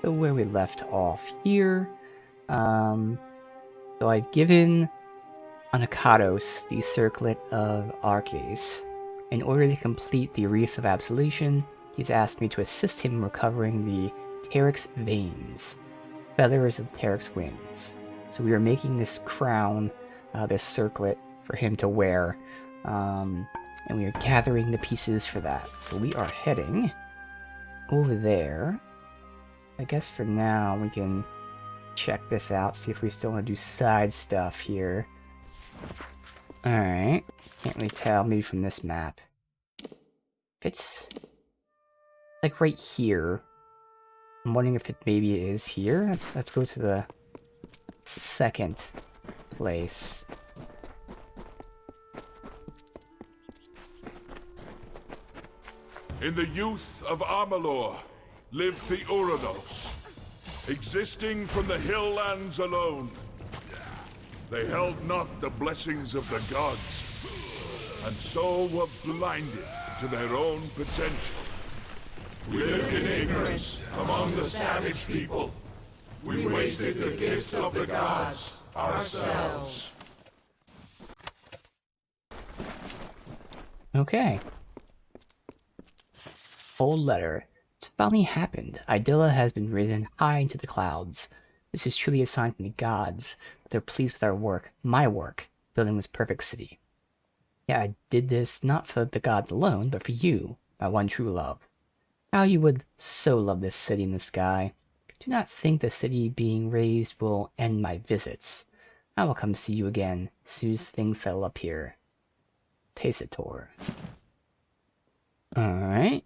So where we left off here. So I've given Anakatos the Circlet of Arches. In order to complete the Wreath of Absolution, he's asked me to assist him in recovering the Terex Veins, Feathers of Terex Wings. So we are making this crown, this circlet, for him to wear, and we are gathering the pieces for that. So we are heading over there. I guess for now we can check this out, see if we still want to do side stuff here. Alright, can't really tell, maybe from this map. If it's like right here, I'm wondering if it maybe is here. Let's go to the second place. In the youth of Amalur lived the Uranos, existing from the hill lands alone. They held not the blessings of the gods, and so were blinded to their own potential. We lived in ignorance among the savage people. We wasted the gifts of the gods ourselves. Okay. Old letter. It's finally happened. Idilla has been risen high into the clouds. This is truly a sign from the gods. They're pleased with our work, my work, building this perfect city. Yeah, I did this not for the gods alone, but for you, my one true love. How you would so love this city in the sky. Do not think the city being raised will end my visits. I will come see you again, as soon as things settle up here. Pacitor. Alright.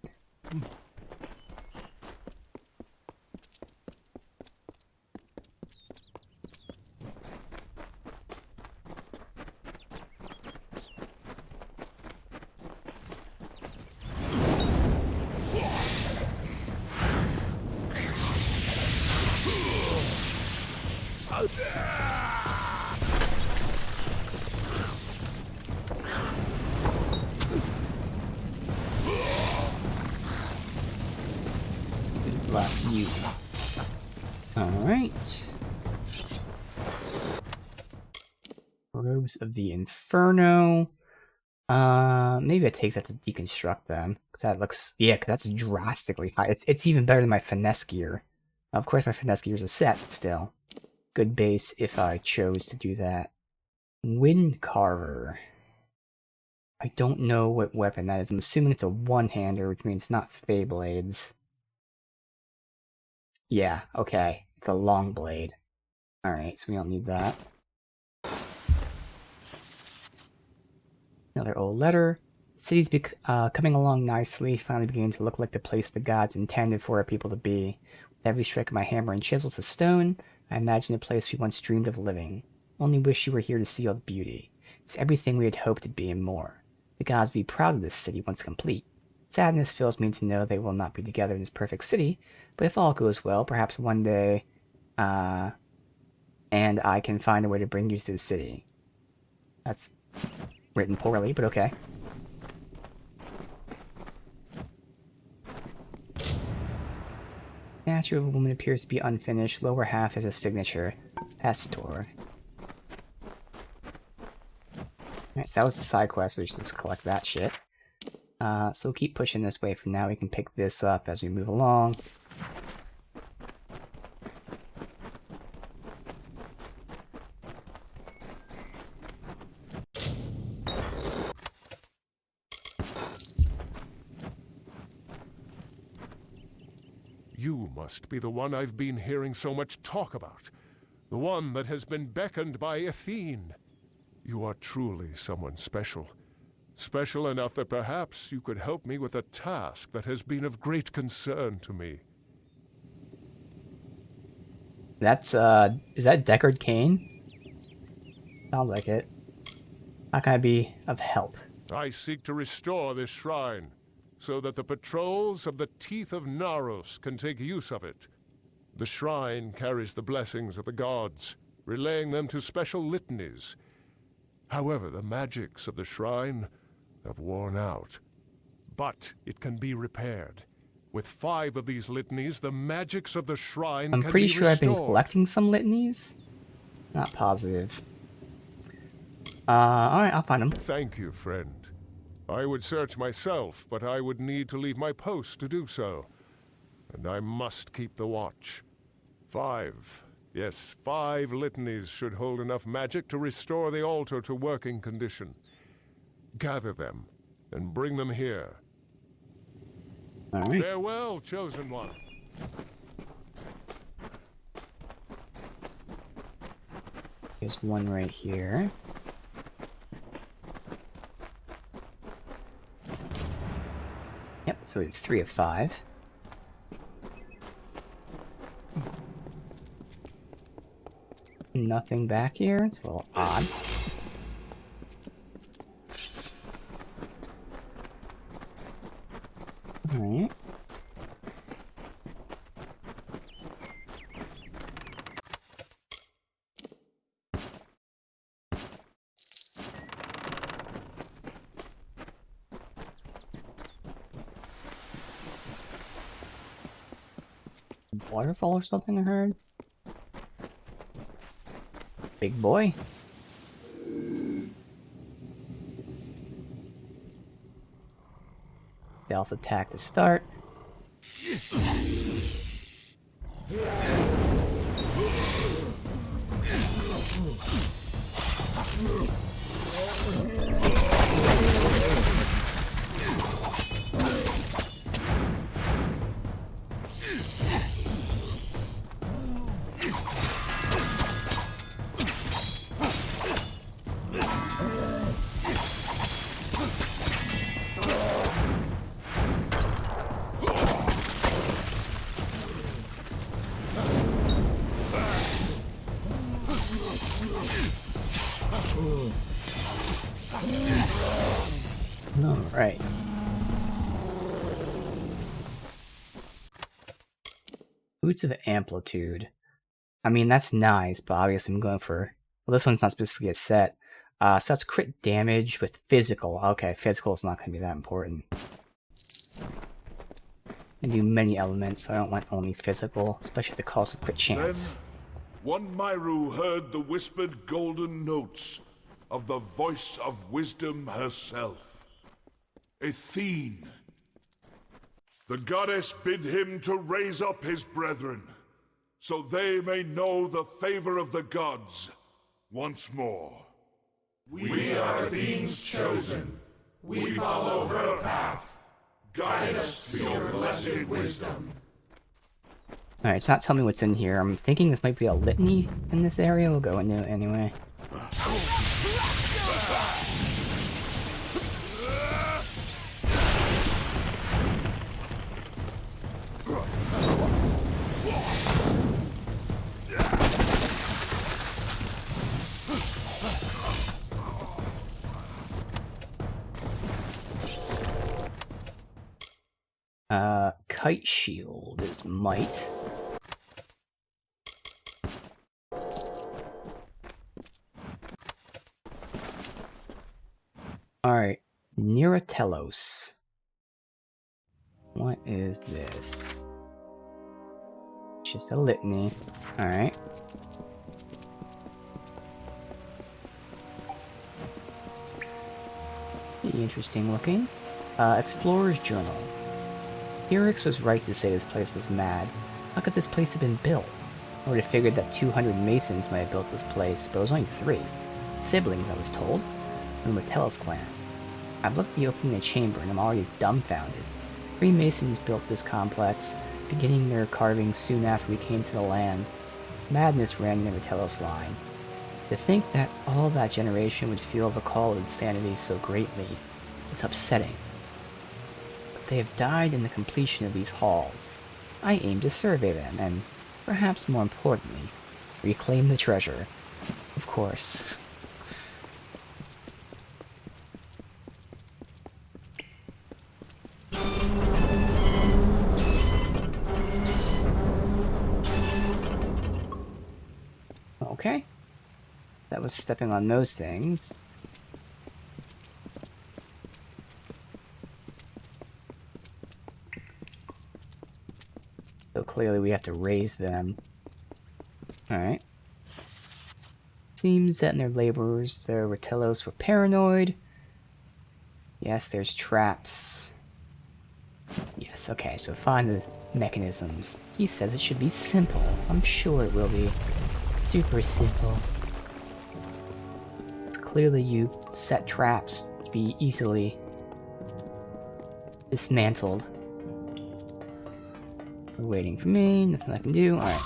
Left you. Alright. Robes of the Inferno. Maybe I take that to deconstruct them. Because that looks... Yeah, because that's drastically high. It's even better than my finesse gear. Of course, my finesse gear is a set, but still. Good base if I chose to do that. Wind Carver. I don't know what weapon that is. I'm assuming it's a one-hander, which means not Feyblades. Yeah, okay. It's a long blade. Alright, so we don't need that. Another old letter. City's coming along nicely, finally beginning to look like the place the gods intended for our people to be. With every stroke of my hammer and chisel to stone, I imagine a place we once dreamed of living. Only wish you were here to see all the beauty. It's everything we had hoped it'd be and more. The gods would be proud of this city once complete. Sadness fills me to know they will not be together in this perfect city, but if all goes well, perhaps one day, and I can find a way to bring you to the city. That's written poorly, but okay. Statue of a woman appears to be unfinished. Lower half has a signature. Pastor. Alright, so that was the side quest. We should just collect that shit. So we'll keep pushing this way for now. We can pick this up as we move along. You must be the one I've been hearing so much talk about. The one that has been beckoned by Athene. You are truly someone special. Special enough that perhaps you could help me with a task that has been of great concern to me. That's, is that Deckard Cain? Sounds like it. How can I be of help? I seek to restore this shrine, so that the patrols of the Teeth of Naros can take use of it. The shrine carries the blessings of the gods, relaying them to special litanies. However, the magics of the shrine have worn out. But it can be repaired. With 5 of these litanies, the magics of the shrine I'm can pretty be sure I've been restored. collecting some litanies. Not positive. Alright, I'll find them. Thank you, friend. I would search myself, but I would need to leave my post to do so. And I must keep the watch. 5. Yes, 5 litanies should hold enough magic to restore the altar to working condition. Gather them, and bring them here. Alright. Farewell, chosen one. There's one right here. Yep, so we have 3 of 5. Nothing back here. It's a little odd. Alright. Waterfall or something I heard? Big boy. Stealth attack to start. Alright. Boots of Amplitude. I mean, that's nice, but obviously I'm going for... Well, this one's not specifically a set. So that's crit damage with physical. Okay, physical is not going to be that important. I do many elements, so I don't want only physical, especially at the cost of crit chance. Then, one Myru heard the whispered golden notes of the voice of wisdom herself. Athene. The goddess bid him to raise up his brethren, so they may know the favor of the gods once more. We are Athene's chosen. We follow her path. Guide us to your blessed wisdom. Alright, it's not telling me what's in here. I'm thinking this might be a litany in this area. We'll go into it anyway. Kite shield is might. Alright, Neratelos. What is this? Just a litany. Alright. Interesting looking. Explorer's Journal. Erix was right to say this place was mad. How could this place have been built? I would have figured that 200 masons might have built this place, but it was only 3. Siblings, I was told. From the Telos clan. I've looked at the opening of the chamber and I'm already dumbfounded. 3 masons built this complex, beginning their carving soon after we came to the land. Madness ran the Telos line. To think that all that generation would feel the call of insanity so greatly, it's upsetting. They have died in the completion of these halls. I aim to survey them, and, perhaps more importantly, reclaim the treasure. Of course. Okay. That was stepping on those things. So clearly we have to raise them. Alright. Seems that in their laborers, the Ratellos were paranoid. Yes, there's traps. Yes, okay, so find the mechanisms. He says it should be simple. I'm sure it will be. Super simple. Clearly you set traps to be easily dismantled. They're waiting for me, nothing I can do. Alright.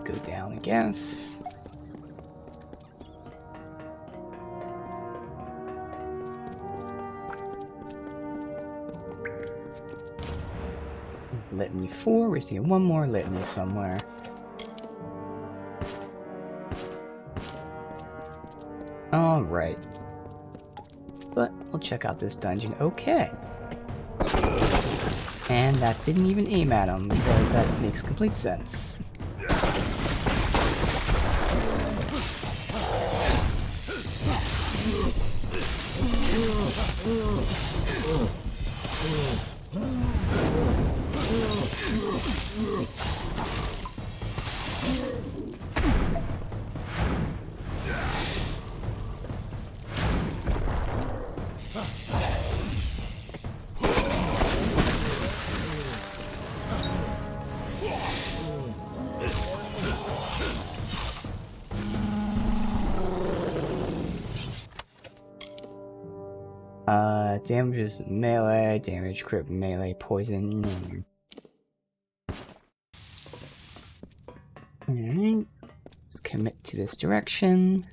Go down, I guess. Litany 4, we see one more litany somewhere. Alright. But we'll check out this dungeon. Okay. And that didn't even aim at him, because that makes complete sense. Damages melee, damage crit melee, poison. Alright. Let's commit to this direction.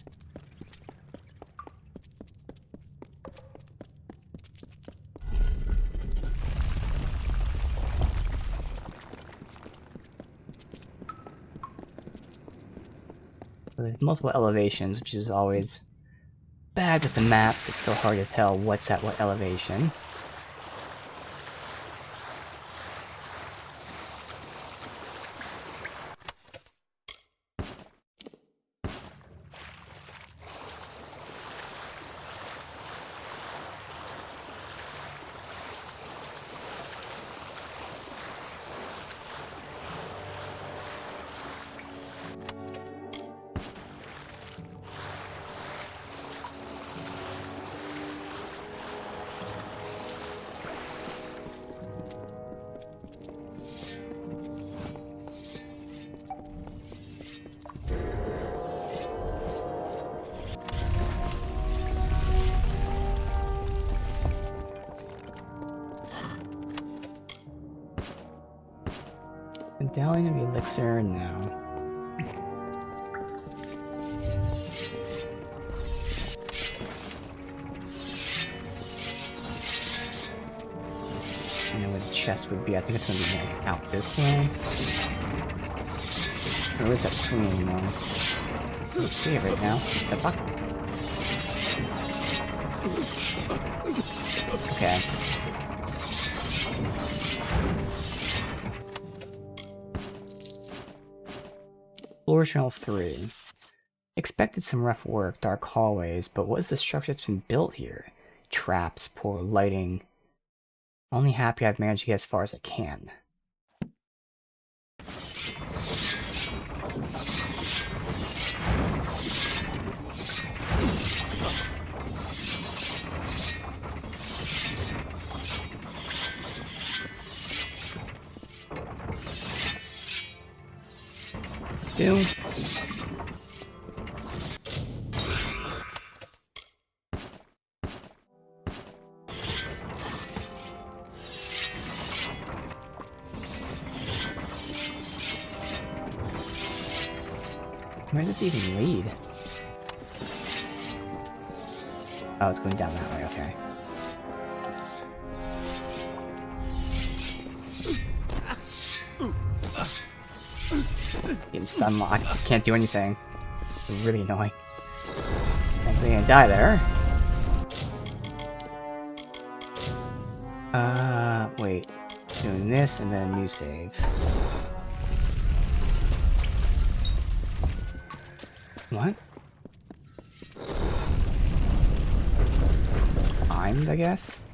There's multiple elevations, which is always bad with the map. It's so hard to tell what's at what elevation. Medallion of Elixir, no. I know where the chest would be. I think it's gonna be like out this way. Or where's that swinging one? I can't see it right now. What the fuck? Okay. Floor Channel 3. Expected some rough work, dark hallways, but what is the structure that's been built here? Traps, poor lighting. Only happy I've managed to get as far as I can. Do. Where does this even lead? Oh, it's going down that way, okay. Getting stun locked. Can't do anything. It's really annoying. I'm gonna die there. Wait. Doing this and then new save. What? Timed, I guess?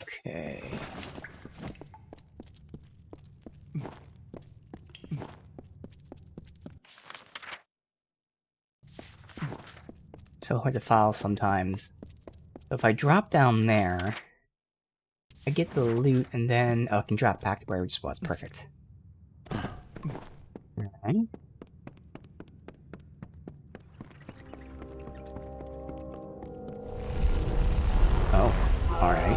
Okay. So hard to follow sometimes. So if I drop down there, I get the loot and then I can drop back to where it just was. Perfect. Alright. Oh, alright.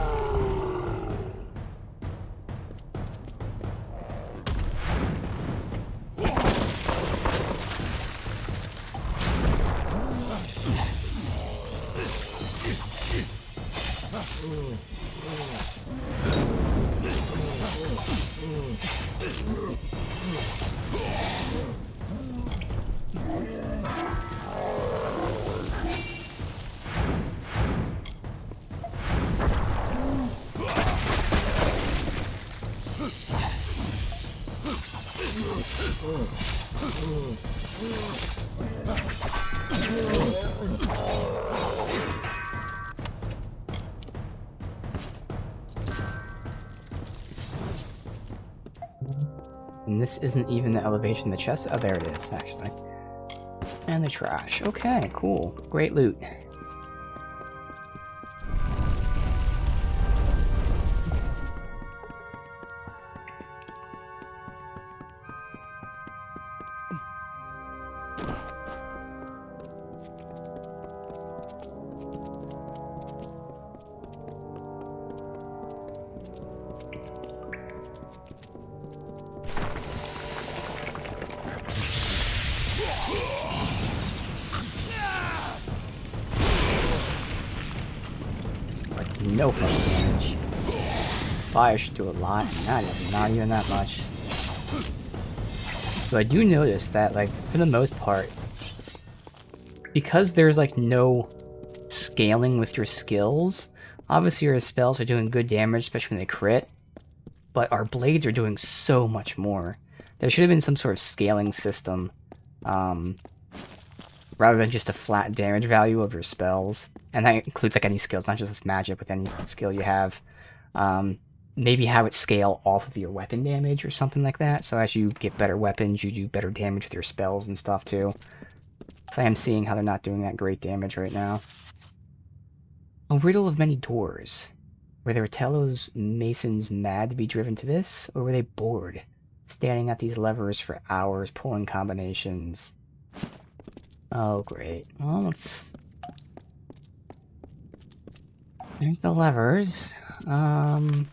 And this isn't even the elevation of the chest. Oh, there it is, actually. And the trash. Okay, cool. Great loot. No fire damage. Fire should do a lot, and that is not even that much. So I do notice that, like, for the most part, because there's, like, no scaling with your skills, obviously your spells are doing good damage, especially when they crit, but our blades are doing so much more. There should have been some sort of scaling system, rather than just a flat damage value of your spells. And that includes like any skills, not just with magic, with any skill you have. Maybe have it scale off of your weapon damage or something like that. So as you get better weapons, you do better damage with your spells and stuff too. So I am seeing how they're not doing that great damage right now. A riddle of many doors. Were the Ratello's masons mad to be driven to this, or were they bored, standing at these levers for hours, pulling combinations? Oh, great. Well, let's... There's the levers. You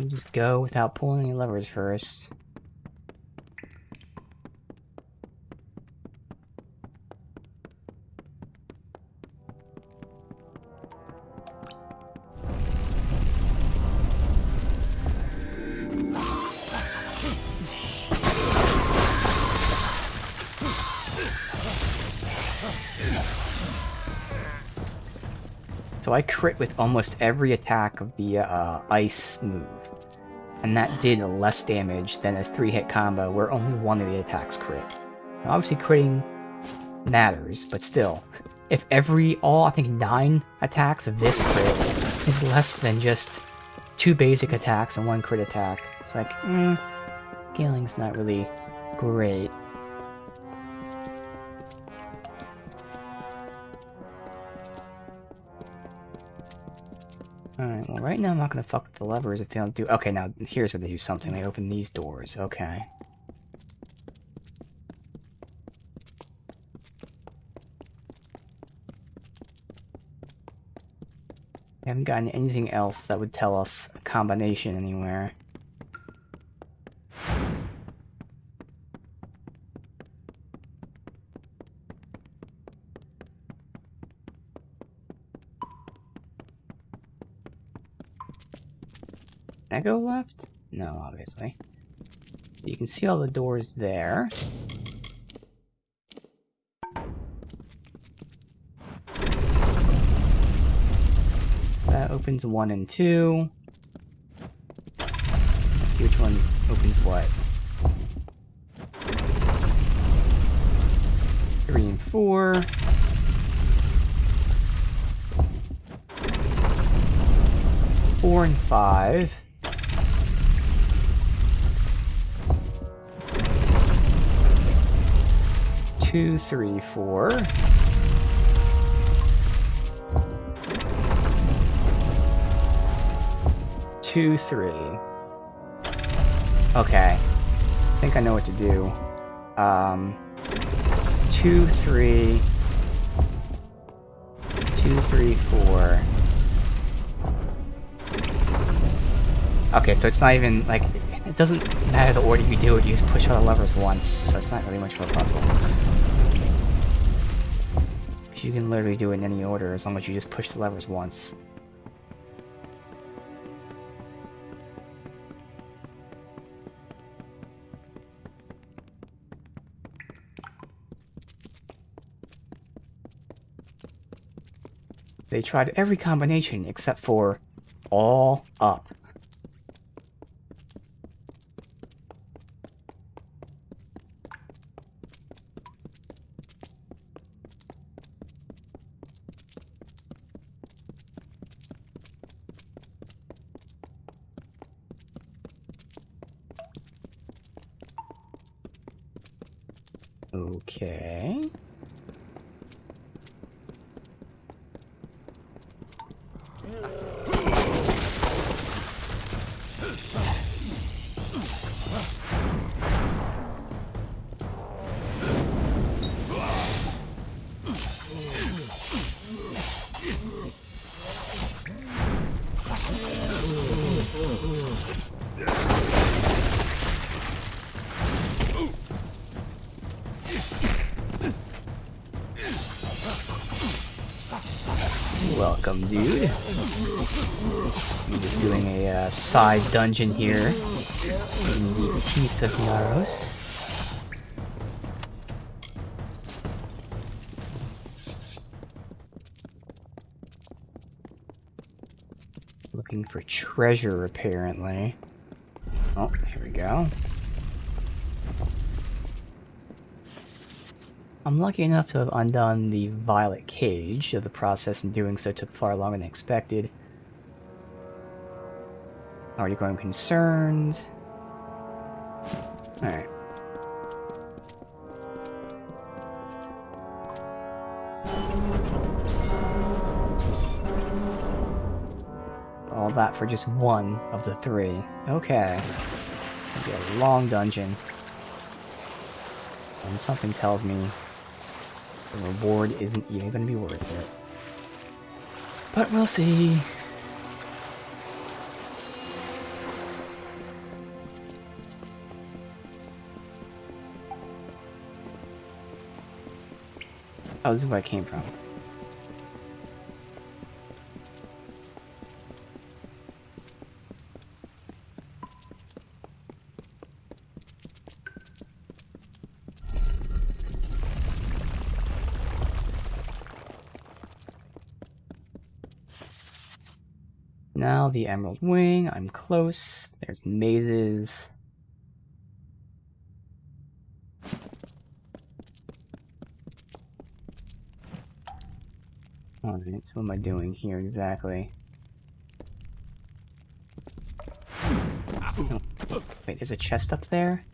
just go without pulling any levers first. So I crit with almost every attack of the ice move. and that did less damage than a 3-hit combo where only one of the attacks crit. Now, obviously critting matters, but still, if all I think 9 attacks of this crit is less than just 2 basic attacks and 1 crit attack, it's like, healing's not really great. Alright, well right now I'm not gonna fuck with the levers if they don't do— okay, now here's where they do something. They open these doors, okay. I haven't gotten anything else that would tell us a combination anywhere. Can I go left? No, obviously. You can see all the doors there. That opens 1 and 2. Let's see which one opens what. 3 and 4. 4 and 5. 2, 3, 4. 2, 3. Okay. I think I know what to do. It's 2, 3. 2, 3, 4. Okay, so it's not even, like, it doesn't matter the order you do it, you just push all the levers once, so it's not really much of a puzzle. You can literally do it in any order as long as you just push the levers once. They tried every combination except for all up. Okay. Welcome, dude. I'm just doing a side dungeon here in the Teeth of Naros. Looking for treasure, apparently. Oh, here we go. I'm lucky enough to have undone the violet cage, though the process in doing so took far longer than expected. Already growing concerned. Alright. All that for just one of the 3. Okay. It'll be a long dungeon. And something tells me the reward isn't even going to be worth it. But we'll see. Oh, this is where I came from. Now the Emerald Wing. I'm close. There's mazes. Alright, so what am I doing here exactly? Oh, wait, there's a chest up there?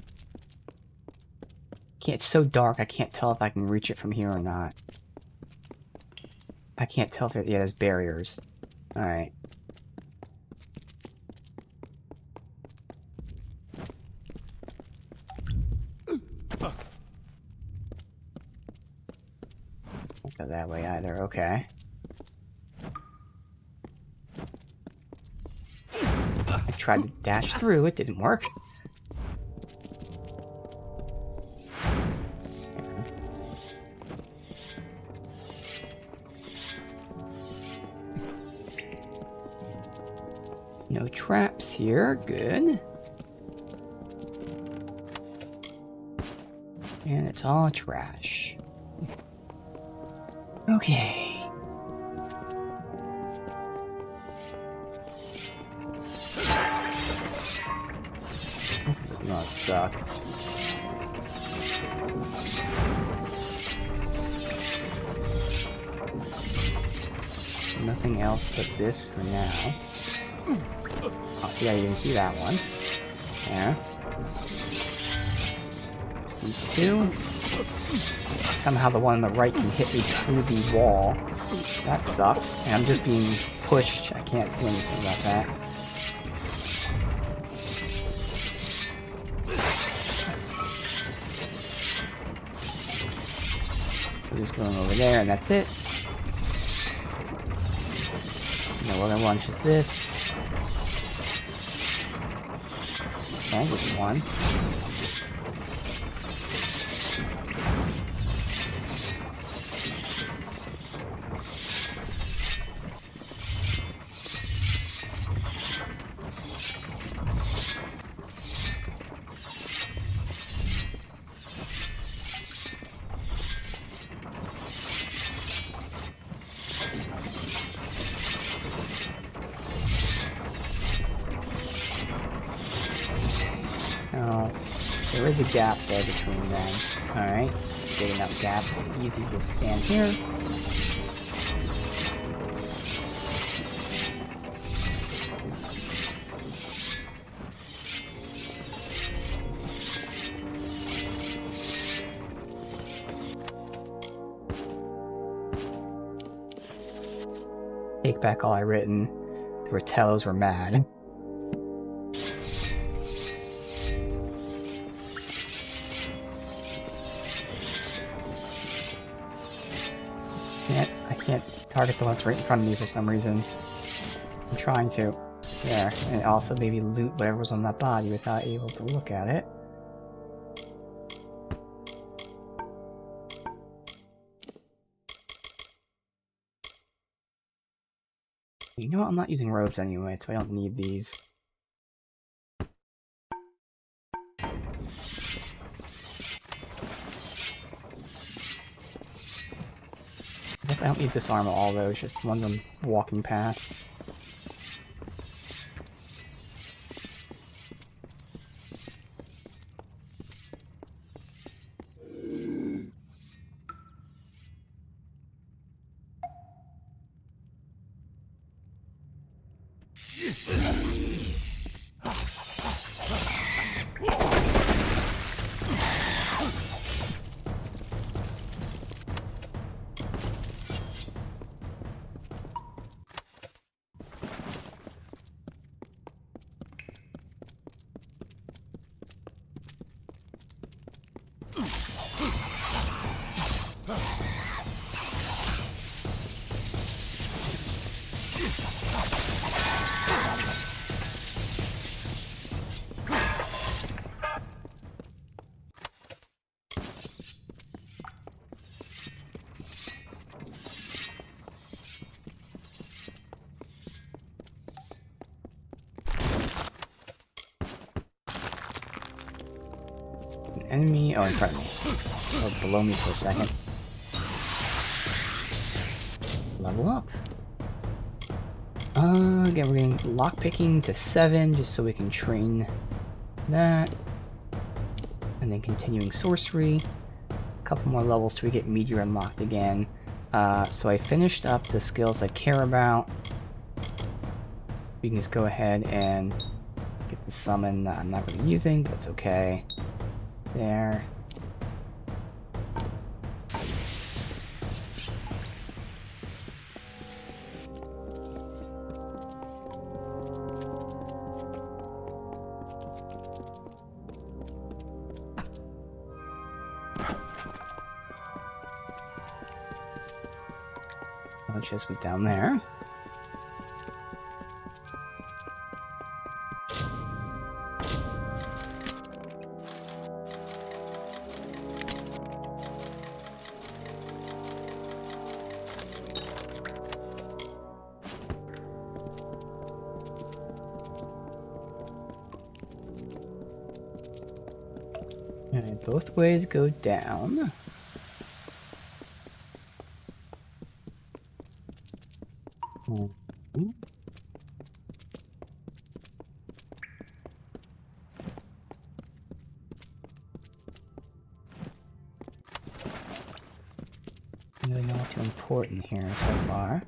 It's so dark, I can't tell if I can reach it from here or not. I can't tell if yeah, there's barriers. Alright. Don't go that way either, okay. I tried to dash through, it didn't work. No traps here, good. And it's all trash. Okay. This must suck. Nothing else but this for now. Oh, see, I didn't see that one. There. It's these two. Somehow the one on the right can hit me through the wall. That sucks. And I'm just being pushed. I can't do anything about that. We're just going over there, and that's it. No other one, just this. Okay, just one. Oh, there is a gap there between them. Alright, big enough gap. It's easy to stand here. Take back all I written. The Ratellos were mad. I can't target the one that's right in front of me for some reason. I'm trying to. There. And also maybe loot whatever's on that body without able to look at it. You know what? I'm not using robes anyway, so I don't need these. I guess I don't need to disarm all those, just the ones I'm walking past. Enemy? Oh, in front of me. Oh, below me for a second. Level up. Again, we're getting lockpicking to 7 just so we can train that. And then continuing sorcery. A couple more levels till we get meteor unlocked again. So I finished up the skills I care about. We can just go ahead and get the summon that I'm not really using, but it's okay. There. Chest was down there. And both ways go down. Really not too important here so far.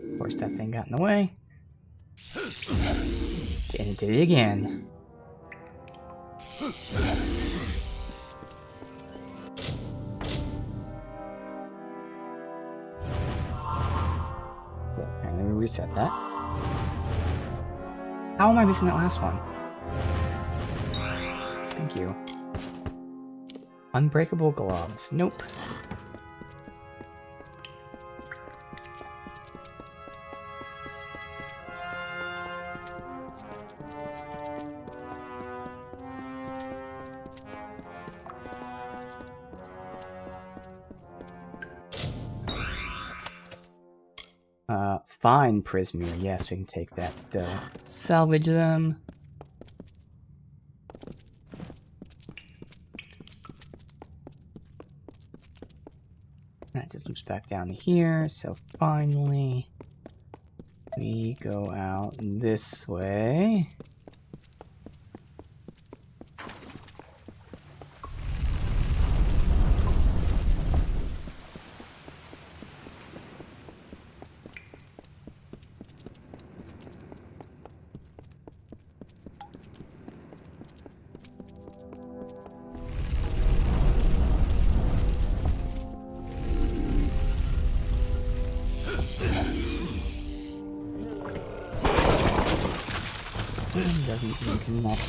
Of course, that thing got in the way. And it did it again. And let me reset that. How am I missing that last one? Thank you. Unbreakable gloves. Nope. Fine, Prismir. Yes, we can take that. Salvage them. That just loops back down to here. So finally, we go out this way. Doesn't even connect.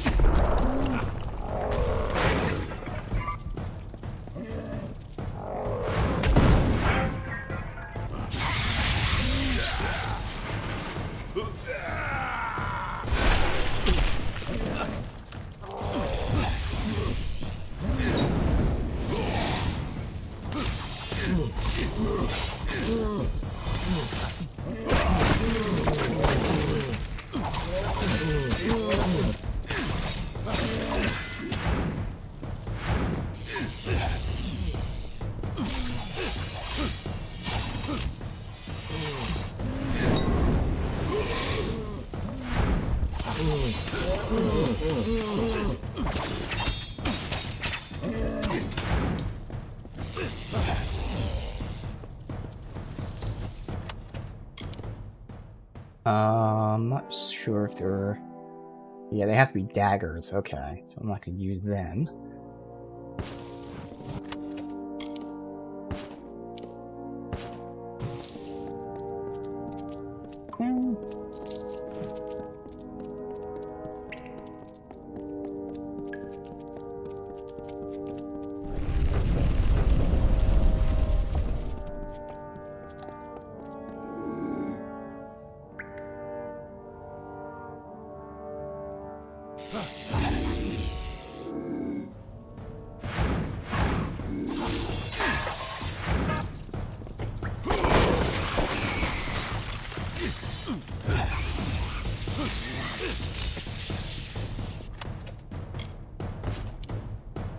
I'm not sure if they're... Yeah, they have to be daggers. Okay, so I'm not going to use them.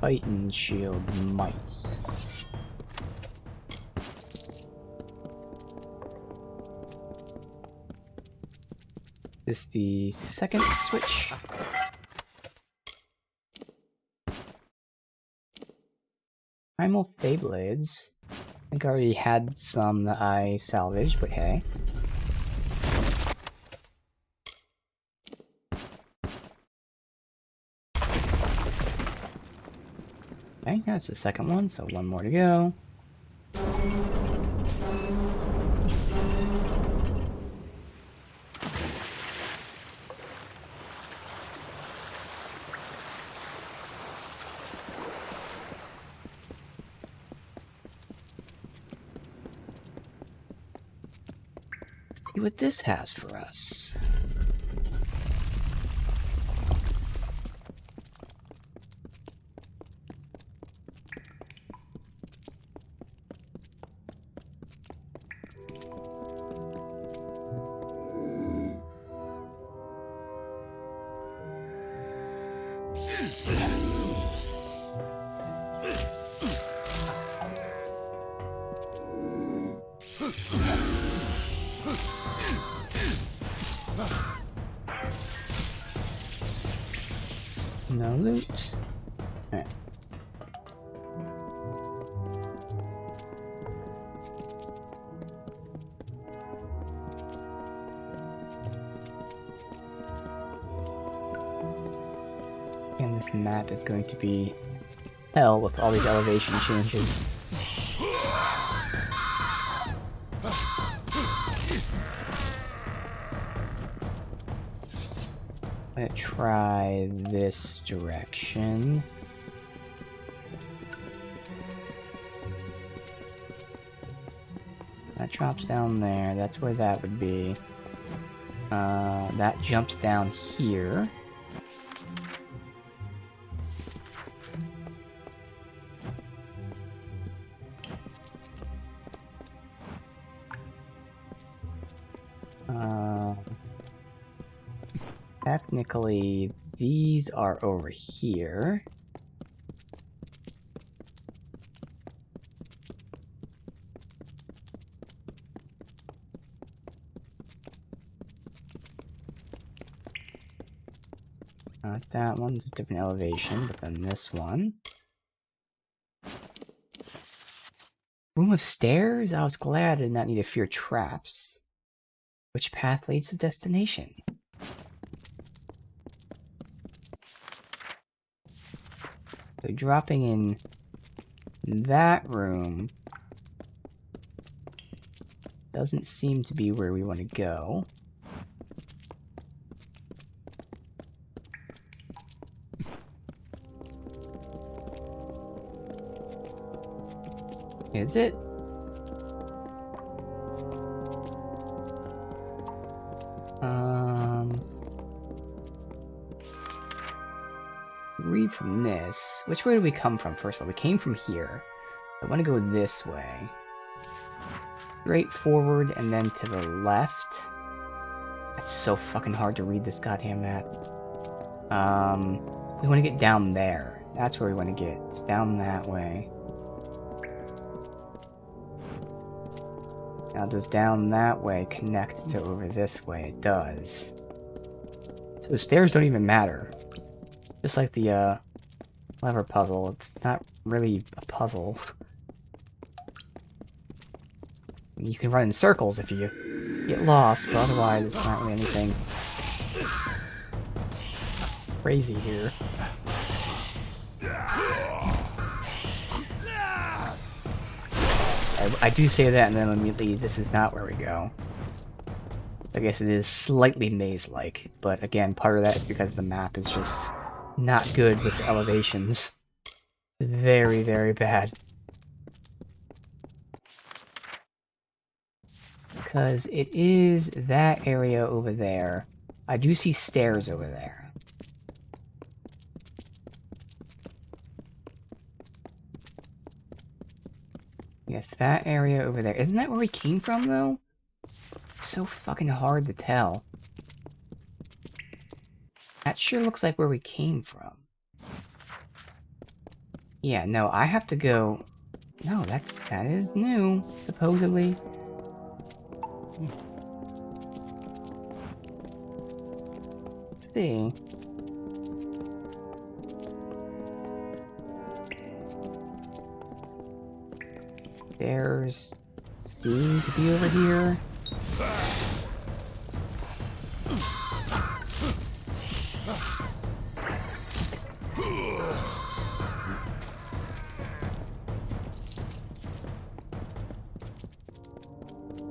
Titan Shield Might. Is the second switch? Primal Beyblades. I think I already had some that I salvaged, but hey. Okay, that's the second one, so one more to go. Let's see what this has for us. No loot. Alright. And this map is going to be hell with all these elevation changes. I'm gonna try this direction. That drops down there, that's where that would be. That jumps down here. Technically, these are over here. Not that one's a different elevation, but then this one. Room of stairs? I was glad I did not need to fear traps. Which path leads to destination? So dropping in that room doesn't seem to be where we want to go. Is it? Read from this. Which way do we come from, first of all? We came from here. I want to go this way. Straight forward and then to the left. That's so fucking hard to read this goddamn map. We want to get down there. That's where we want to get. It's down that way. Now does down that way connect to over this way? It does. So the stairs don't even matter. Just like the lever puzzle, it's not really a puzzle. You can run in circles if you get lost, but otherwise it's not really anything crazy here. I do say that and then immediately this is not where we go. I guess it is slightly maze-like, but again, part of that is because the map is just not good with elevations. Very, very bad. Because it is that area over there. I do see stairs over there. Yes, that area over there. Isn't that where we came from, though? It's so fucking hard to tell. That sure looks like where we came from. Yeah, no, I have to go... No, that is new, supposedly. Let's see. There's... seem to be over here.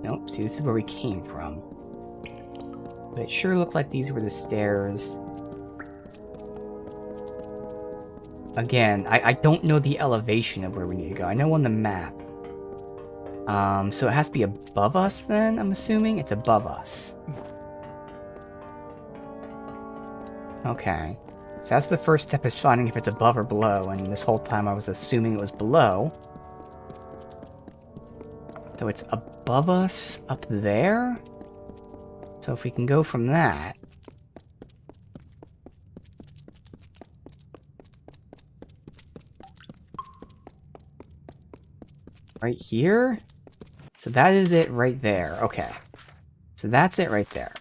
Nope, see, this is where we came from. But it sure looked like these were the stairs. Again, I don't know the elevation of where we need to go. I know on the map. So it has to be above us then, I'm assuming? It's above us. Okay. So that's the first step, is finding if it's above or below, and this whole time I was assuming it was below. So it's above us, up there? So if we can go from that... Right here? So that is it right there. Okay. So that's it right there.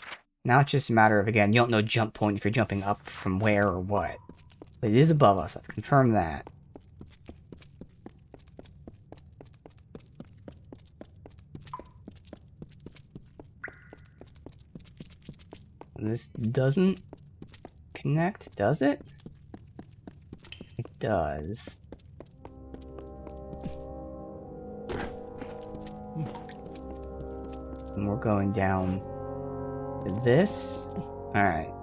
Now it's just a matter of, again, you don't know jump point if you're jumping up from where or what. But it is above us. I've confirmed that. And this doesn't connect, does it? It does. And we're going down to this. Alright.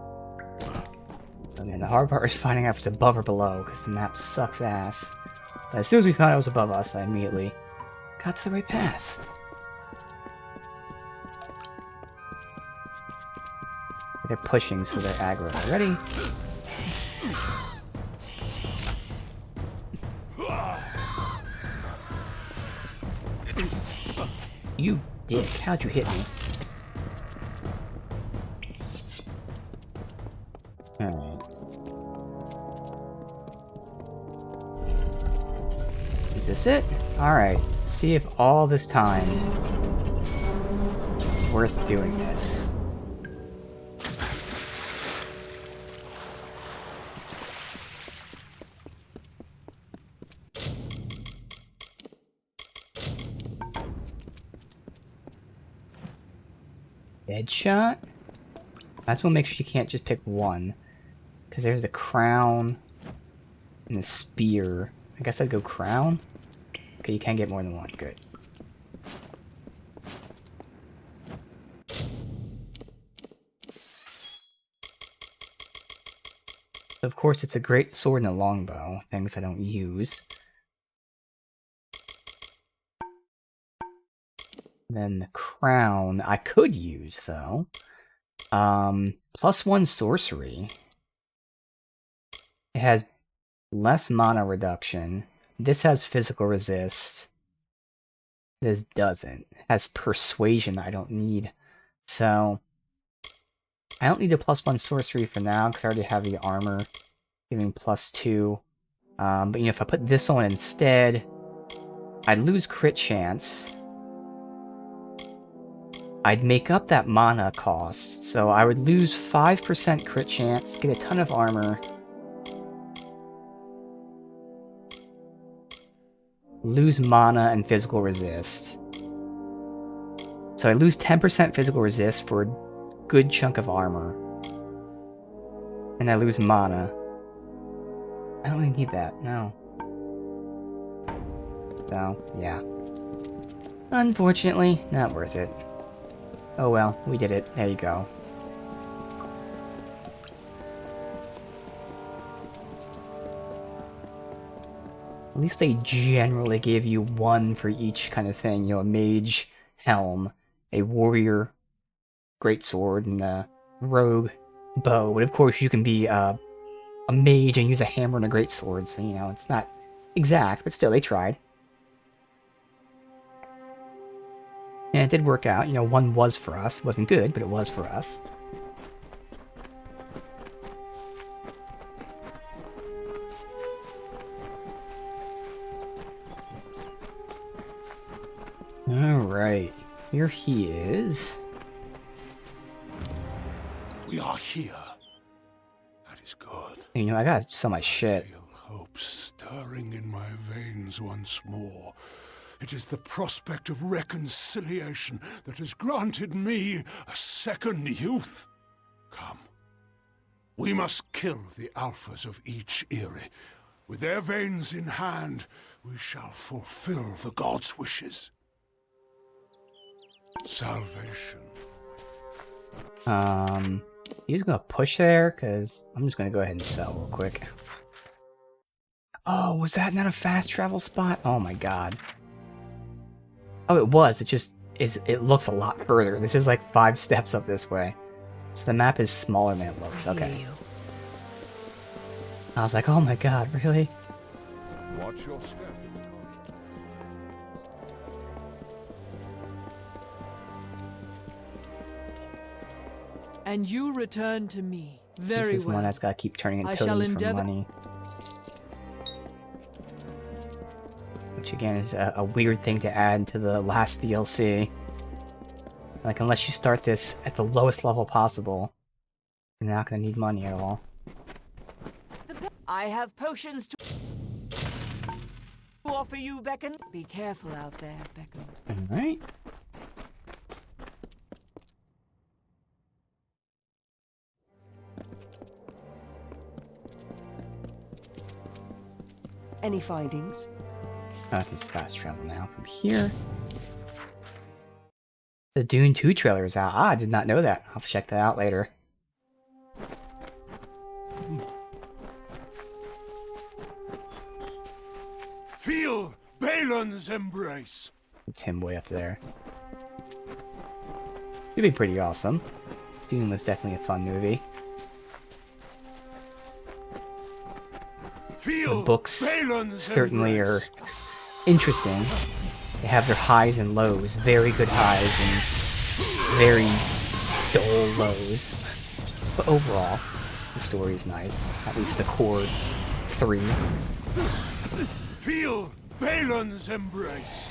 Okay, the hard part is finding out if it's above or below, because the map sucks ass. But as soon as we found out it was above us, I immediately got to the right path. They're pushing, so they're aggro already. You dick, how'd you hit me? Alright. Is this it? Alright. See if all this time is worth doing this. Headshot? That's what makes sure you can't just pick one. Because there's a crown and a spear. I guess I'd go crown? Okay, you can get more than one. Good. Of course, it's a great sword and a longbow. Things I don't use. Then the crown I could use, though. +1 sorcery. It has less mana reduction. This has physical resist. This doesn't. It has persuasion I don't need. So, I don't need the +1 sorcery for now, because I already have the armor giving +2. But, you know, if I put this on instead, I'd lose crit chance. I'd make up that mana cost, so I would lose 5% crit chance, get a ton of armor, lose mana and physical resist. So I lose 10% physical resist for a good chunk of armor. And I lose mana. I don't really need that, no. So, yeah. Unfortunately, not worth it. Oh well, we did it. There you go. At least they generally give you one for each kind of thing. You know, a mage helm, a warrior greatsword, and a rogue bow. But of course, you can be a mage and use a hammer and a greatsword. So, you know, it's not exact, but still, they tried. And it did work out. You know, one was for us. It wasn't good, but it was for us. Alright, here he is. We are here. That is good. You know, I gotta sell my shit. I feel hope stirring in my veins once more. It is the prospect of reconciliation that has granted me a second youth. Come. We must kill the alphas of each Eyrie. With their veins in hand, we shall fulfill the gods' wishes. Salvation. He's gonna push there, because I'm just gonna go ahead and sell real quick. Oh, was that not a fast travel spot? Oh my god. Oh, it was. It looks a lot further. This is like 5 steps up this way. So the map is smaller than it looks. Okay. I was like, oh my god, really? Watch your step. And you return to me. Very This is well. one that's gotta keep turning in I shall totems for endeavor- money. Which again is a weird thing to add to the last DLC. Like, unless you start this at the lowest level possible, you're not gonna need money at all. I have potions to offer you, Beckon. Be careful out there, Beckon. Alright. Any findings? He's fast travel now from here. The Dune 2 trailer is out. Ah, I did not know that. I'll check that out later. Feel Balin's embrace. It's him way up there. It'd be pretty awesome. Dune was definitely a fun movie. Feel The books Balin's certainly are embrace. interesting. They have their highs and lows. Very good highs and very dull lows. But overall, the story is nice. At least the core 3. Feel Balin's embrace.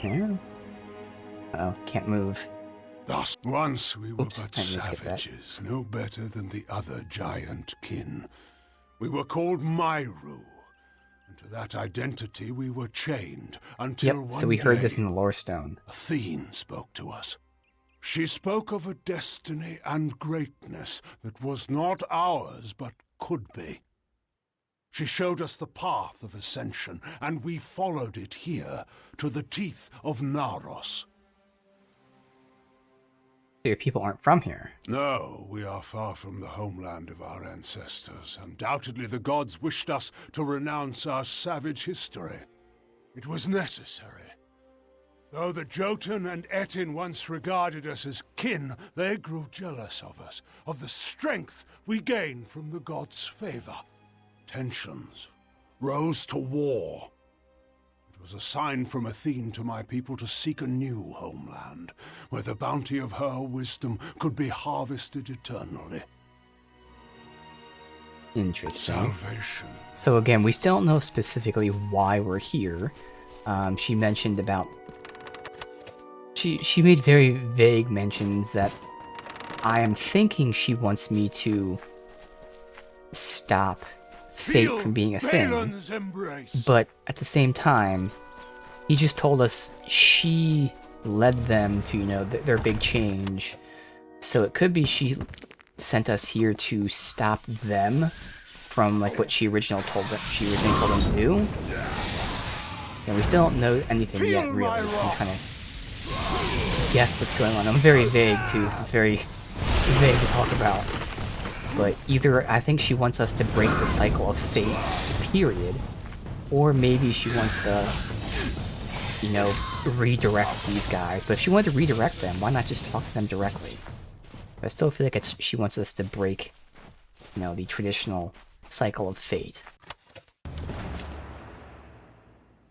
Yeah. Oh, can't move. Thus, once we were Oops, but I didn't skip that. savages, no better than the other giant kin. We were called Myru, and to that identity we were chained until Yep, one so we heard day, this in the lore stone. Athene spoke to us. She spoke of a destiny and greatness that was not ours, but could be. She showed us the path of ascension, and we followed it here, to the teeth of Naros. Your people aren't from here. No, we are far from the homeland of our ancestors. Undoubtedly the gods wished us to renounce our savage history. It was necessary. Though the Jotun and Etin once regarded us as kin, they grew jealous of us, of the strength we gained from the gods' favor. Tensions rose to war. It was a sign from Athene to my people to seek a new homeland, where the bounty of her wisdom could be harvested eternally. Interesting. Salvation. So again, we still don't know specifically why we're here. She mentioned about... She made very vague mentions that I am thinking she wants me to stop fate from being a thing. Balin's embrace. But at the same time, he just told us she led them to, you know, their big change. So it could be she sent us here to stop them from like what she originally told them to do. And we still don't know anything yet, really. So we kind of guess what's going on. I'm very vague too. It's very vague to talk about. But either I think she wants us to break the cycle of fate, period, or maybe she wants to, you know, redirect these guys. But if she wanted to redirect them, why not just talk to them directly? I still feel like she wants us to break, you know, the traditional cycle of fate.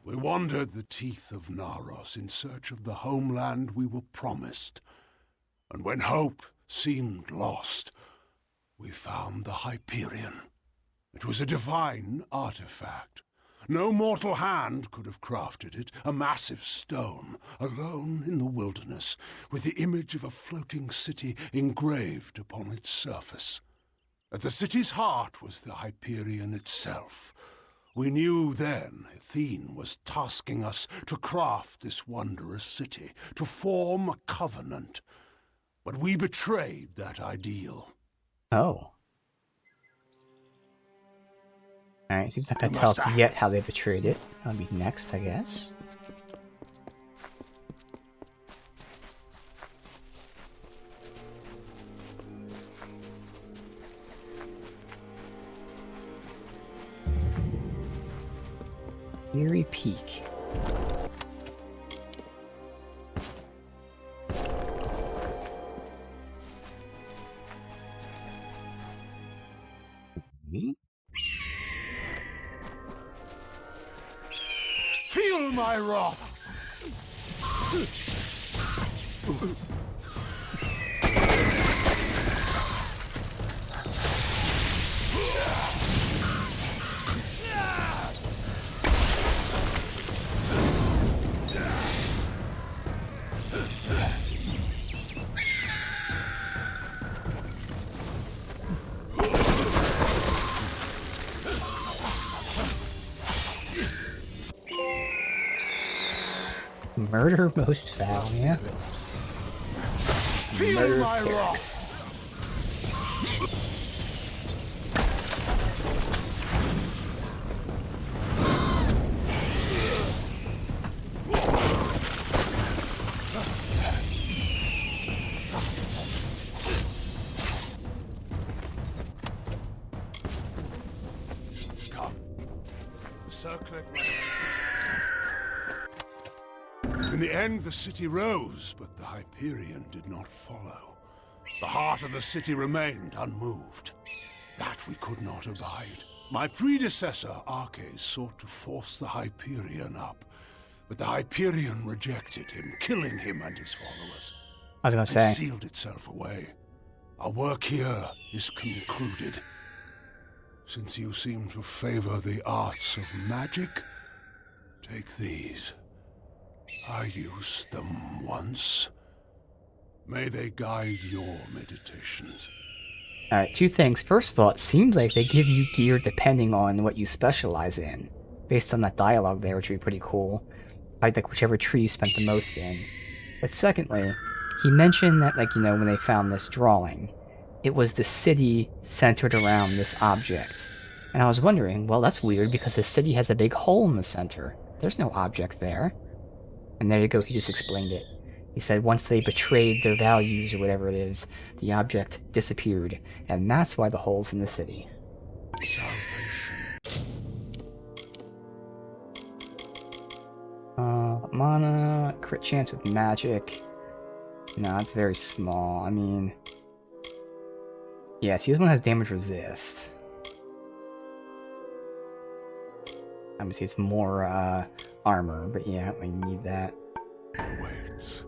We wandered the teeth of Naros in search of the homeland we were promised. And when hope seemed lost, we found the Hyperion. It was a divine artifact. No mortal hand could have crafted it, a massive stone, alone in the wilderness, with the image of a floating city engraved upon its surface. At the city's heart was the Hyperion itself. We knew then Athene was tasking us to craft this wondrous city, to form a covenant. But we betrayed that ideal. Oh. Alright, so he's not gonna tell us yet how they betrayed it. That'll be next, I guess. Eerie Peak. Feel my wrath! Murder most foul, yeah. Murder Terex. Come. The circlet. In the end, the city rose, but the Hyperion did not follow. The heart of the city remained unmoved. That we could not abide. My predecessor, Arches, sought to force the Hyperion up, but the Hyperion rejected him, killing him and his followers. I was gonna say. It sealed itself away. Our work here is concluded. Since you seem to favor the arts of magic, take these. I used them once. May they guide your meditations. Alright, two things. First of all, it seems like they give you gear depending on what you specialize in. Based on that dialogue there, which would be pretty cool. Like whichever tree you spent the most in. But secondly, he mentioned that, like, you know, when they found this drawing, it was the city centered around this object. And I was wondering, well, that's weird because the city has a big hole in the center. There's no object there. And there you go, he just explained it. He said once they betrayed their values or whatever it is, the object disappeared. And that's why the hole's in the city. Salvation. Mana, crit chance with magic. No, it's very small. I mean... Yeah, see, this one has damage resist. Obviously, it's more, armor, but yeah, we need that. Waits.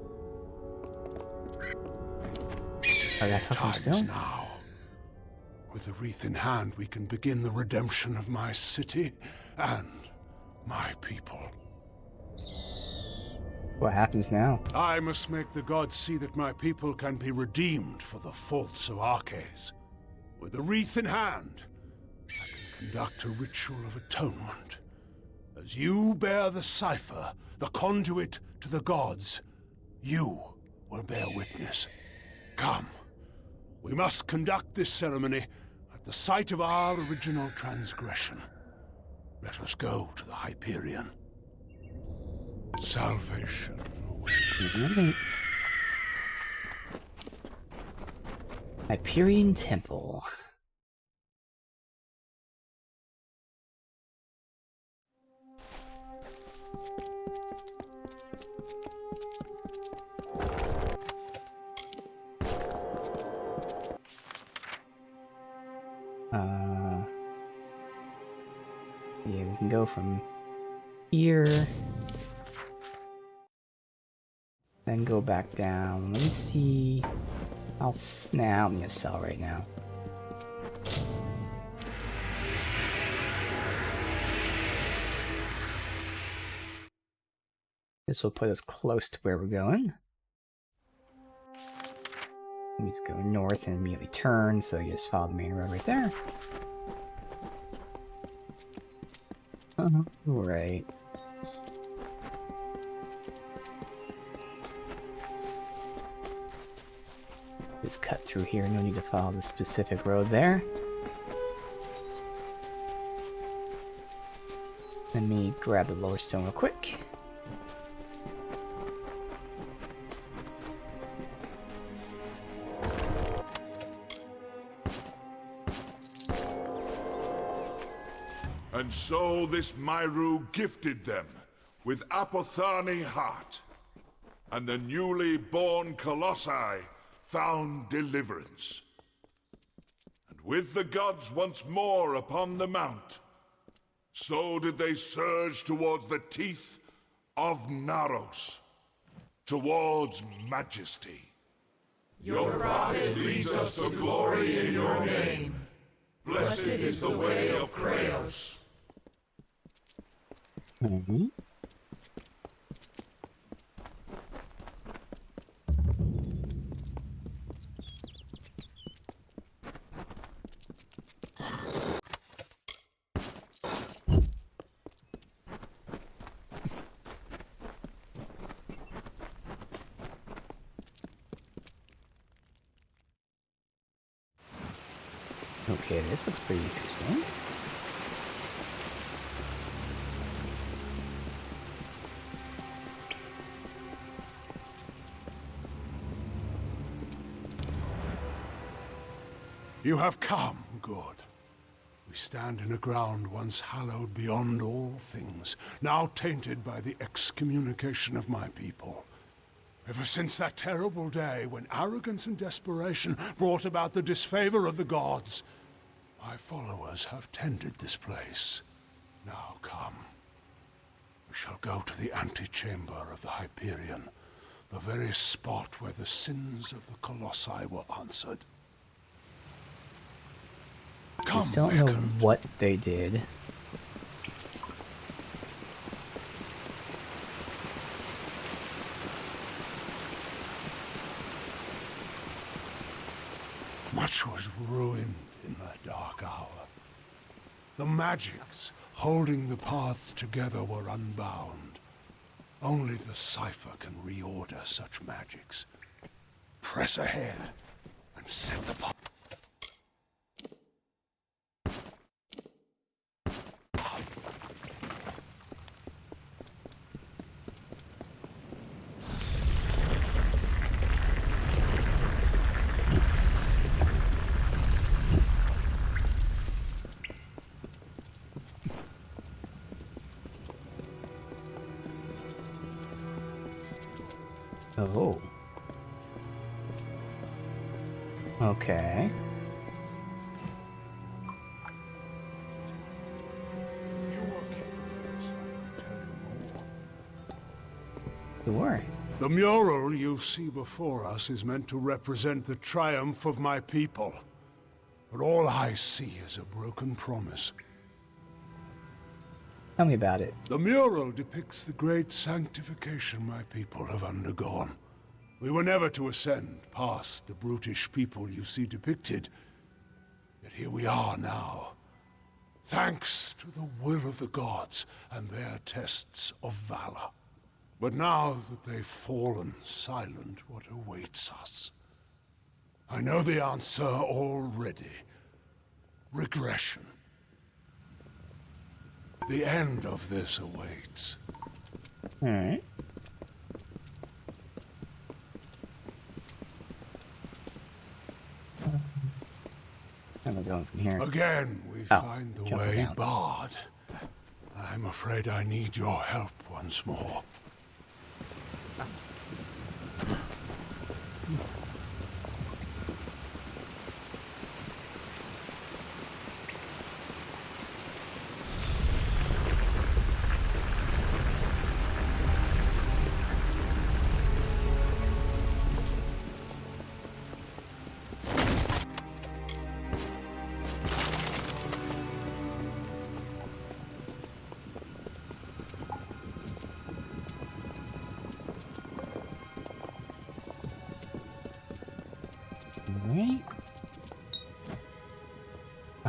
I got tough Time still? is now. With the wreath in hand, we can begin the redemption of my city and my people. What happens now? I must make the gods see that my people can be redeemed for the faults of Arches. With the wreath in hand, I can conduct a ritual of atonement. As you bear the cipher, the conduit to the gods, you will bear witness. Come, we must conduct this ceremony at the site of our original transgression. Let us go to the Hyperion. Salvation awaits. Hyperion Temple. Yeah, we can go from here. Then go back down. Let me see. Nah, I'm gonna sell right now. This will put us close to where we're going. We just go north and immediately turn, so you just follow the main road right there. Right. Just cut through here, no need to follow the specific road there. Let me grab the lower stone real quick. And so this Myru gifted them with Apothani heart, and the newly born Colossi found deliverance. And with the gods once more upon the mount, so did they surge towards the teeth of Naros, towards majesty. Your prophet leads us to glory in your name. Blessed is the way of Kraos. Okay, this looks pretty interesting. You have come, good. We stand in a ground once hallowed beyond all things, now tainted by the excommunication of my people. Ever since that terrible day when arrogance and desperation brought about the disfavor of the gods, my followers have tended this place. Now come. We shall go to the antechamber of the Hyperion, the very spot where the sins of the Colossi were answered. I don't know what they did. Much was ruined in that dark hour. The magics holding the paths together were unbound. Only the cipher can reorder such magics. Press ahead and set the path. Oh. Okay. If you were curious, I could tell you more. Sure. The mural you see before us is meant to represent the triumph of my people. But all I see is a broken promise. Tell me about it. The mural depicts the great sanctification my people have undergone. We were never to ascend past the brutish people you see depicted. Yet here we are now, thanks to the will of the gods and their tests of valor. But now that they've fallen silent, what awaits us? I know the answer already. Regression. The end of this awaits. Alright. Where am I going from here? Again, we find the jumping way down. barred. I'm afraid I need your help once more.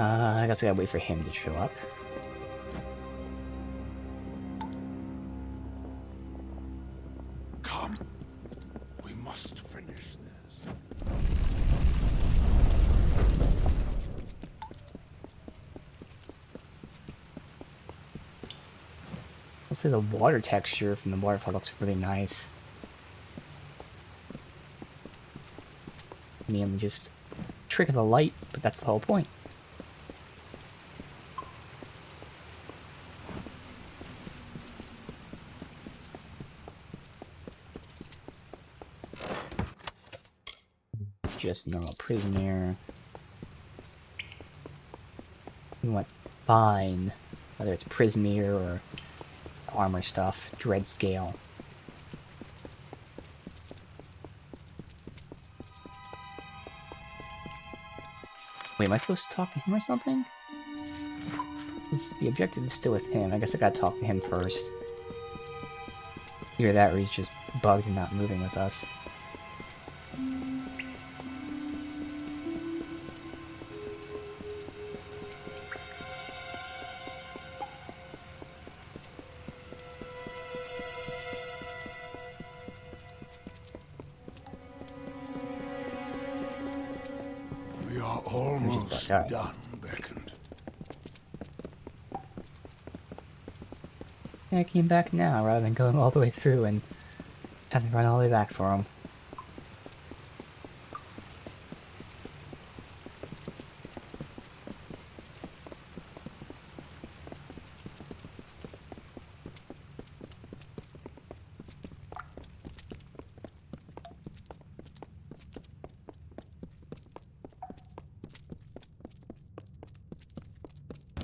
I guess I gotta wait for him to show up. Come. We must finish this. I'll say the water texture from the waterfall looks really nice. Mainly just trick of the light, but that's the whole point. Just normal prisoner. We want fine, whether it's prisoner or armor stuff, dread scale. Wait, am I supposed to talk to him or something? The objective is still with him. I guess I gotta talk to him first. Either that or he's just bugged and not moving with us. We are almost Alright. done, Beckoned. Yeah, I came back now rather than going all the way through and having to run all the way back for him.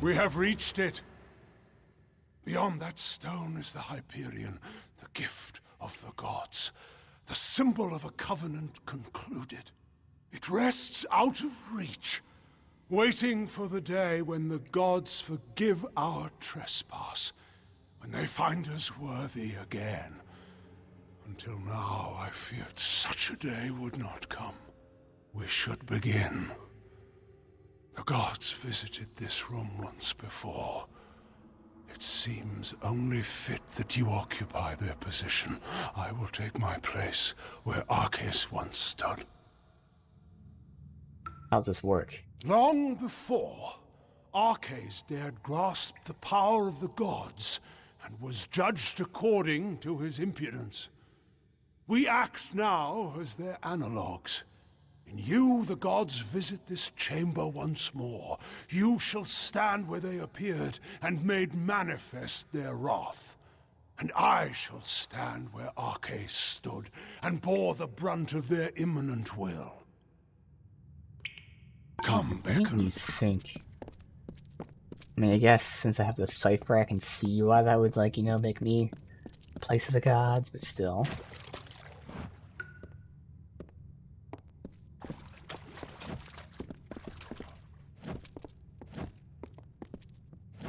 We have reached it. Beyond that stone is the Hyperion, the gift of the gods, the symbol of a covenant concluded. It rests out of reach, waiting for the day when the gods forgive our trespass, when they find us worthy again. Until now, I feared such a day would not come. We should begin. The gods visited this room once before. It seems only fit that you occupy their position. I will take my place where Arceus once stood. How's this work? Long before, Arceus dared grasp the power of the gods and was judged according to his impudence. We act now as their analogues. In you, the gods visit this chamber once more. You shall stand where they appeared and made manifest their wrath. And I shall stand where Arceus stood and bore the brunt of their imminent will. Come, What do you Beckon. think? I mean, I guess since I have the cipher, I can see why that would, like, you know, make me the place of the gods, but still.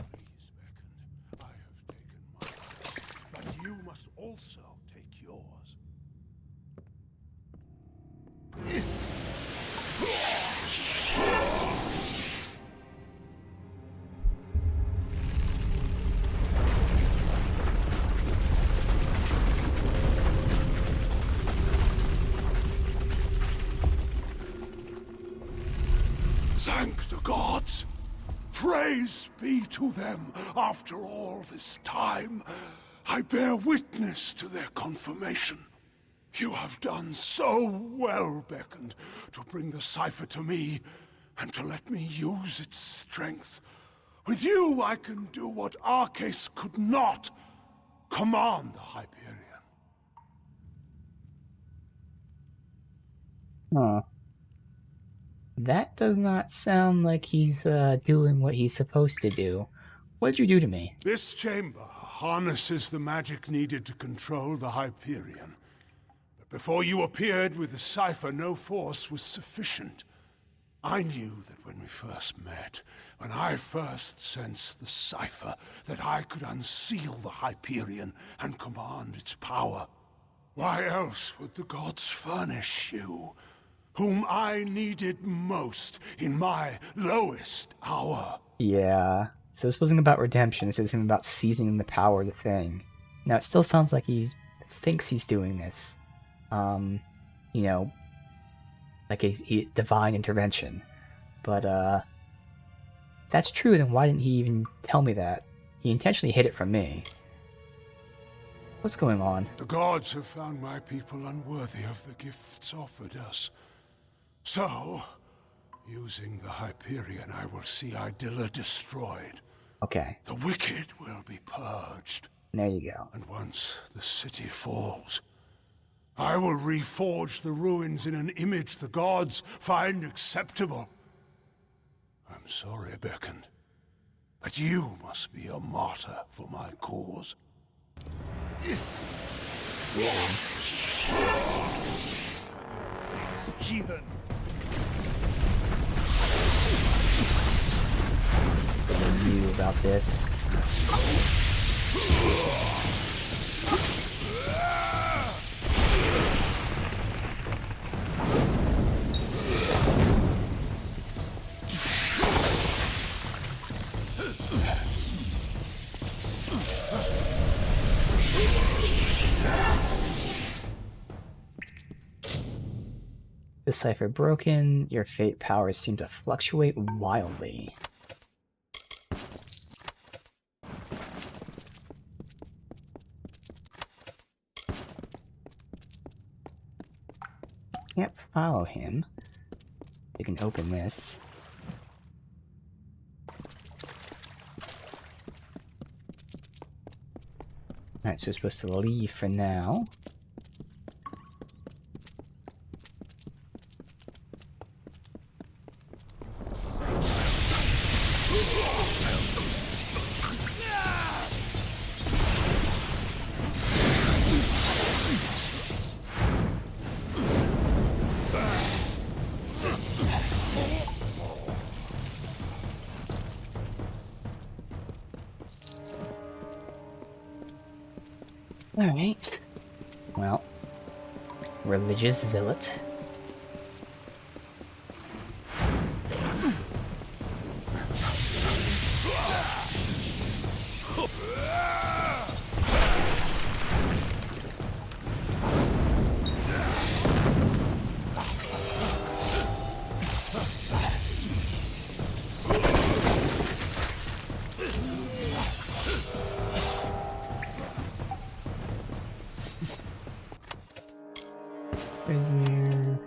Please, Beckon, I have taken my place, but you must also take yours. Thank the gods! Praise be to them after all this time. I bear witness to their confirmation. You have done so well, Beckoned, to bring the cipher to me and to let me use its strength. With you, I can do what Arceus could not. Command the Hyperion. Huh. That does not sound like he's doing what he's supposed to do. What'd you do to me? This chamber harnesses the magic needed to control the Hyperion. But before you appeared with the cipher, no force was sufficient. I knew that when we first met, when I first sensed the cipher, that I could unseal the Hyperion and command its power. Why else would the gods furnish you? whom I needed most in my lowest hour. Yeah. So this wasn't about redemption, this is him about seizing the power of the thing. Now it still sounds like he thinks he's doing this. You know, like a divine intervention. But, if that's true, then why didn't he even tell me that? He intentionally hid it from me. What's going on? The gods have found my people unworthy of the gifts offered us. So, using the Hyperion, I will see Idilla destroyed. Okay. The wicked will be purged. There you go. And once the city falls, I will reforge the ruins in an image the gods find acceptable. I'm sorry, Beckon, but you must be a martyr for my cause. Heathen! I knew about this. The cipher broken, your fate powers seem to fluctuate wildly. Can't follow him. You can open this. Alright, so we're supposed to leave for now. Alright. Well, religious zealot. Prisoner.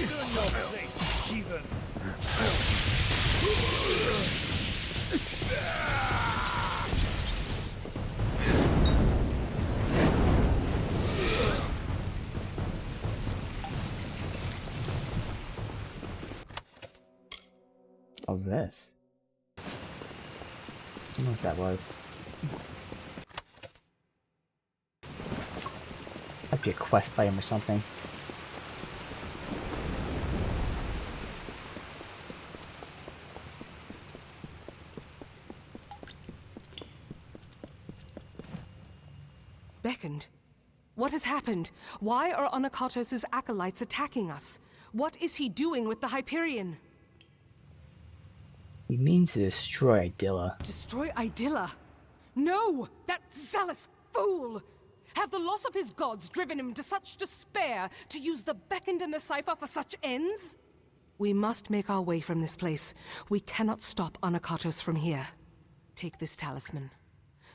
Learn your place, heathen! How's this? I don't know what that was. Might be a quest item or something. Beckoned. What has happened? Why are Onakatos' acolytes attacking us? What is he doing with the Hyperion? He means to destroy Idilla. Destroy Idilla? No! That zealous fool! Have the loss of his gods driven him to such despair to use the Beckoned and the Cipher for such ends? We must make our way from this place. We cannot stop Onakatos from here. Take this talisman.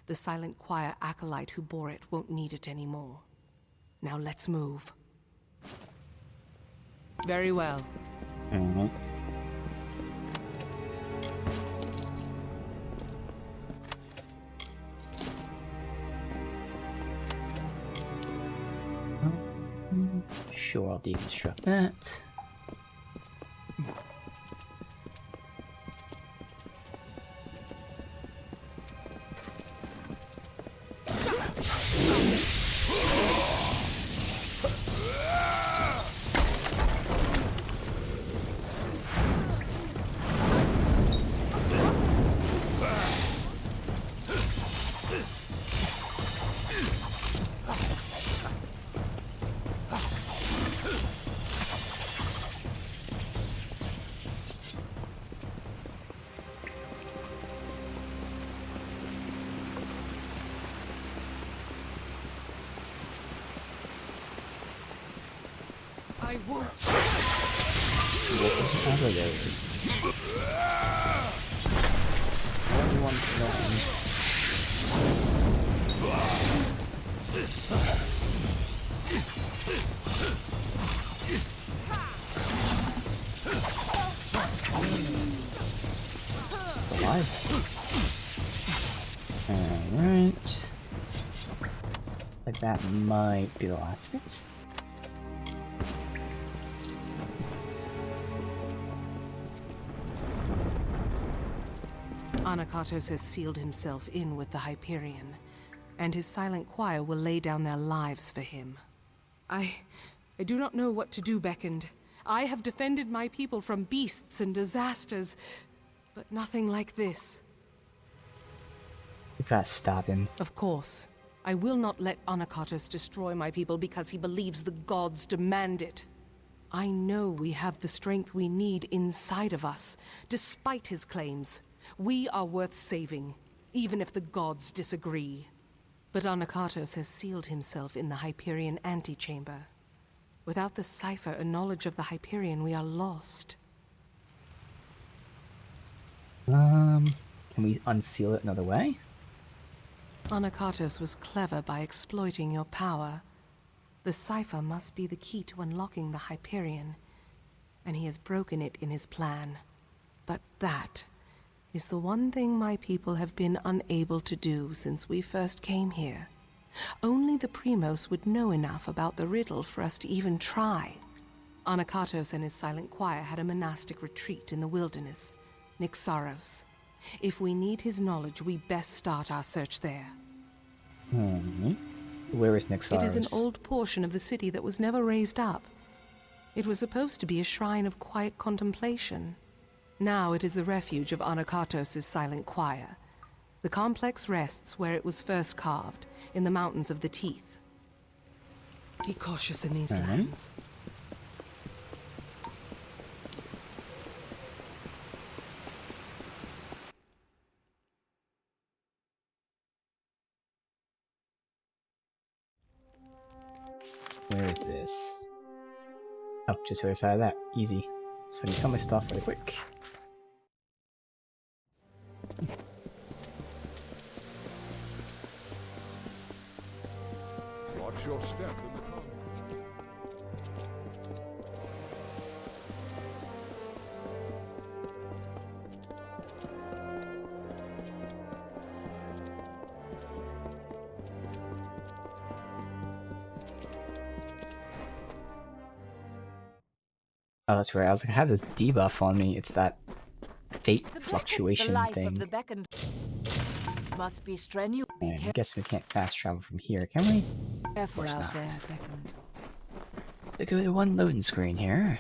The silent choir acolyte who bore it won't need it anymore. Now let's move. Very well. Alright. Sure, I'll deconstruct that. I won't. Wolf doesn't have those. Only one to know. Still alive. Alright. Like that might be the last of it. Anakatos has sealed himself in with the Hyperion, and his silent choir will lay down their lives for him. I do not know what to do, Beckoned. I have defended my people from beasts and disasters, but nothing like this. We gotta stop him. Of course. I will not let Anakatos destroy my people because he believes the gods demand it. I know we have the strength we need inside of us, despite his claims. We are worth saving, even if the gods disagree. But Anakatos has sealed himself in the Hyperion antechamber. Without the cipher and knowledge of the Hyperion, we are lost. Can we unseal it another way? Anakatos was clever by exploiting your power. The cipher must be the key to unlocking the Hyperion, and he has broken it in his plan. But that is the one thing my people have been unable to do since we first came here. Only the Primos would know enough about the riddle for us to even try. Anakatos and his silent choir had a monastic retreat in the wilderness, Nyxaros. If we need his knowledge, we best start our search there. Where is Nyxaros? It is an old portion of the city that was never raised up. It was supposed to be a shrine of quiet contemplation. Now it is the refuge of Anakatos' silent choir. The complex rests where it was first carved, in the mountains of the Teeth. Be cautious in these lands. Where is this? Oh, just the other side of that. Easy. So I need some of my stuff really quick. Watch your step in the corridor. Oh, that's right. I was like, I have this debuff on me. It's that fate The fluctuation life thing. of the beckoned must be strenuous. Be And I guess we can't fast travel from here, can we? careful course out not. there, beckoned. Look at one loading screen here.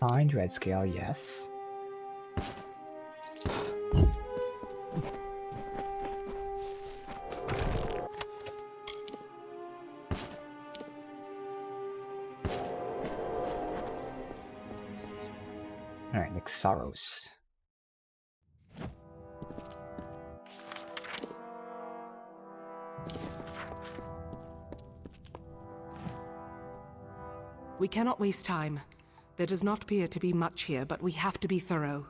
Find red scale, yes. Alright, Nyxaros. We cannot waste time. There does not appear to be much here, but we have to be thorough.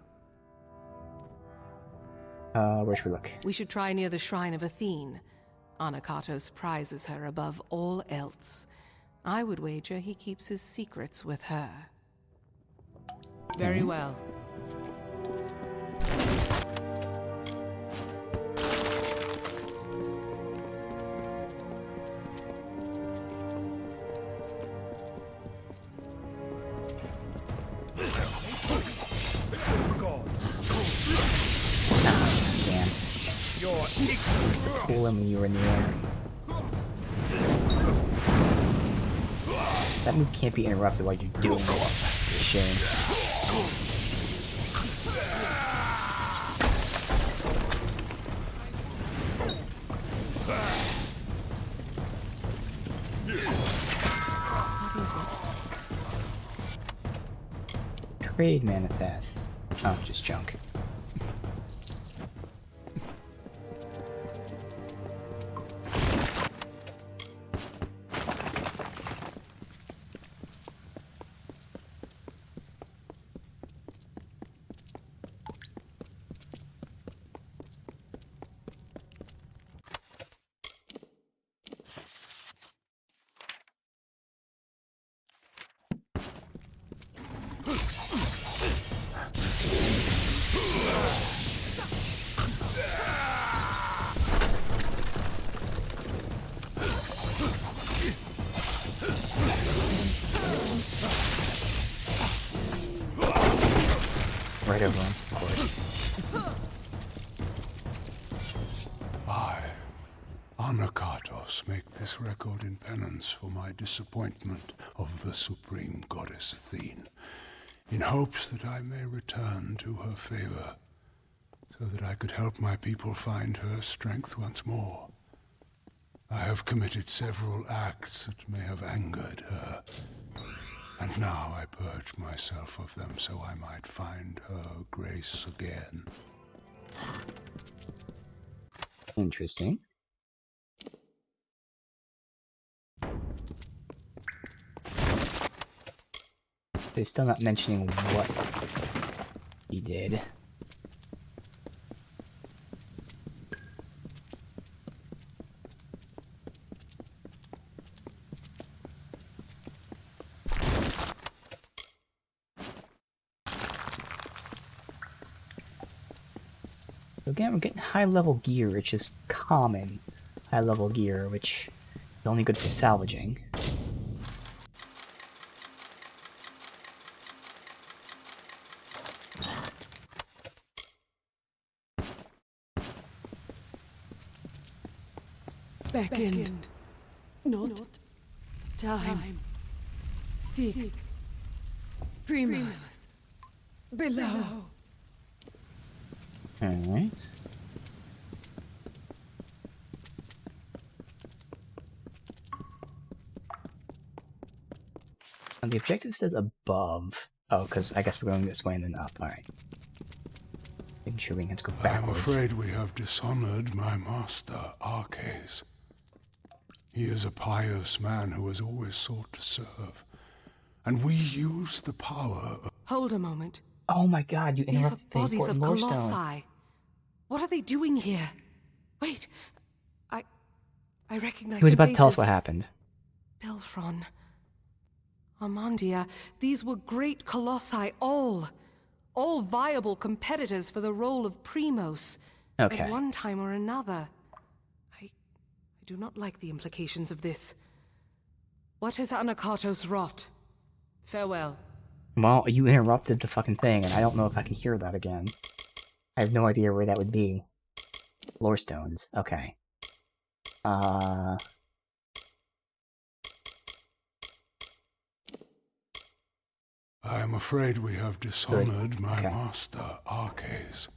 Where should we look? We should try near the shrine of Athene. Anakatos prizes her above all else. I would wager he keeps his secrets with her. Very well. Damn. Cool him when you were in the air. That move can't be interrupted while you're doing it. It's a shame. What is it? Trade manifests. Oh, just junk. Right over him, of course. I, Anakatos, make this record in penance for my disappointment of the supreme goddess Athene, in hopes that I may return to her favor, so that I could help my people find her strength once more. I have committed several acts that may have angered her, and now I purge myself of them so I might find her grace again. Interesting. They're still not mentioning what he did. Again, we're getting high-level gear, which is common high-level gear, which is only good for salvaging. Beckoned. Not. Time. Seek. Primus. Below. Alright. And the objective says above. Oh, because I guess we're going this way and then up. Alright. Making sure we have to go I backwards. am afraid we have dishonored my master, Arcas. He is a pious man who has always sought to serve, and we use the power of... Hold a moment. Oh my god, you These are interrupted the bodies of important lore stone. colossi. What are they doing here? Wait, I recognize He was the about to tell us faces. what happened. Bilfron, Amandia, these were great colossi, all viable competitors for the role of Primos. Okay. At one time or another. I do not like the implications of this. What has Anakatos wrought? Farewell. Well, you interrupted the fucking thing, and I don't know if I can hear that again. I have no idea where that would be. Lore stones. Okay. I am afraid we have dishonored my master, Arcas.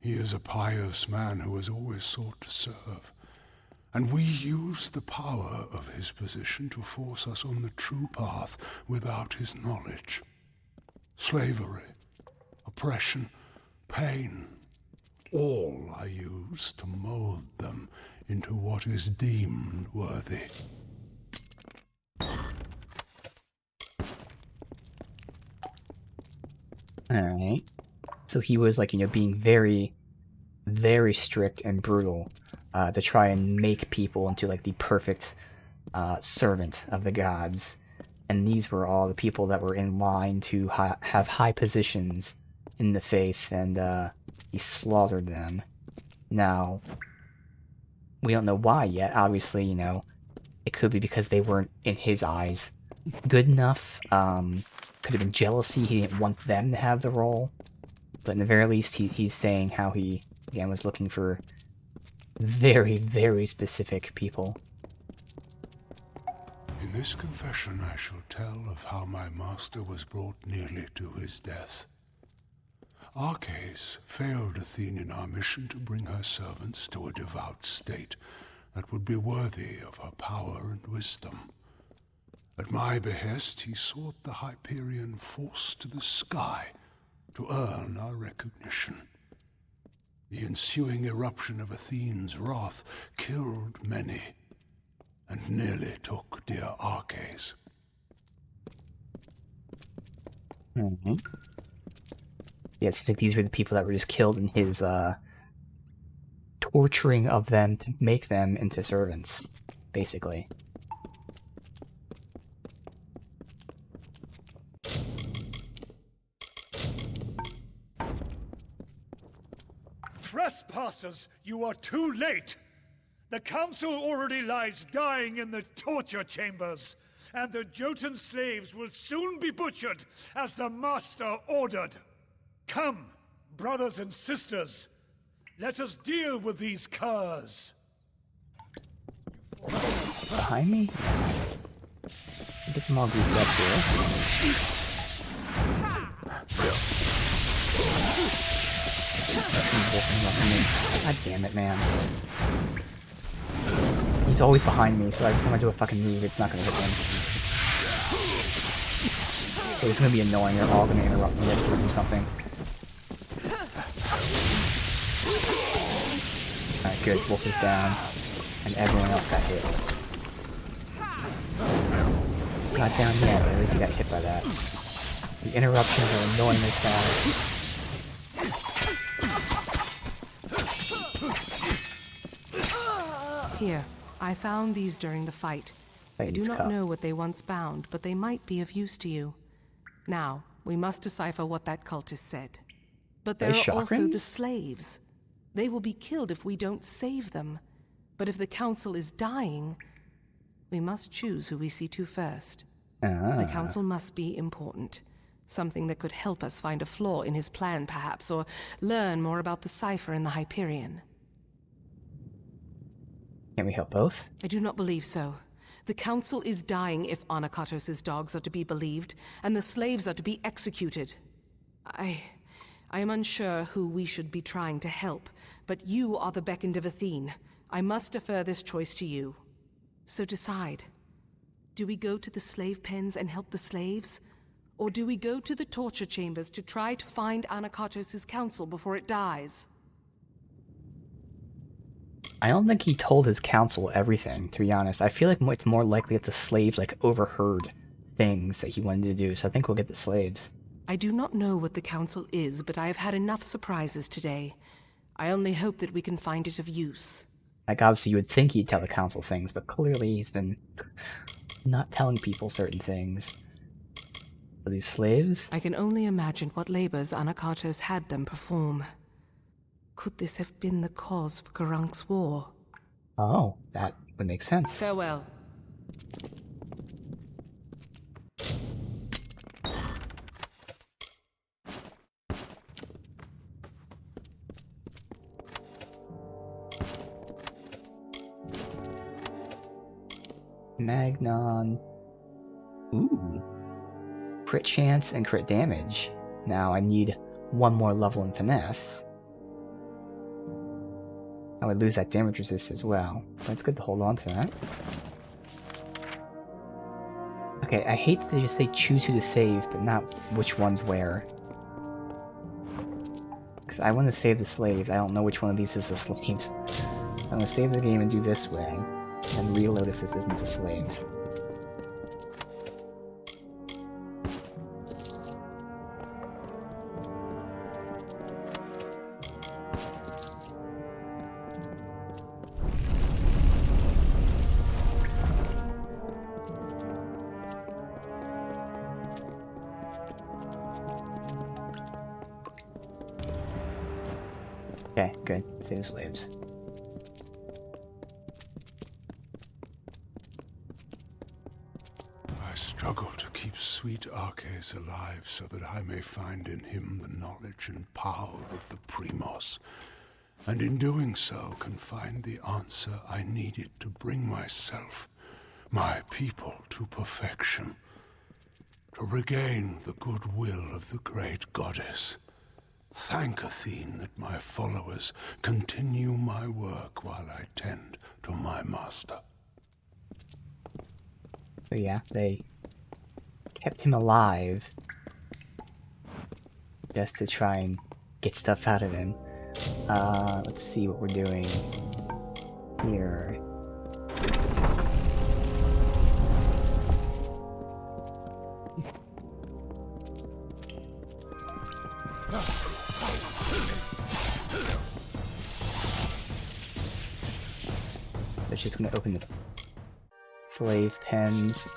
He is a pious man who has always sought to serve, and we use the power of his position to force us on the true path without his knowledge. Slavery, oppression, pain, all I use to mold them into what is deemed worthy. Alright. So he was, like, being very, very strict and brutal to try and make people into, like, the perfect servant of the gods. And these were all the people that were in line to have high positions in the faith, and he slaughtered them. Now, we don't know why yet. Obviously, it could be because they weren't, in his eyes, good enough. Could have been jealousy. He didn't want them to have the role. But in the very least, he's saying how he, again, was looking for very, very specific people. In this confession I shall tell of how my master was brought nearly to his death. Arcais failed Athene in our mission to bring her servants to a devout state that would be worthy of her power and wisdom. At my behest, he sought the Hyperion force to the sky to earn our recognition. The ensuing eruption of Athene's wrath killed many, and nearly took dear Arcais. Mm-hmm. Yeah, it seems like these were the people that were just killed in his torturing of them to make them into servants, basically. Trespassers, you are too late! The council already lies dying in the torture chambers, and the Jotun slaves will soon be butchered as the master ordered. Come, brothers and sisters, let us deal with these curs. Behind me? Yes. Get them all grouped up here. God damn it, man. He's always behind me, so every time I do a fucking move, it's not gonna hit him. Okay, this is gonna be annoying. They're all gonna interrupt me to do something. Alright, good. Wolf is down. And everyone else got hit. Not down yet, but at least he got hit by that. The interruptions are annoying this guy. Here, I found these during the fight. I do not know what they once bound, but they might be of use to you. Now, we must decipher what that cultist said. But there are also the slaves. They will be killed if we don't save them. But if the council is dying, we must choose who we see to first. The council must be important. Something that could help us find a flaw in his plan, perhaps, or learn more about the cipher in the Hyperion. Can we help both? I do not believe so. The council is dying if Anakatos' dogs are to be believed, and the slaves are to be executed. I am unsure who we should be trying to help, but you are the beckoned of Athene. I must defer this choice to you. So decide. Do we go to the slave pens and help the slaves? Or do we go to the torture chambers to try to find Anakatos' council before it dies? I don't think he told his council everything, to be honest. I feel like it's more likely that the slaves, like, overheard things that he wanted to do, so I think we'll get the slaves. I do not know what the council is, but I have had enough surprises today. I only hope that we can find it of use. Like, obviously you would think he'd tell the council things, but clearly he's been not telling people certain things. Are these slaves? I can only imagine what labors Anakatos had them perform. Could this have been the cause for Karank's war? Oh, that would make sense. Farewell. Magnon. Ooh. Crit chance and crit damage. Now I need one more level in finesse. I would lose that damage resist as well, but it's good to hold on to that. Okay, I hate that they just say choose who to save, but not which one's where. Because I want to save the slaves, I don't know which one of these is the slaves. I'm going to save the game and do this way, and reload if this isn't the slaves. Okay, good. Save the slaves. I struggle to keep sweet Arcais alive so that I may find in him the knowledge and power of the Primos, and in doing so can find the answer I needed to bring myself, my people to perfection, to regain the goodwill of the great goddess. Thank Athene that my followers continue my work while I tend to my master. So yeah, they kept him alive just to try and get stuff out of him. Let's see what we're doing here. So she's gonna open the slave pens.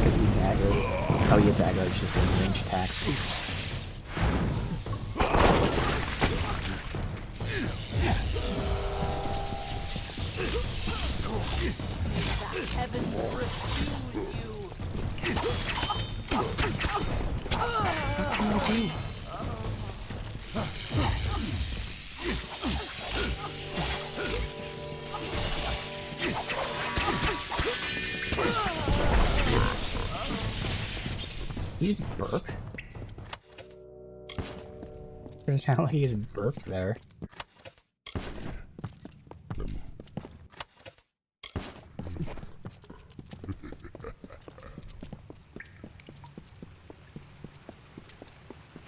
Is he aggro? Oh, he is aggro, he's just doing range attacks. Heaven refuse you. What can I do? He just burp? There's how he just burped there.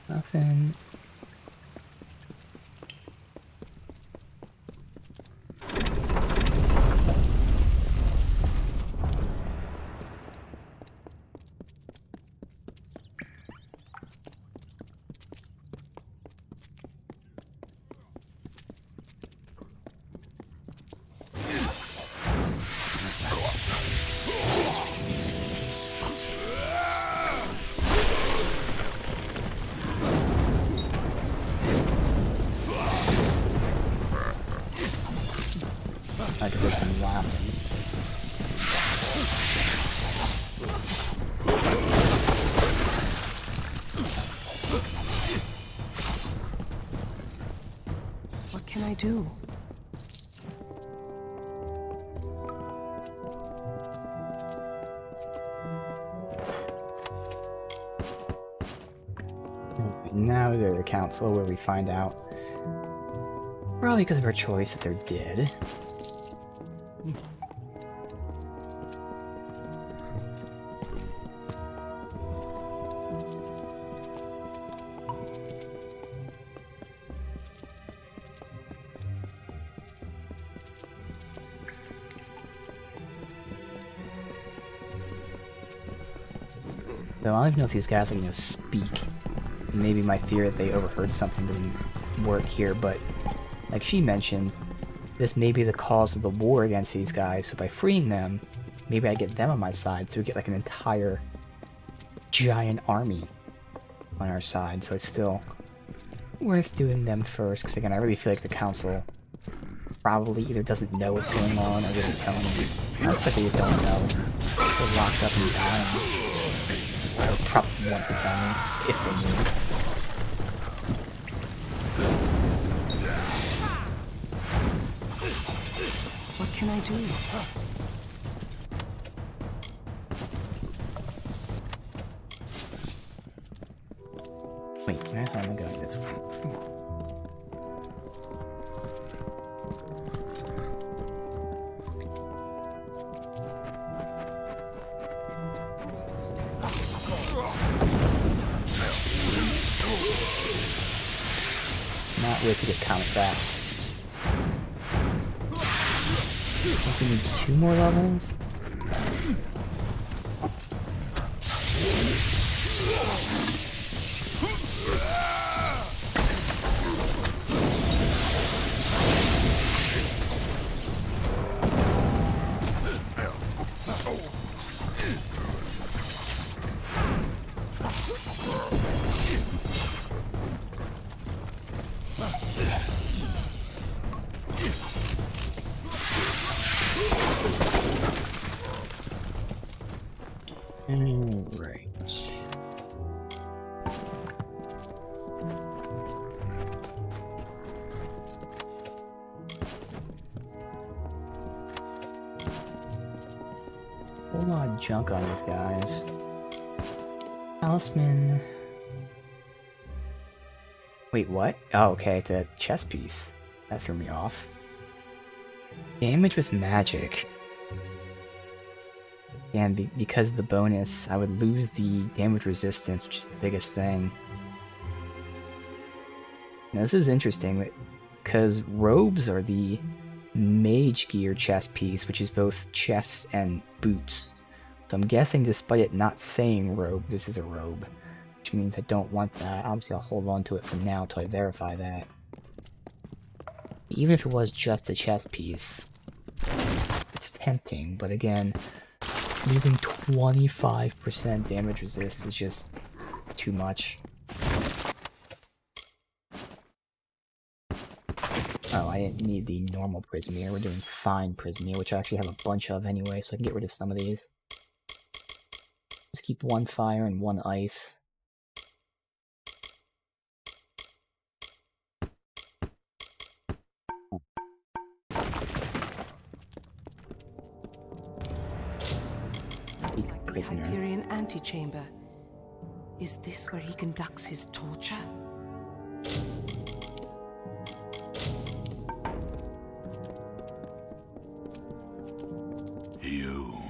Nothing. I could just been laughing. What can I do? Now they're the council where we find out, probably because of her choice, that they're dead. Though I don't even know if these guys, like, speak. Maybe my theory that they overheard something doesn't work here, but like she mentioned, this may be the cause of the war against these guys, so by freeing them, maybe I get them on my side, so we get like an entire giant army on our side, so it's still worth doing them first, because again, I really feel like the council probably either doesn't know what's going on, or they're telling me. I bet they just don't know. They're locked up in the island. Or probably want to tell me, if they knew. What can I do? Wait, how am I going this way? Not wait to get comic back. I think we need 2 more levels? Right. Whole lot of junk on these guys. Talisman. Wait, what? Oh, okay, it's a chess piece. That threw me off. Damage with magic. And because of the bonus, I would lose the damage resistance, which is the biggest thing. Now, this is interesting, because robes are the mage gear chest piece, which is both chest and boots. So I'm guessing, despite it not saying robe, this is a robe. Which means I don't want that. Obviously, I'll hold on to it for now until I verify that. Even if it was just a chest piece, it's tempting, but again, losing 25% damage resist is just too much. Oh, I didn't need the normal Prismeer. We're doing fine Prismeer, which I actually have a bunch of anyway, so I can get rid of some of these. Just keep one fire and one ice. The Hyperion antechamber. Is this where he conducts his torture? You.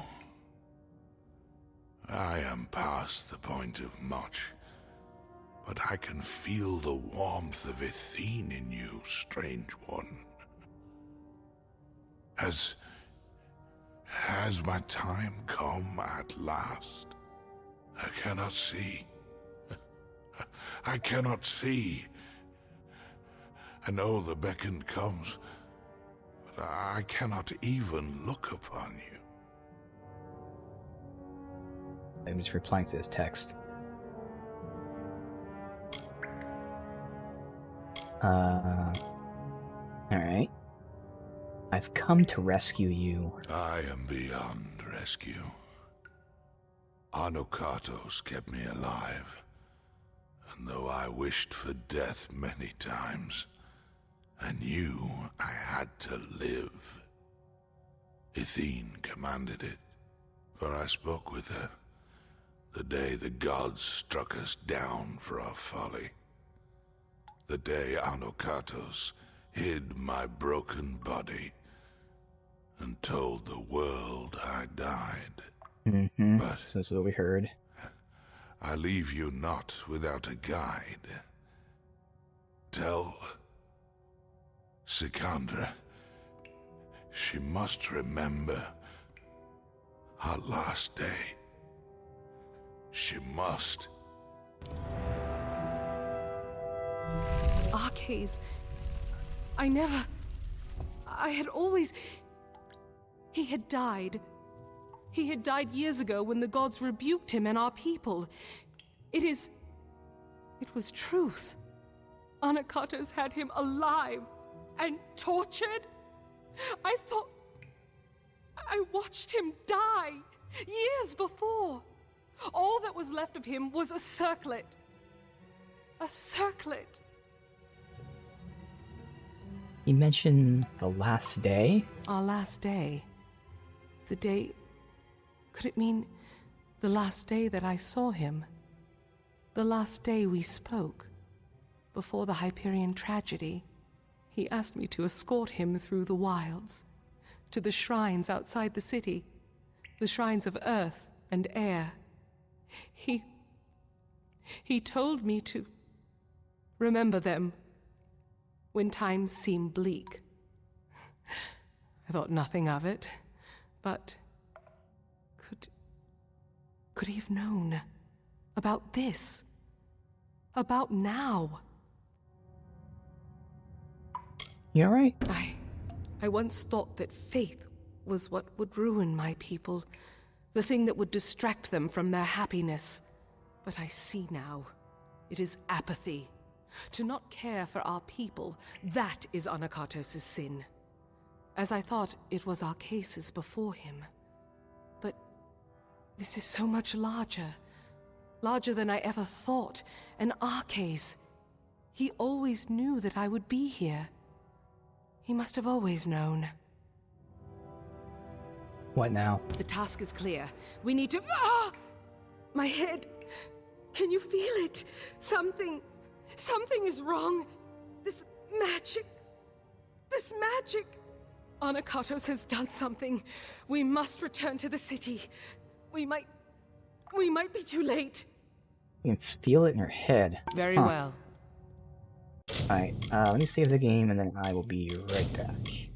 I am past the point of much, but I can feel the warmth of Athene in you, strange one. Has my time come at last? I cannot see. I cannot see. I know the beckon comes, but I cannot even look upon you. I'm just replying to this text. Alright. I've come to rescue you. I am beyond rescue. Anokatos kept me alive, and though I wished for death many times, I knew I had to live. Athene commanded it, for I spoke with her the day the gods struck us down for our folly. The day Anokatos hid my broken body and told the world I died. But so that's what we heard. I leave you not without a guide. Tell Sikandra she must remember her last day. She must. Arcades. I had always... He had died. He had died years ago when the gods rebuked him and our people. It was truth. Anokatos had him alive and tortured. I thought... I watched him die years before. All that was left of him was a circlet. A circlet. You mentioned the last day? Our last day. The day... Could it mean the last day that I saw him? The last day we spoke? Before the Hyperion tragedy, he asked me to escort him through the wilds, to the shrines outside the city, the shrines of earth and air. He told me to remember them when times seem bleak. I thought nothing of it, but could he have known about this? About now? You alright? I once thought that faith was what would ruin my people, the thing that would distract them from their happiness. But I see now, it is apathy. To not care for our people, that is Anokatos' sin. As I thought it was our cases before him. But This is so much larger. Larger than I ever thought. An Arcase. He always knew that I would be here. He must have always known. What now? The task is clear. We need to... Ah! My head. Can you feel it? Something is wrong. This magic. Anakatos has done something. We must return to the city. We might be too late. You can feel it in your head. Very well. Alright, let me save the game and then I will be right back.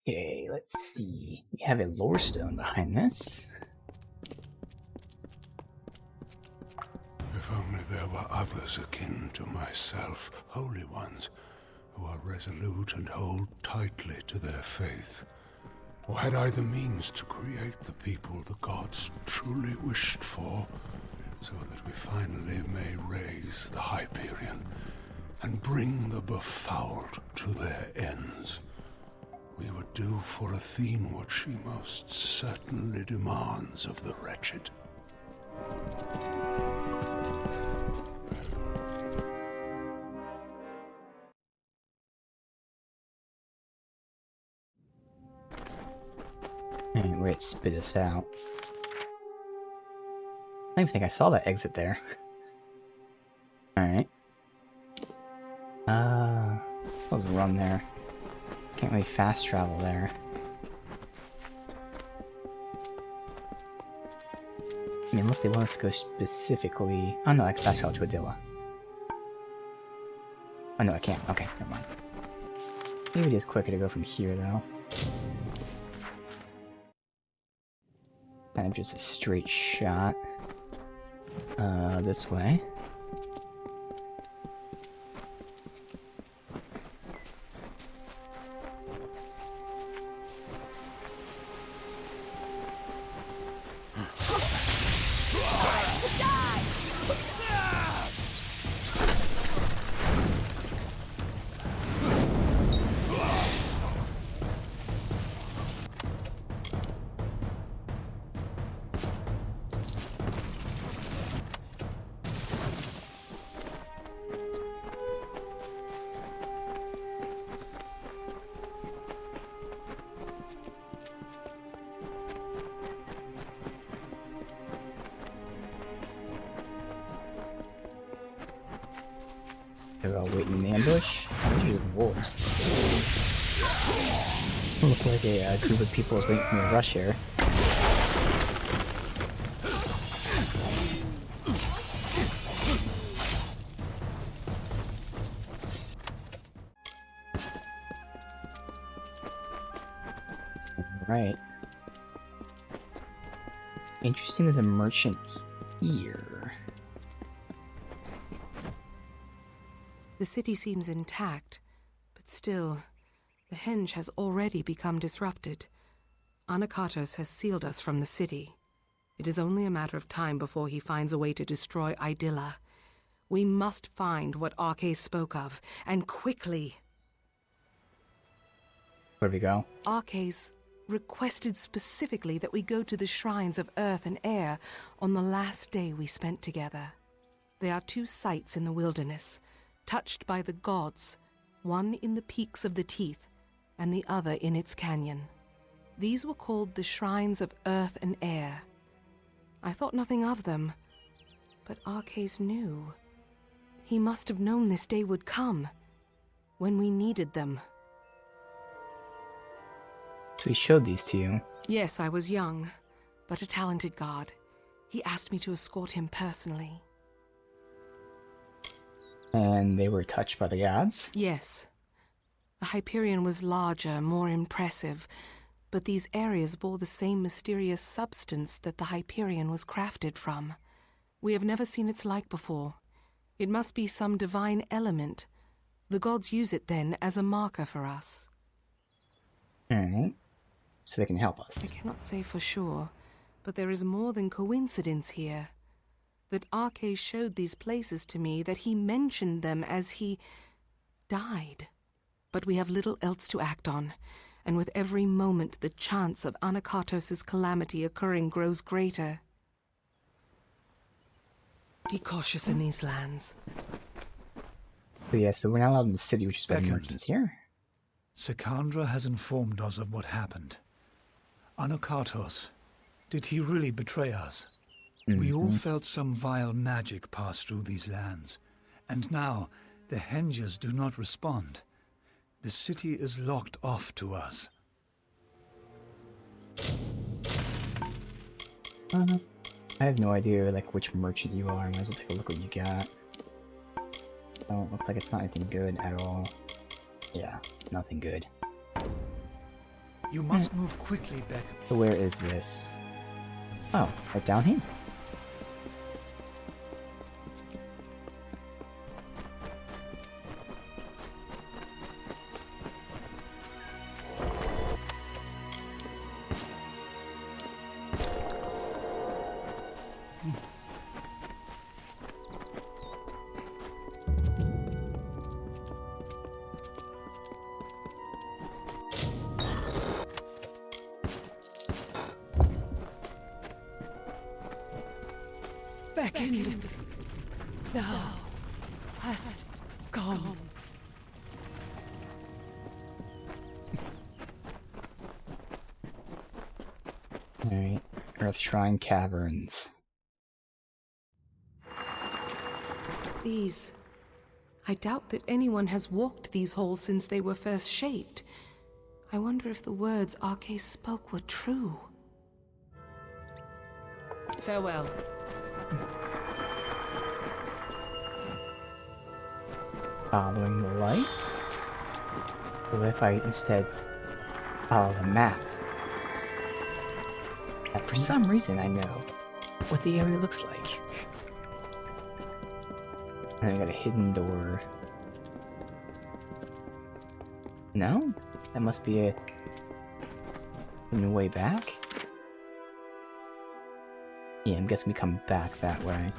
Okay, let's see. We have a lore stone behind this. If only there were others akin to myself, holy ones, who are resolute and hold tightly to their faith. Or had I the means to create the people the gods truly wished for, so that we finally may raise the Hyperion and bring the befouled to their ends. We would do for Athene what she most certainly demands of the wretched. And wait, spit this out. I don't even think I saw that exit there. Alright. Let's run there. Can't really fast travel there. I mean, unless they want us to go specifically... Oh no, I can fast travel to Adilla. Oh no, I can't. Okay, never mind. Maybe it is quicker to go from here, though. Kind of just a straight shot. This way. They're all waiting in the ambush. Those are just wolves. Look like a group of people is waiting for me to rush here. Right. Interesting, there's a merchant here. The city seems intact, but still, the henge has already become disrupted. Anakatos has sealed us from the city. It is only a matter of time before he finds a way to destroy Idilla. We must find what Arcais spoke of, and quickly. Where do we go? Arcais requested specifically that we go to the shrines of earth and air on the last day we spent together. There are two sites in the wilderness, touched by the gods, one in the peaks of the Teeth, and the other in its canyon. These were called the Shrines of Earth and Air. I thought nothing of them, but Arcais knew. He must have known this day would come, when we needed them. So he showed these to you. Yes, I was young, but a talented guard. He asked me to escort him personally. And they were touched by the gods? Yes. The Hyperion was larger, more impressive, but these areas bore the same mysterious substance that the Hyperion was crafted from. We have never seen its like before. It must be some divine element. The gods use it then as a marker for us. Alright. So they can help I us. cannot say for sure, but there is more than coincidence here. That Arcais showed these places to me, that he mentioned them as he died. But we have little else to act on, and with every moment the chance of Anakatos' calamity occurring grows greater. Be cautious in these lands. So yeah, so we're not allowed in the city, which is why the Beckoned. merchants here. Sakandra has informed us of what happened. Anakatos, did he really betray us? We all felt some vile magic pass through these lands, and now the Henges do not respond. The city is locked off to us. I have no idea, like, which merchant you are. Might as well take a look what you got. Oh, it looks like it's not anything good at all. Yeah, nothing good. You must move quickly, Beck. So where is this? Oh, right down here. Beckoned. Thou hast come. Alright, Earth Shrine Caverns. These. I doubt that anyone has walked these halls since they were first shaped. I wonder if the words Arcais spoke were true. Farewell. Following the light? Or if I instead follow the map? And for some reason I know what the area looks like. And I got a hidden door. No? That must be a hidden way back? Yeah, I'm guessing we come back that way.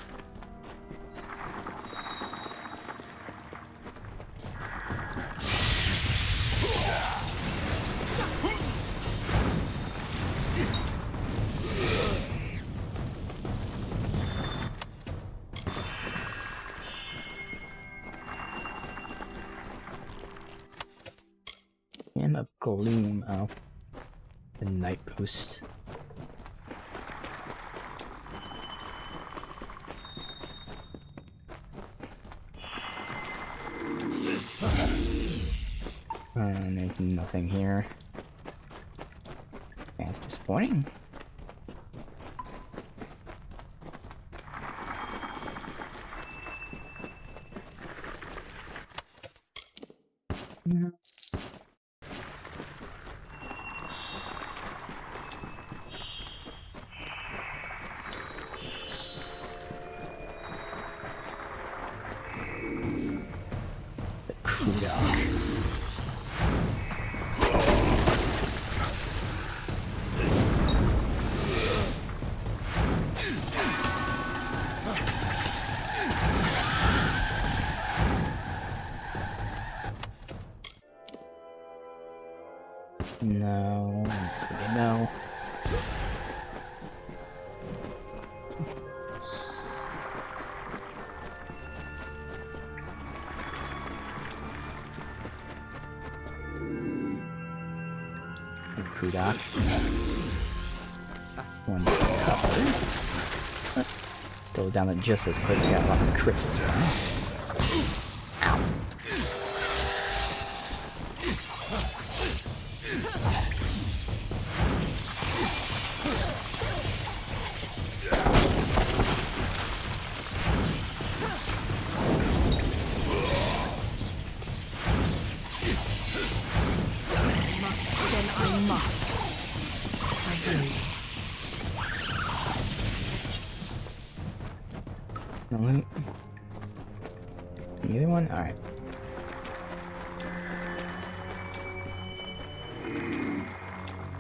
Gem of Gloom. Oh. The Night Post. There's nothing here. That's disappointing. No, it's gonna be no. Kudak. One's covered. But still down it just as quick. Got a lot of crits this time. Ow. Alright. The other one? Alright.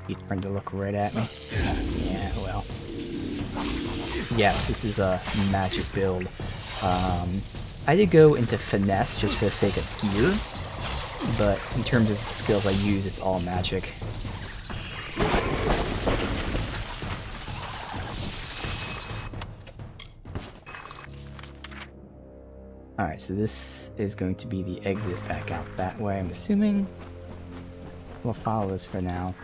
He's trying to look right at me. Yeah, well. Yes, this is a magic build. I did go into finesse just for the sake of gear, but in terms of the skills I use, it's all magic. Alright, so this is going to be the exit back out that way, I'm assuming. We'll follow this for now.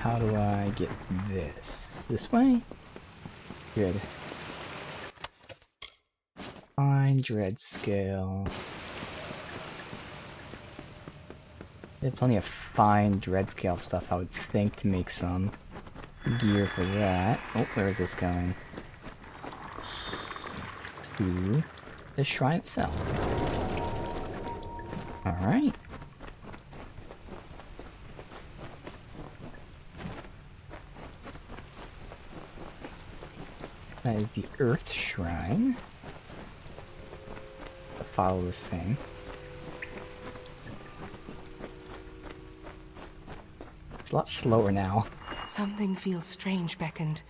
how do I get this? This way? Good. Fine dread scale. There's plenty of fine dread scale stuff, I would think, to make some gear for that. Oh, where is this going? To the shrine itself. Alright. That is the Earth Shrine. I'll follow this thing. It's a lot slower now. Something feels strange, Beckoned.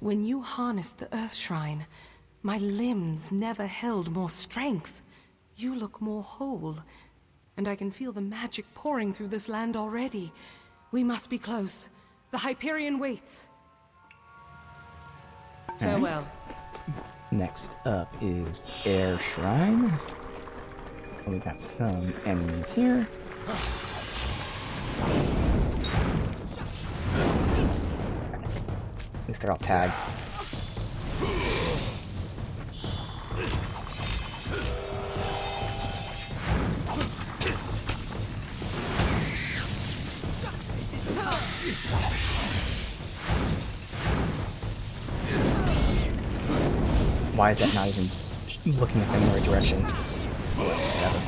When you harnessed the Earth Shrine, my limbs never held more strength. You look more whole, and I can feel the magic pouring through this land already. We must be close. The Hyperion waits. Farewell. Next up is Air Shrine. We got some enemies here. At least they're all tagged. Justice is hers. Why is that not even looking at them in the right direction? Whatever.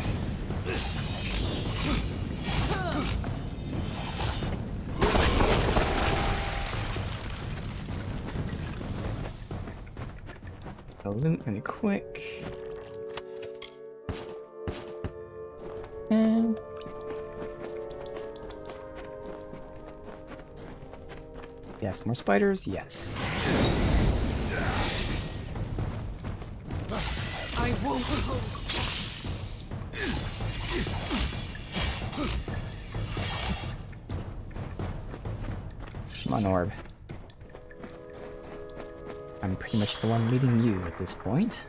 I'll loot really quick. And yes, more spiders, yes. I won't hold. Come on, Orb. I'm pretty much the one leading you at this point.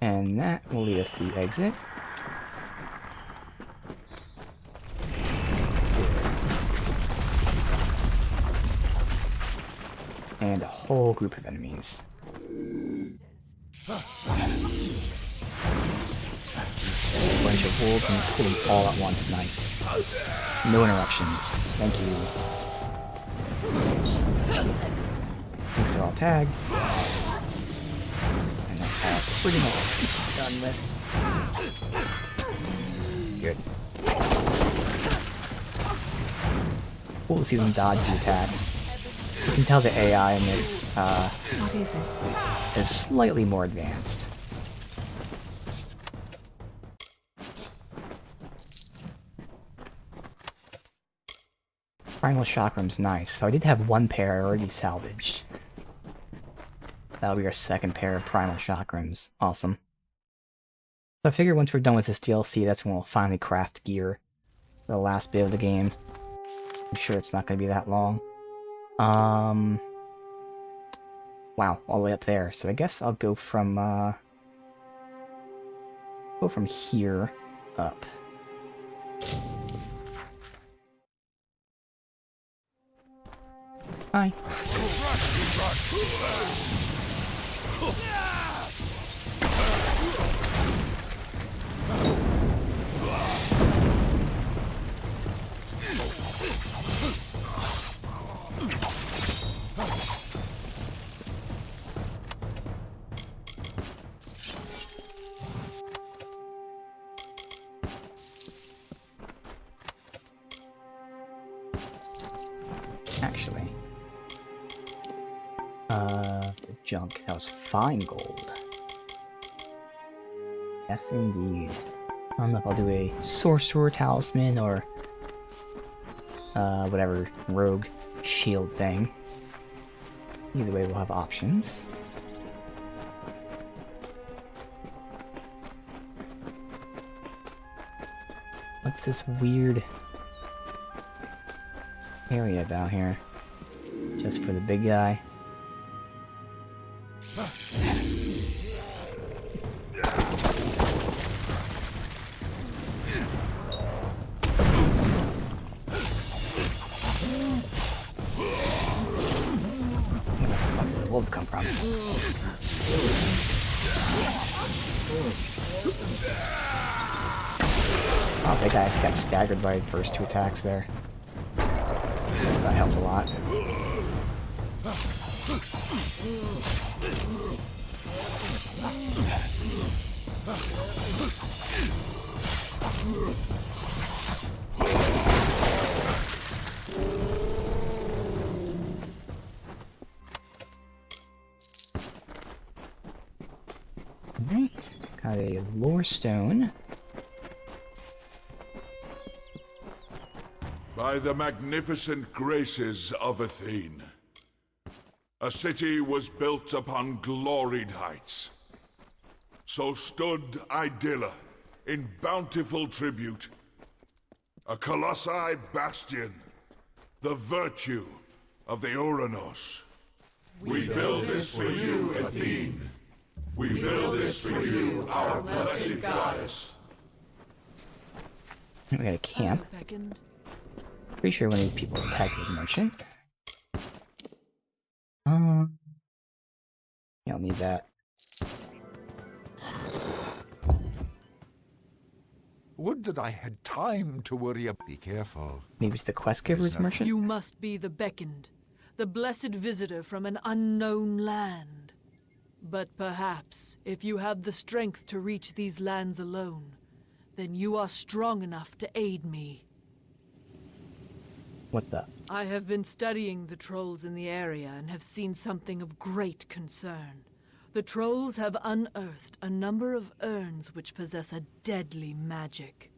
And that will lead us to the exit. And a whole group of enemies. A bunch of wolves and pulling all at once. Nice. No interruptions. Thank you. At least they're all tagged. And that's pretty much done with. Good. Cool to see them dodge the attack. You can tell the AI in this What is it? is slightly more advanced. Primal Chakram's nice. So I did have one pair already salvaged. That'll be our second pair of Primal Chakrams. Awesome. So I figure once we're done with this DLC, that's when we'll finally craft gear for the last bit of the game. I'm sure it's not going to be that long. Wow, all the way up there. So I guess I'll go from here up. Hi. Actually. Junk. That was fine gold. Yes, indeed. I don't know if I'll do a sorcerer talisman or whatever rogue shield thing. Either way, we'll have options. What's this weird area about here? Just for the big guy. wolves come from? Oh, that guy got staggered by the first 2 attacks there. That helped a lot. Alright, got a lore stone. By the magnificent graces of Athene, a city was built upon gloried heights. So stood Idylla in bountiful tribute, a colossi bastion, the virtue of the Uranos. We build this for you, Athene. We build this for you, our blessed goddess. We got a camp. Pretty sure one of these people is tagged with merchant. You don't need that. Would that I had time to worry up. Be careful. Maybe it's the quest giver's merchant? You must be the beckoned, the blessed visitor from an unknown land. But perhaps, if you have the strength to reach these lands alone, then you are strong enough to aid me. What's that? I have been studying the trolls in the area and have seen something of great concern. The trolls have unearthed a number of urns which possess a deadly magic.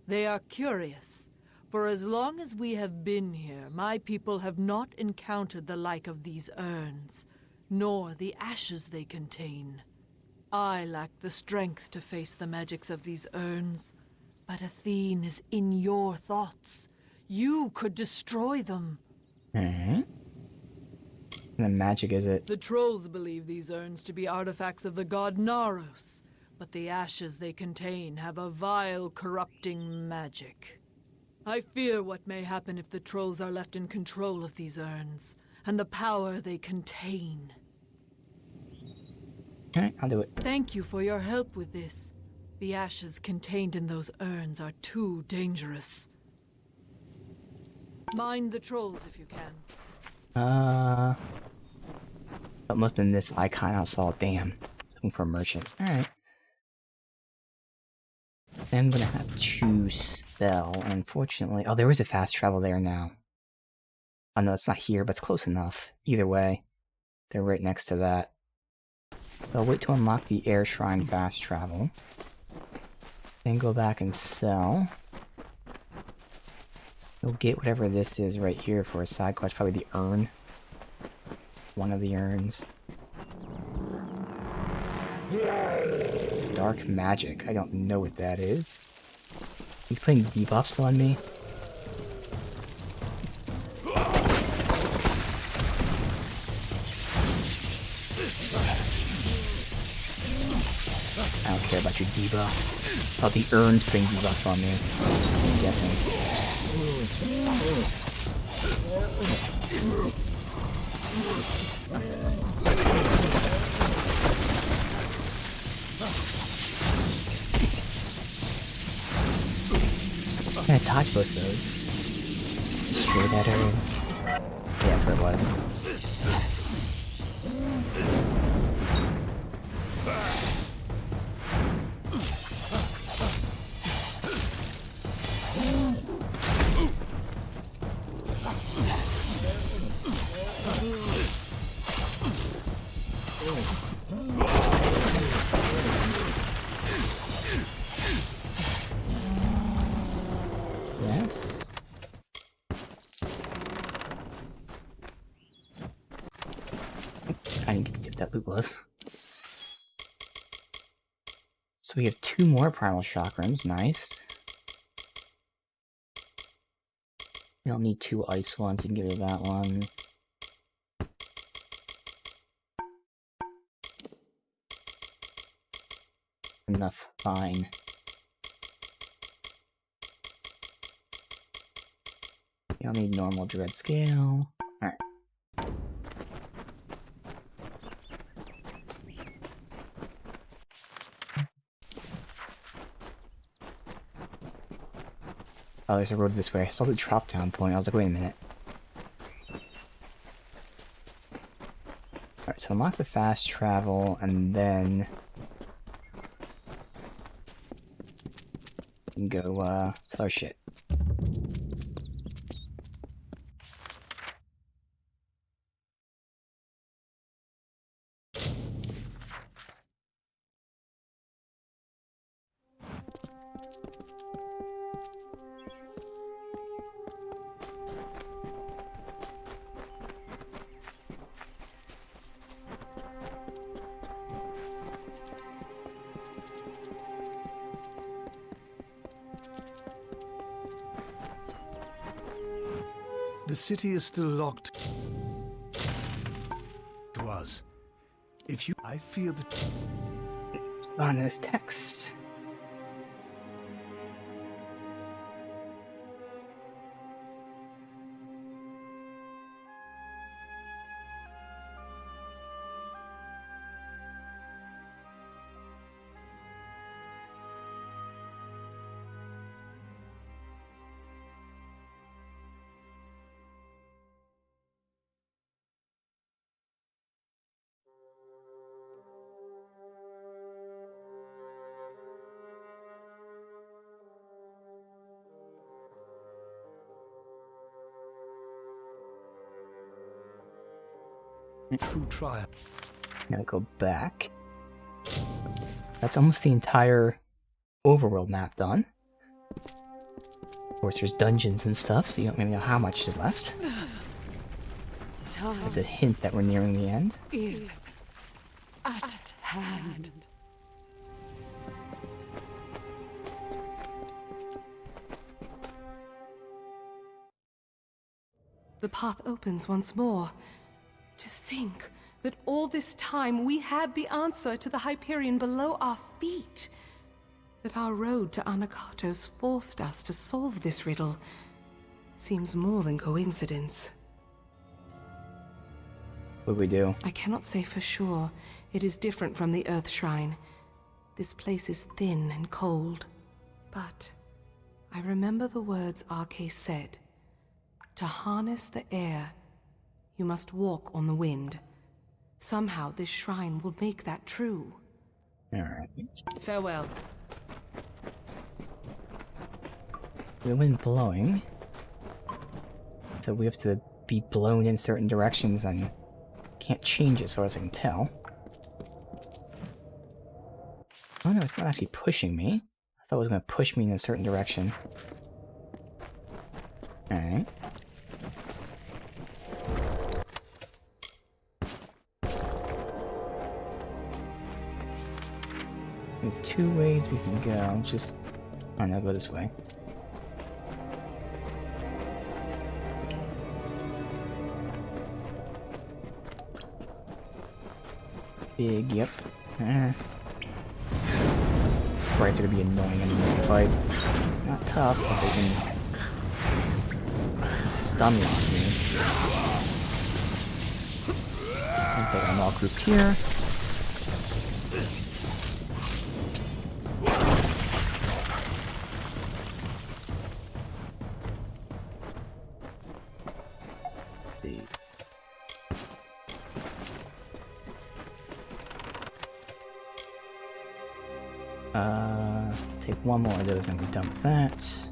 They are curious, for as long as we have been here, my people have not encountered the like of these urns, nor the ashes they contain. I lack the strength to face the magics of these urns, but Athene is in your thoughts. You could destroy them. What kind of magic is it? The trolls believe these urns to be artifacts of the god Naros, but the ashes they contain have a vile, corrupting magic. I fear what may happen if the trolls are left in control of these urns, and the power they contain. Alright, I'll do it. Thank you for your help with this. The ashes contained in those urns are too dangerous. Mind the trolls if you can. That must have been this icon I saw. Damn. Looking for a merchant. Alright. Then I'm gonna have to spell, unfortunately. Oh, there is a fast travel there now. Oh no, it's not here, but it's close enough. Either way, they're right next to that. So I'll wait to unlock the Air Shrine fast travel. Then go back and sell. You'll get whatever this is right here for a side quest, probably the urn. One of the urns. Dark magic. I don't know what that is. He's putting debuffs on me. I don't care about your debuffs. Oh, the urn's putting debuffs on me. I'm guessing. I'm gonna dodge both those. Just destroy that area. Yeah, that's where it was. Yes. I didn't get to see what that loot was. So we have 2 more primal chakrams, nice. We don't need 2 ice ones, you can get rid of that one. Enough, fine. You don't need normal dread scale. Alright. Oh, there's a road this way. I saw the drop down point. I was like, wait a minute. Alright, so unlock the fast travel, and then go, sell our shit. The city is still locked to us. If you... I fear that... On this text. True trial. Now go back. That's almost the entire overworld map done. Of course, there's dungeons and stuff, so you don't really know how much is left. Time It's a hint that we're nearing the end. is at hand. The path opens once more. To think that all this time we had the answer to the Hyperion below our feet. That our road to Anakatos forced us to solve this riddle seems more than coincidence. What do we do? I cannot say for sure. It is different from the Earth Shrine. This place is thin and cold. But I remember the words Arke said. To harness the air, you must walk on the wind. Somehow this shrine will make that true. Alright. Farewell. The wind blowing. So we have to be blown in certain directions and can't change it as far as I can tell. Oh no, it's not actually pushing me. I thought it was going to push me in a certain direction. Alright. We have two ways we can go. Just... oh no, go this way. Big, yep. Sprites are gonna be annoying enemies to fight. Not tough, but they can stun lock me. I think I'm all grouped here. Let's see. Take one more of those and we're done with that.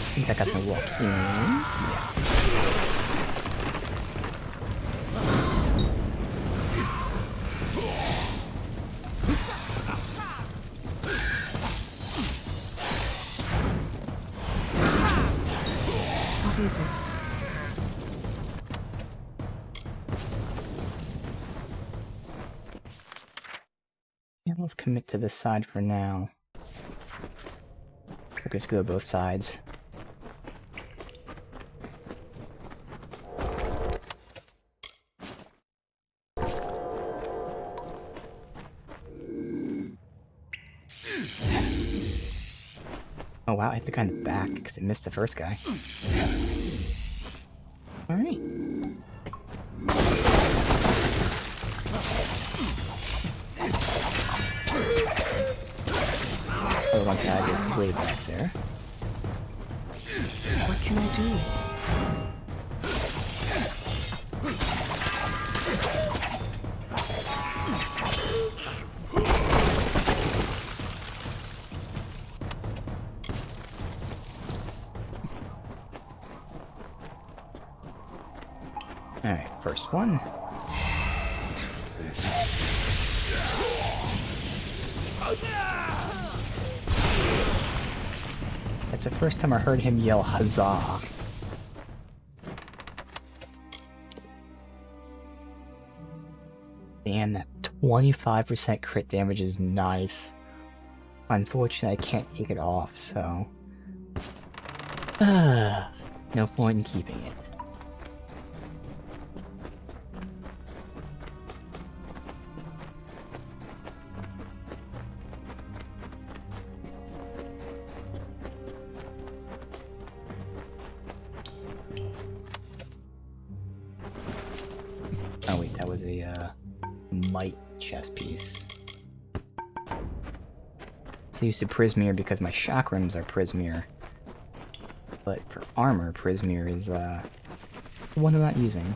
I think that guy's gonna walk in. Yes. What is it? Yeah, let's commit to this side for now. Let's go to both sides. the guy in the back because it missed the first guy. Alright. So once I get way back there. What can I do? Alright, first one. That's the first time I heard him yell huzzah. Damn, that 25% crit damage is nice. Unfortunately, I can't take it off, so... no point in keeping it. Oh wait, that was a might chest piece. So I used to Prismeer because my chakrams are Prismeer. But for armor, Prismeer is the one I'm not using.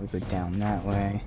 We go down that way.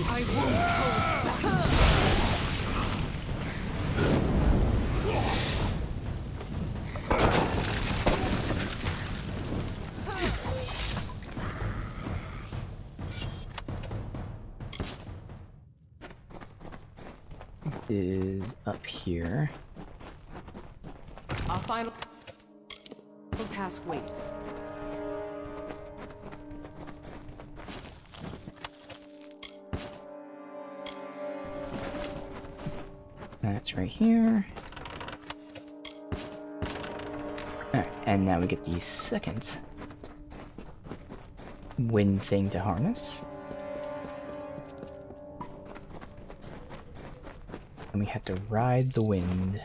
I won't hold back. Is up here. Our final task waits. That's right here. Alright, and now we get the second wind thing to harness. And we have to ride the wind.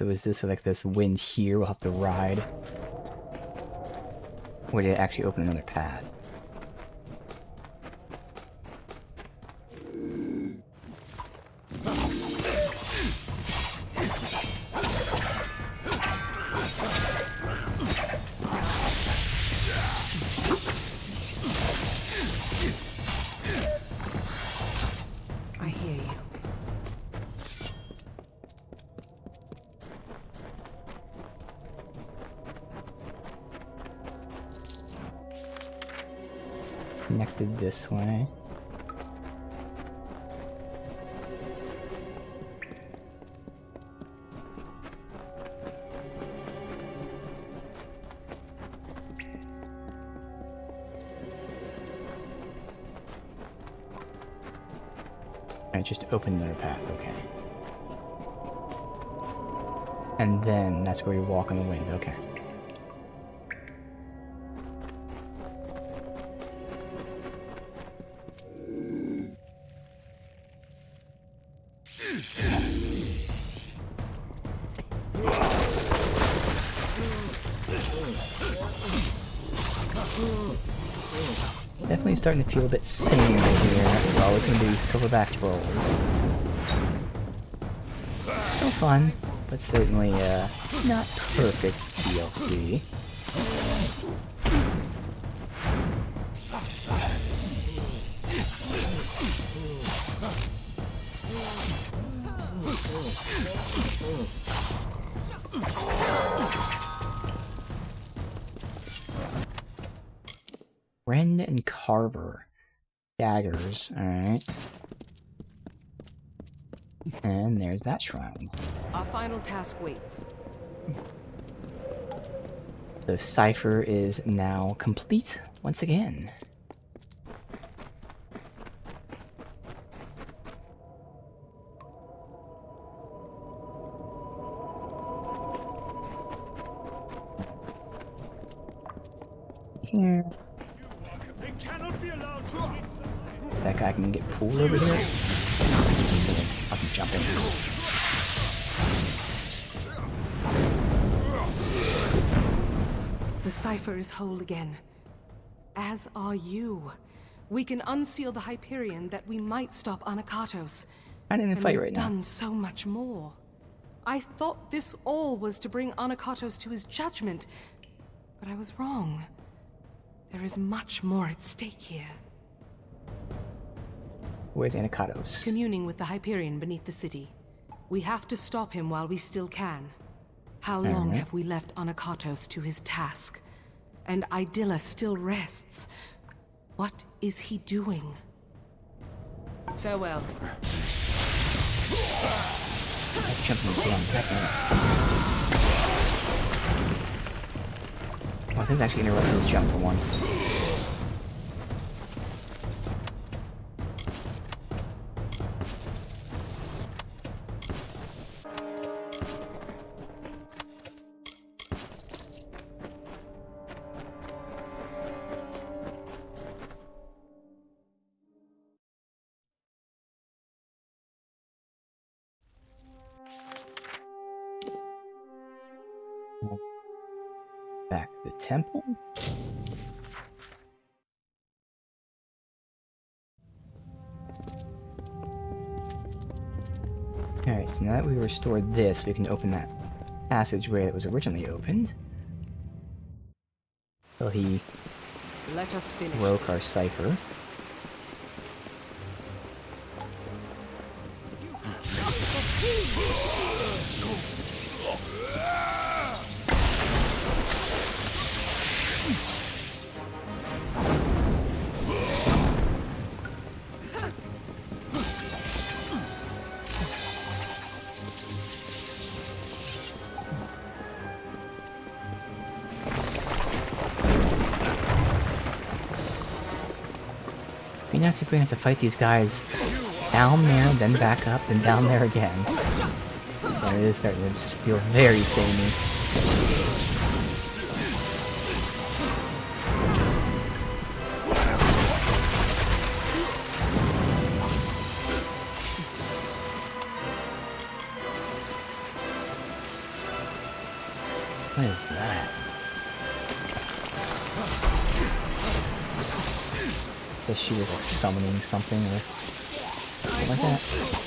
So is this like this wind here we'll have to ride? Or did it actually open another path? I hear you. Connected this way. And just open another path, okay. And then that's where you walk on the wind, okay. Definitely starting to feel a bit samey here. It's always going to be silverback trolls. Still fun, but certainly not perfect DLC. Ren and Carver. Daggers, alright. And there's that shrine. Our final task waits. So Cypher is now complete once again. Here. They cannot be allowed to reach the That guy can get pulled over there. I can jump in. The cipher is whole again. As are you. We can unseal the Hyperion that we might stop Anakatos. I didn't And fight we've right now. done so much more. I thought this all was to bring Anakatos to his judgment, but I was wrong. There is much more at stake here. Where's Anakatos? Communing with the Hyperion beneath the city. We have to stop him while we still can. How long have we left Anakatos to his task? And Idylla still rests. What is he doing? Farewell. I jumped in the damn back. Oh, I think I actually interrupted his jump for once. Back to the temple. Alright, so now that we restored this, we can open that passageway that was originally opened. So he Let us finish. broke our this. cipher. Be nice if we have to fight these guys down there, then back up, then down there again. But it is starting to just feel very samey. What is that? Guess she was like summoning something or something like that.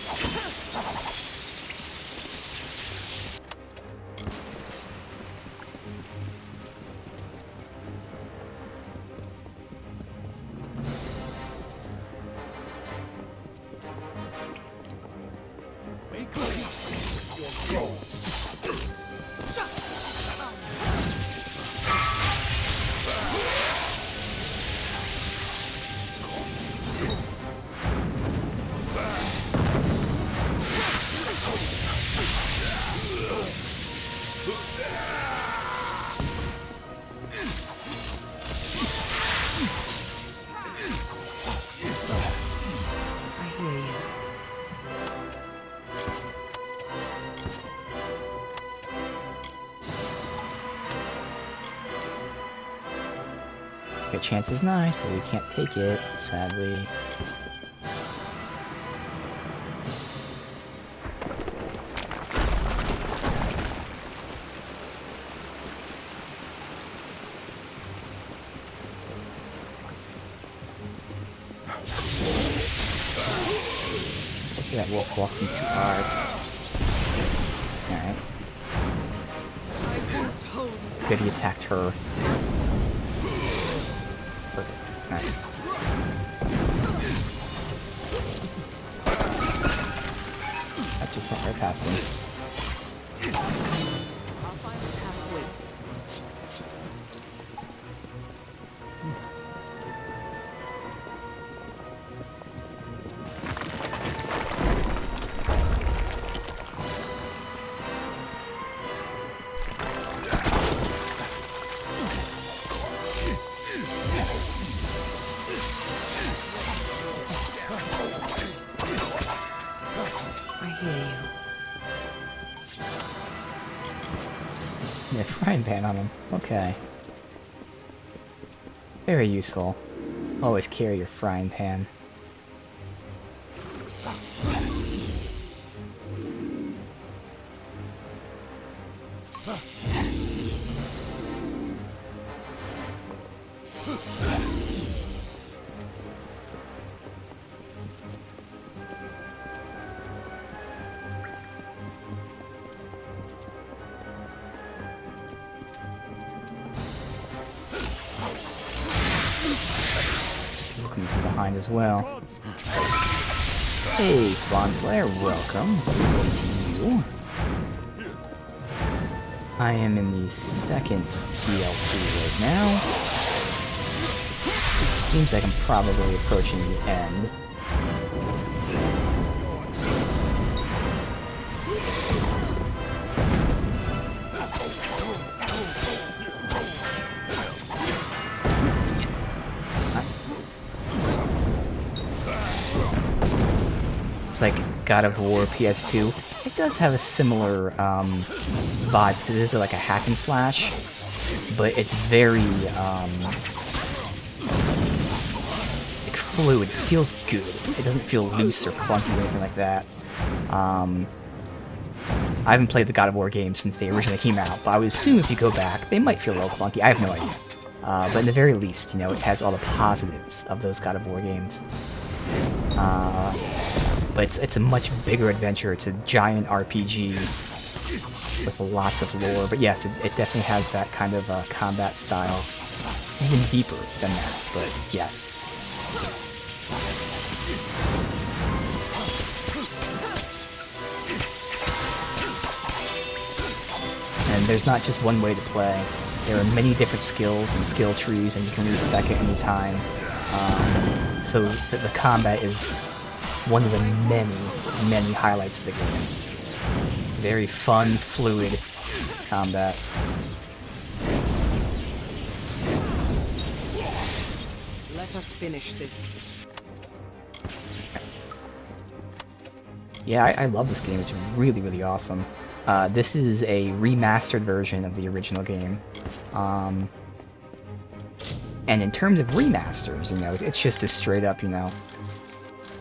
The chance is nice, but we can't take it, sadly. That wolf walks in too hard. Alright. Good, he attacked her. Perfect. Alright. That just went right past him. Our final task waits. Yeah, frying pan on him. Okay. Very useful. Always carry your frying pan. Looking from behind as well. Hey, Spawn Slayer, welcome. Welcome to you. I am in the second DLC right now. Seems like I'm probably approaching the end. Like God of War PS2. It does have a similar vibe to this, like a hack and slash, but it's very like fluid. It feels good. It doesn't feel loose or clunky or anything like that. I haven't played the God of War games since they originally came out, but I would assume if you go back, they might feel a little clunky. I have no idea. But in the very least, you know, it has all the positives of those God of War games. But it's a much bigger adventure. It's a giant RPG with lots of lore. But yes, it definitely has that kind of combat style. Even deeper than that, but yes. And there's not just one way to play. There are many different skills and skill trees, and you can respec at any time. So the combat is one of the many highlights of the game. Very fun, fluid combat. Let us finish this. Yeah, I love this game. It's really, really awesome. This is a remastered version of the original game. And in terms of remasters, you know, it's just a straight up, you know,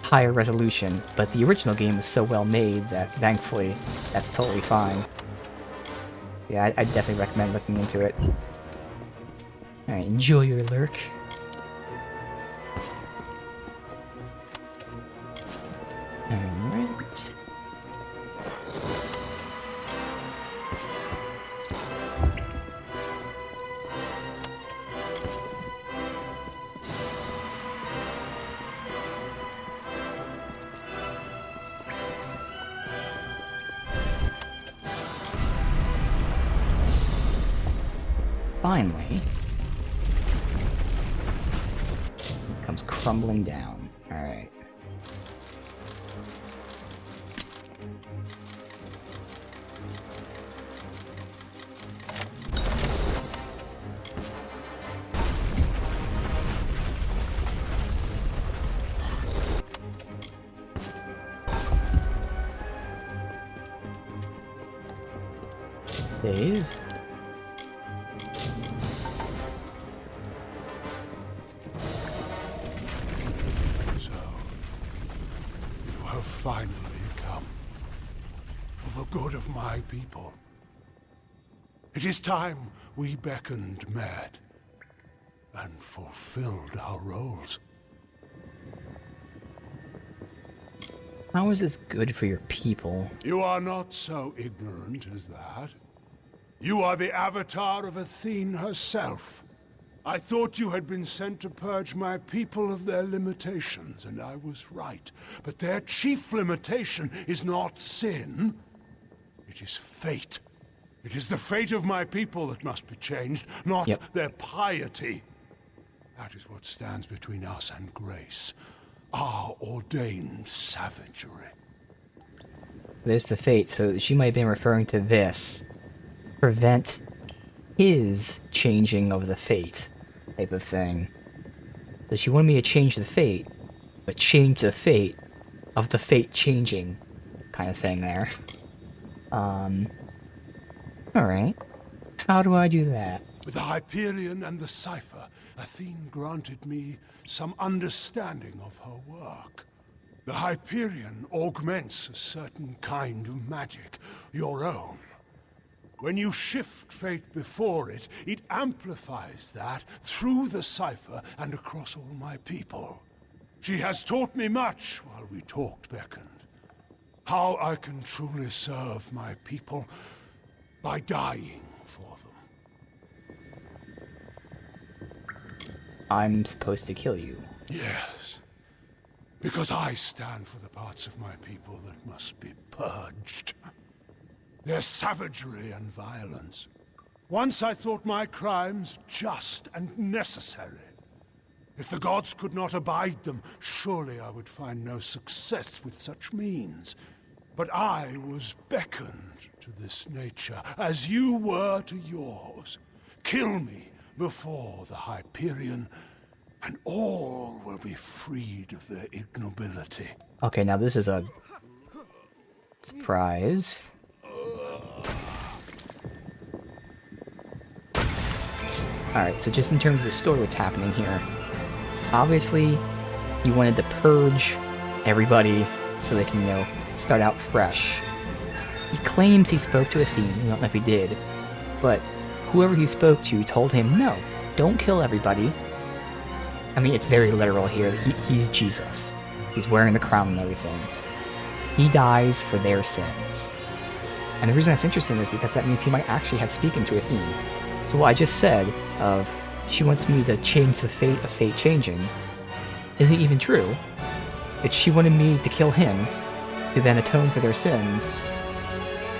higher resolution, but the original game was so well made that thankfully that's totally fine. Yeah, I definitely recommend looking into it. Alright, enjoy your lurk. Alright. Finally, it comes crumbling down. Alright. Dave? finally come. For the good of my people. It is time we beckoned Mad and fulfilled our roles. How is this good for your people? You are not so ignorant as that. You are the avatar of Athene herself. I thought you had been sent to purge my people of their limitations, and I was right. But their chief limitation is not sin. It is fate. It is the fate of my people that must be changed, not their piety. That is what stands between us and grace. Our ordained savagery. There's the fate, so she might have been referring to this. Prevent his changing of the fate type of thing. So she wanted me to change the fate, but change the fate of the fate changing kind of thing there. Alright. How do I do that? With the Hyperion and the cipher, Athene granted me some understanding of her work. The Hyperion augments a certain kind of magic, your own. When you shift fate before it, it amplifies that through the cipher and across all my people. She has taught me much while we talked, beckoned. How I can truly serve my people by dying for them. I'm supposed to kill you. Yes. Because I stand for the parts of my people that must be purged. Their savagery and violence. Once I thought my crimes just and necessary. If the gods could not abide them, surely I would find no success with such means. But I was beckoned to this nature, as you were to yours. Kill me before the Hyperion, and all will be freed of their ignobility. Okay, now this is a surprise. Alright, so just in terms of the story, what's happening here. Obviously, he wanted to purge everybody so they can, you know, start out fresh. He claims he spoke to Athene, we don't know if he did, but whoever he spoke to told him, no, don't kill everybody. I mean, it's very literal here. He's Jesus. He's wearing the crown and everything. He dies for their sins. And the reason that's interesting is because that means he might actually have spoken to Athene. So what I just said of she wants me to change the fate of fate changing isn't even true. It's she wanted me to kill him to then atone for their sins.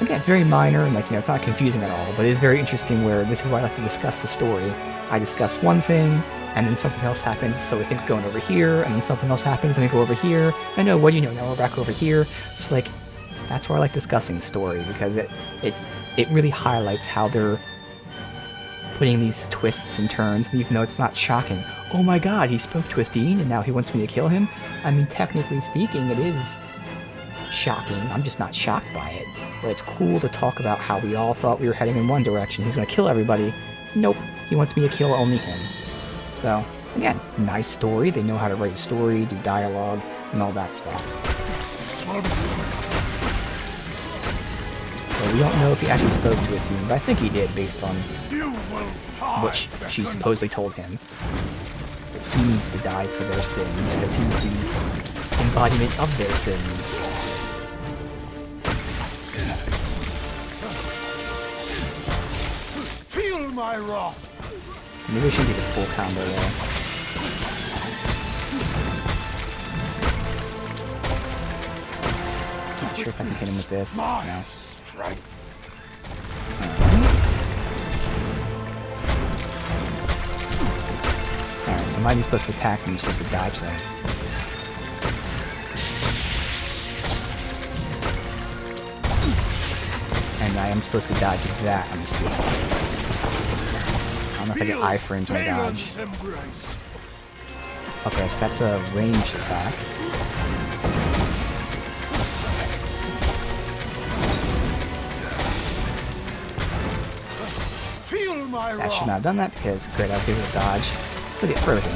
Again, it's very minor and, like, you know, it's not confusing at all, but it is very interesting where this is why I like to discuss the story. I discuss one thing, and then something else happens, so I think we're going over here, and then something else happens, and we go over here. I know, what do you know, now we're back over here. So, like, that's why I like discussing the story, because it really highlights how they're putting these twists and turns, and even though it's not shocking, oh my god, he spoke to Athene, and now he wants me to kill him? I mean, technically speaking, it is shocking. I'm just not shocked by it. But it's cool to talk about how we all thought we were heading in one direction. He's gonna kill everybody. Nope, he wants me to kill only him. So, again, nice story. They know how to write a story, do dialogue, and all that stuff. So we don't know if he actually spoke to Athene, but I think he did based on what she supposedly told him. That he needs to die for their sins, because he's the embodiment of their sins. Feel my wrath! Maybe we should do the full combo there. Not sure if I can hit him with this. No. Strength. Alright, so might be supposed to attack and you're supposed to dodge them. And I am supposed to dodge that, I'm assuming. I don't know if I get iframes when I dodge. Okay, so that's a ranged attack. I should not have done that because, great, I was able to dodge. Still get frozen.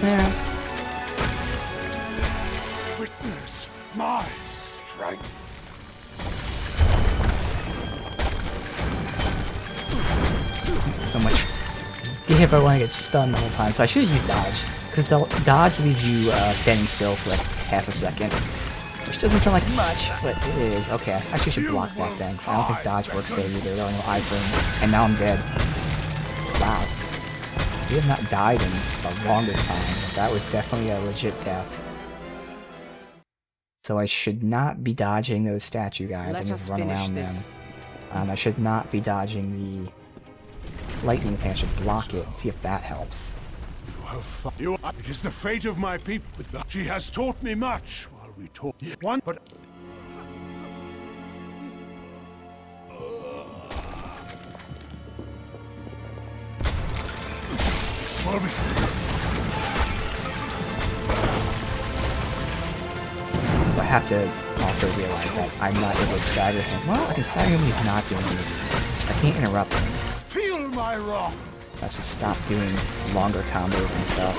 Yeah. Witness my strength. So much. If I want to get stunned the whole time, so I should have used dodge, because dodge leaves you standing still for like half a second, which doesn't sound like much, but it is. Okay, I actually should block that thing, so I don't think dodge works there either. There are no iframes, and now I'm dead. Wow. We have not died in the longest time, but that was definitely a legit death. So I should not be dodging those statue guys. I need to run around them. I should not be dodging the lightning thing. I should block it and see if that helps. It is the fate of my people. She has taught me much while we talk. One, but So I have to also realize that I'm not able to stagger him. Well, I can stagger him when he's not doing anything. I can't interrupt him. feel my wrath. I have to stop doing longer combos and stuff.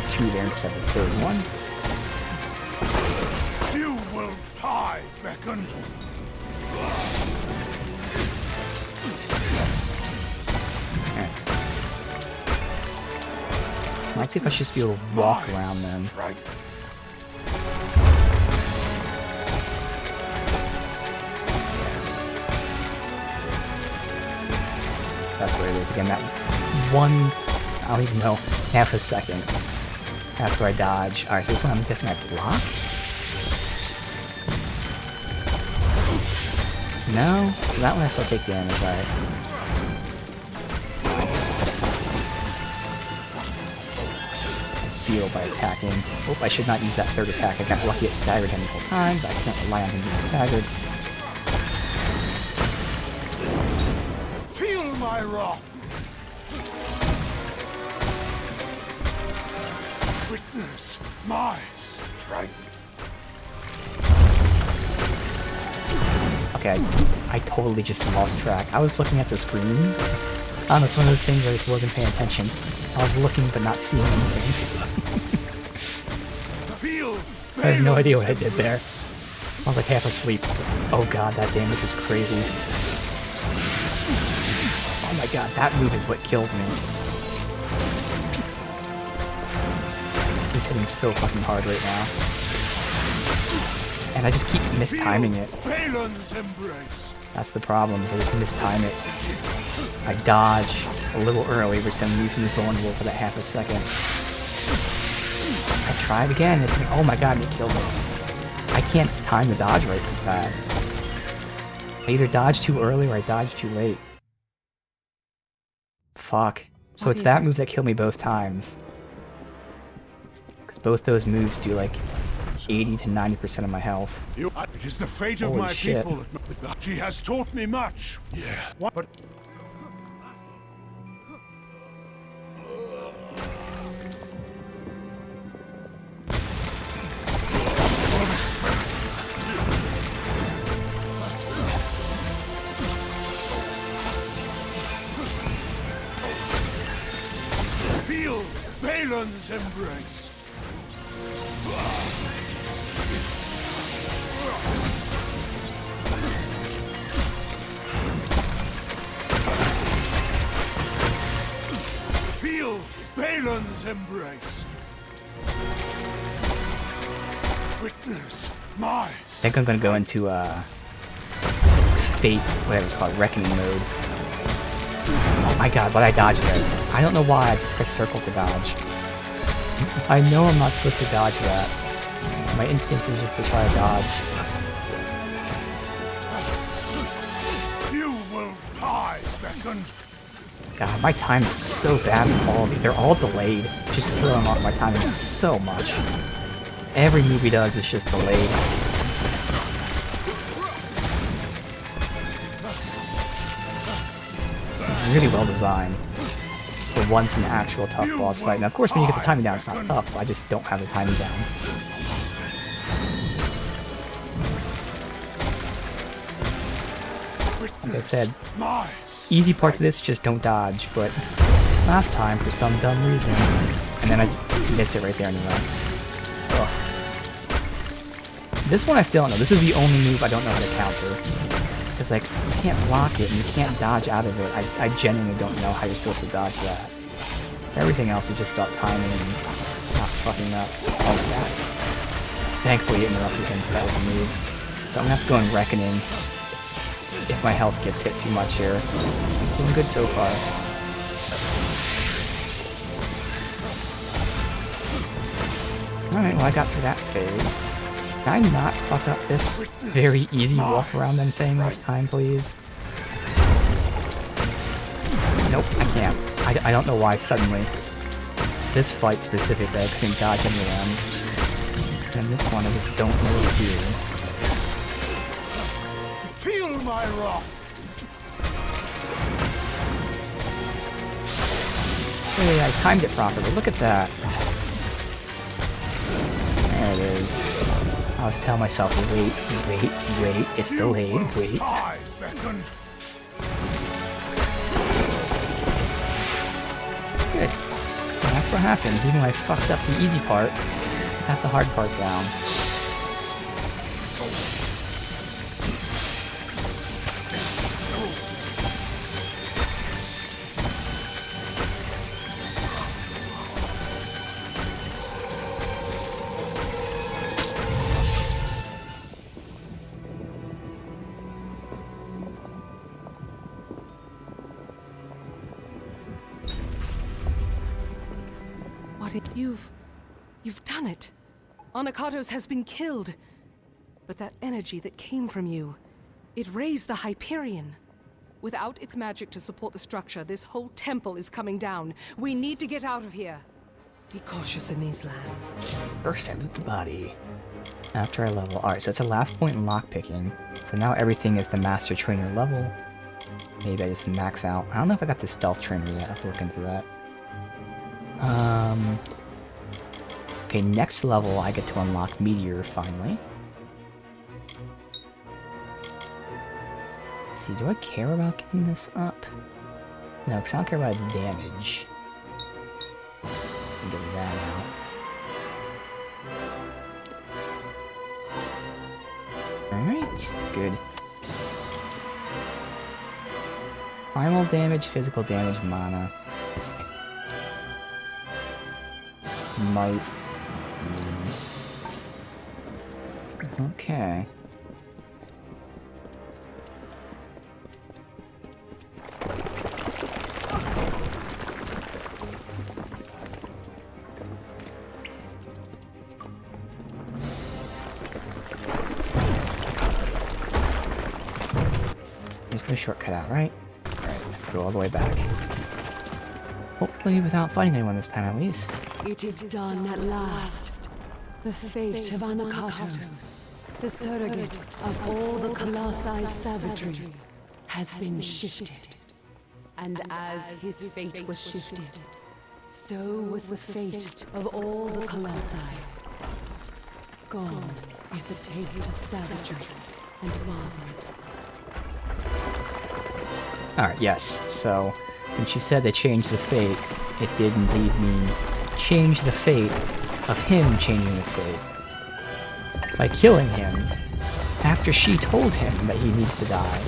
Two there instead of the third one. You will die, Beckon. Okay. Let's see if I should just be able to walk around them. Strength. That's where it is. Again, that one, I don't even know, half a second after I dodge. Alright, so this one I'm guessing I block? No? So that one I still take damage, alright. Heal by attacking. Oh, I should not use that third attack. I got lucky it staggered him the whole time, but I can't rely on him being staggered. Feel my wrath. Witness my strength. Okay, I totally just lost track. I was looking at the screen. I don't know, it's one of those things where I just wasn't paying attention. I was looking but not seeing anything. I have no idea what I did there. I was like half asleep. Oh god, that damage is crazy. Oh my god, that move is what kills me. He's hitting so fucking hard right now. And I just keep mistiming it. That's the problem, is I just mistime it. I dodge a little early, which then leaves me vulnerable for that half a second. I tried again, oh my god, it killed me. I can't time the dodge right like that. I either dodge too early or I dodge too late. Fuck. So it's that move that killed me both times. Because both those moves do like 80 to 90% of my health. It is the fate of my people. She has taught me much. Yeah. But feel Balin's embrace. Feel Balin's embrace. Witness my. I think I'm gonna go into Fate, whatever it's called, Reckoning mode. Oh my god, why'd I dodge there? I don't know why, I just pressed circle to dodge. I know I'm not supposed to dodge that. My instinct is just to try to dodge. You will die, Beckon. God, my time is so bad with all of these. They're all delayed. Just throwing off my timing so much. Every move he does is just delayed. Really well designed. For once an actual tough boss fight. Now of course when you get the timing down it's not tough, I just don't have the timing down. I said, easy parts of this just don't dodge, but last time for some dumb reason, and then I miss it right there anyway. Ugh. This one I still don't know. This is the only move I don't know how to counter. It's like, you can't block it and you can't dodge out of it. I genuinely don't know how you're supposed to dodge that. Everything else is just about timing and not fucking up. Oh, that. Thankfully it interrupted him because that was a move. So I'm gonna have to go in Reckoning if my health gets hit too much here. I'm doing good so far. Alright, well I got through that phase. Can I not fuck up this very easy walk around them thing this time, please? Nope, I can't. I don't know why suddenly. This fight specifically, I couldn't dodge any of them. And this one, I just don't know what to do. Feel my wrath! Hey, I timed it properly. Look at that. There it is. I was telling myself, wait, it's delayed, wait. Good. And that's what happens, even when I fucked up the easy part, got the hard part down. You've done it. Anakatos has been killed. But that energy that came from you, it raised the Hyperion. Without its magic to support the structure, this whole temple is coming down. We need to get out of here. Be cautious in these lands. First, I loot the body. After I level. Alright, so it's a last point in lockpicking. So now everything is the Master Trainer level. Maybe I just max out. I don't know if I got the Stealth Trainer yet. I'll have to look into that. Okay, next level I get to unlock Meteor finally. Let's see, do I care about getting this up? No, because I don't care about its damage. Get that out. Alright, good. Primal damage, physical damage, mana. Might. Okay. There's no shortcut out, right? Alright, I have to go all the way back. Hopefully without fighting anyone this time at least. It is done at last. The fate of Anakatos, the surrogate of all the Colossi savagery, has been shifted. And as his fate was shifted, so was the fate of all the Colossi. Gone is the taint of savagery and barbarism. Alright, yes. So, when she said they changed the fate, it did indeed mean change the fate of him changing the fate. By killing him, after she told him that he needs to die.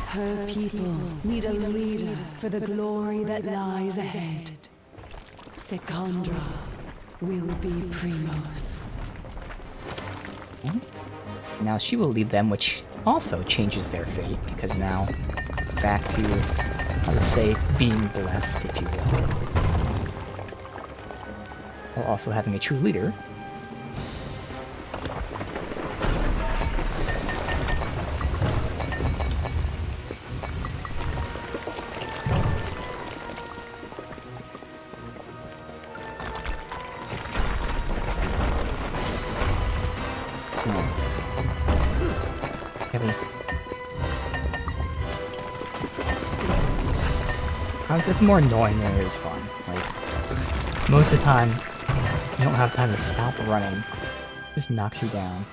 Her people need a leader for the glory that lies ahead. Sekandra will be Primos. Now she will lead them, which also changes their fate, because now back to, how to say, being blessed, if you will. While also having a true leader. It's more annoying than it is fun. Like, most of the time, You don't have time to stop running. Just knocks you down.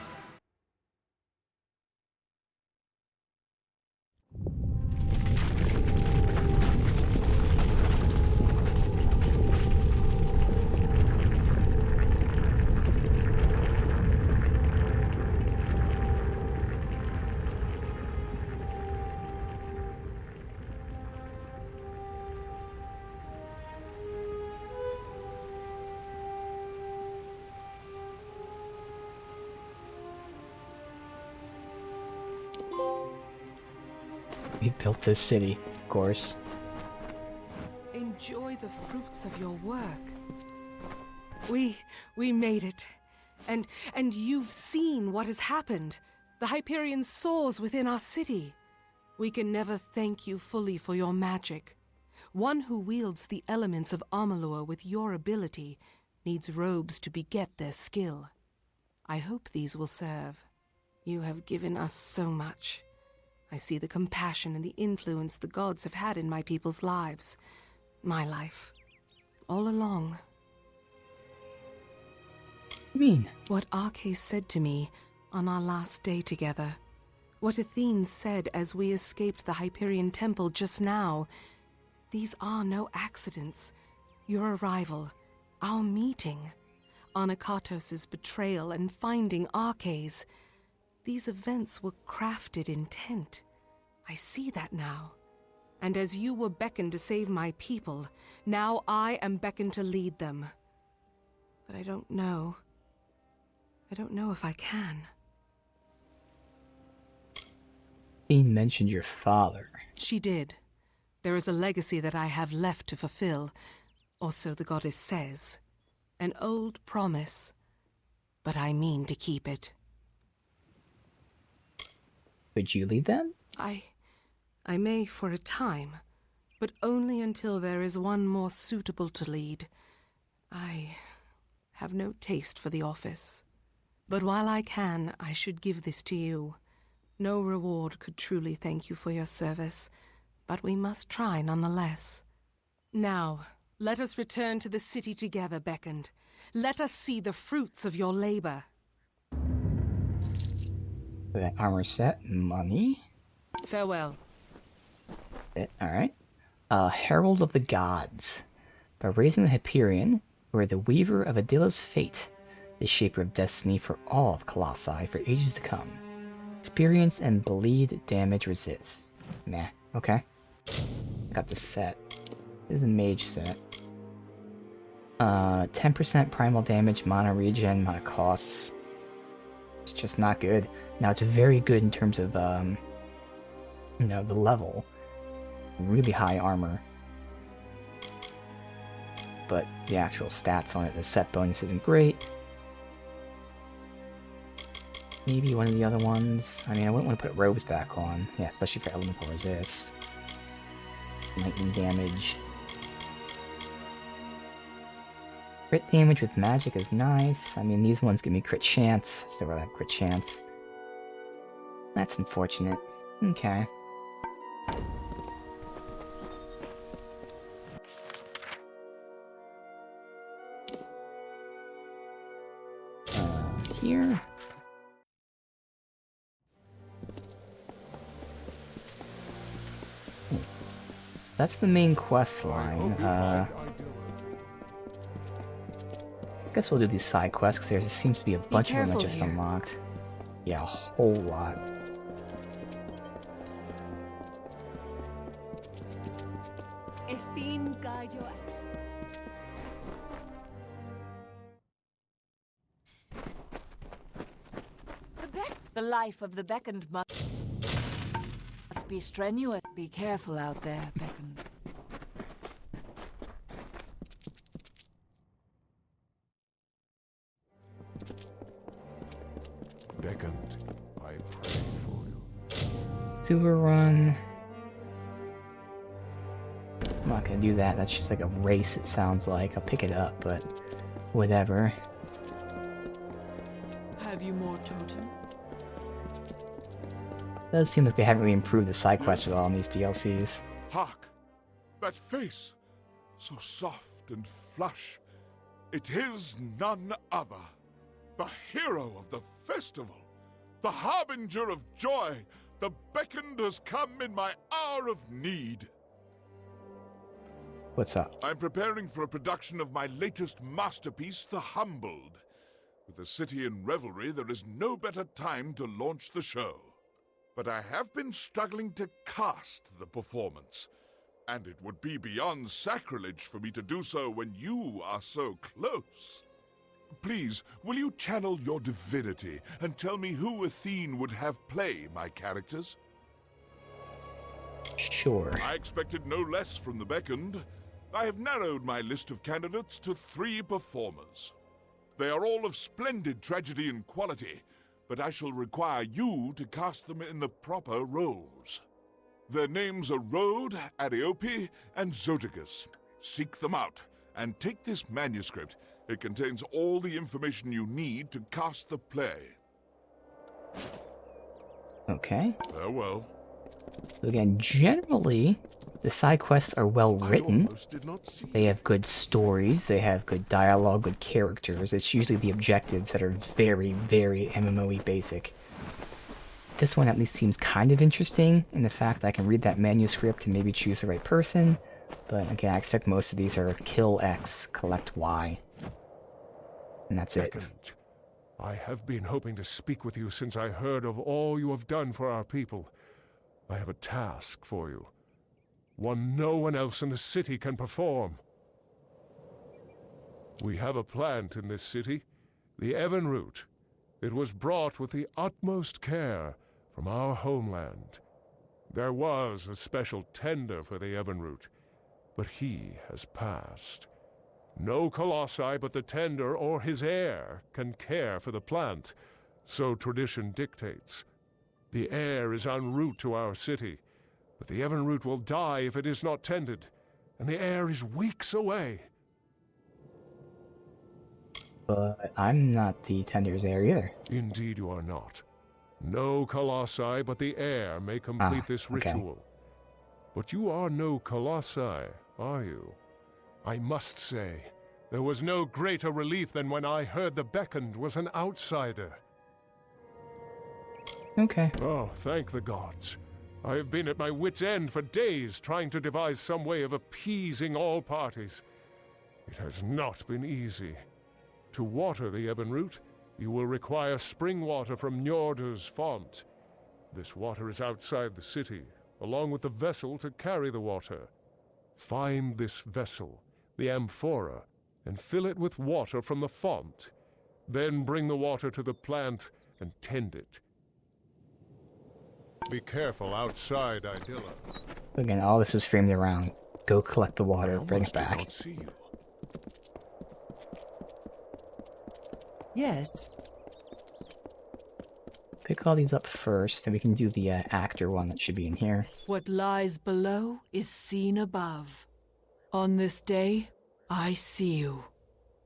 We built this city, of course. Enjoy the fruits of your work. We made it. And you've seen what has happened. The Hyperion soars within our city. We can never thank you fully for your magic. One who wields the elements of Amalur with your ability needs robes to beget their skill. I hope these will serve. You have given us so much. I see the compassion and the influence the gods have had in my people's lives. My life. All along. What do you mean? What Arcais said to me on our last day together. What Athene said as we escaped the Hyperion Temple just now. These are no accidents. Your arrival, our meeting, Anakatos' betrayal and finding Arcais. These events were crafted intent. I see that now. And as you were beckoned to save my people, now I am beckoned to lead them. But I don't know. I don't know if I can. Athene mentioned your father. She did. There is a legacy that I have left to fulfill, or so the goddess says. An old promise, but I mean to keep it. Would you lead them? I may for a time, but only until there is one more suitable to lead. I have no taste for the office. But while I can, I should give this to you. No reward could truly thank you for your service, but we must try nonetheless. Now, let us return to the city together, Beckoned. Let us see the fruits of your labor. Armor set, money. Farewell. Alright. Herald of the Gods. By raising the Hyperion, you are the weaver of Adilla's fate, the shaper of destiny for all of Colossi for ages to come. Experience and bleed damage resist. Nah, okay. Got the set. This is a mage set. 10% primal damage, mana regen, mana costs. It's just not good. Now it's very good in terms of, you know, the level. Really high armor. But the actual stats on it, the set bonus isn't great. Maybe one of the other ones. I mean, I wouldn't want to put robes back on. Yeah, especially for elemental resist. Lightning damage. Crit damage with magic is nice. I mean, these ones give me crit chance. Still rather have crit chance. That's unfortunate. Okay. Here. That's the main quest line. I guess we'll do these side quests because there seems to be a bunch of them that just unlocked. Yeah, a whole lot. Athene, guide your actions. The life of the Beckoned must be strenuous. Be careful out there, Beckoned. Beckoned, I pray for you. Sewer run. I'm not gonna do that. That's just like a race, it sounds like. I'll pick it up, but whatever. Have you more totems? Does seem like they haven't really improved the side quests at all in these DLCs. Hark! That face! So soft and flush. It is none other. The hero of the festival. The harbinger of joy. The beckoned has come in my hour of need. What's up? I'm preparing for a production of my latest masterpiece, The Humbled. With the city in revelry, there is no better time to launch the show. But I have been struggling to cast the performance, and it would be beyond sacrilege for me to do so when you are so close. Please, will you channel your divinity and tell me who Athene would have play my characters? Sure. I expected no less from the beckoned. I have narrowed my list of candidates to 3 performers. They are all of splendid tragedy and quality, but I shall require you to cast them in the proper roles. Their names are Rhode, Ariope, and Zoticus. Seek them out, and take this manuscript. It contains all the information you need to cast the play. Okay. Farewell. So again, generally, the side quests are well written. They have good stories, they have good dialogue, good characters. It's usually the objectives that are very, very MMOE basic. This one at least seems kind of interesting in the fact that I can read that manuscript and maybe choose the right person. But again, I expect most of these are kill X, collect Y. And that's it. Second, I have been hoping to speak with you since I heard of all you have done for our people. I have a task for you. One no one else in the city can perform. We have a plant in this city, the Evan root. It was brought with the utmost care from our homeland. There was a special tender for the Evan root, but he has passed. No colossi but the tender or his heir can care for the plant, so tradition dictates. The heir is en route to our city, but the Evan root will die if it is not tended, and the heir is weeks away. But I'm not the tender's heir either. Indeed you are not. No colossi but the heir may complete this ritual. But you are no colossi, are you? I must say, there was no greater relief than when I heard the beckoned was an outsider. Okay. Oh, thank the gods. I have been at my wit's end for days trying to devise some way of appeasing all parties. It has not been easy. To water the Evan root, you will require spring water from Njordr's font. This water is outside the city, along with the vessel to carry the water. Find this vessel, the amphora, and fill it with water from the font. Then bring the water to the plant and tend it. Be careful outside, Idilla. Again, all this is framed around. Go collect the water, bring it back. Yes. Pick all these up first, then we can do the actor one that should be in here. What lies below is seen above. On this day, I see you.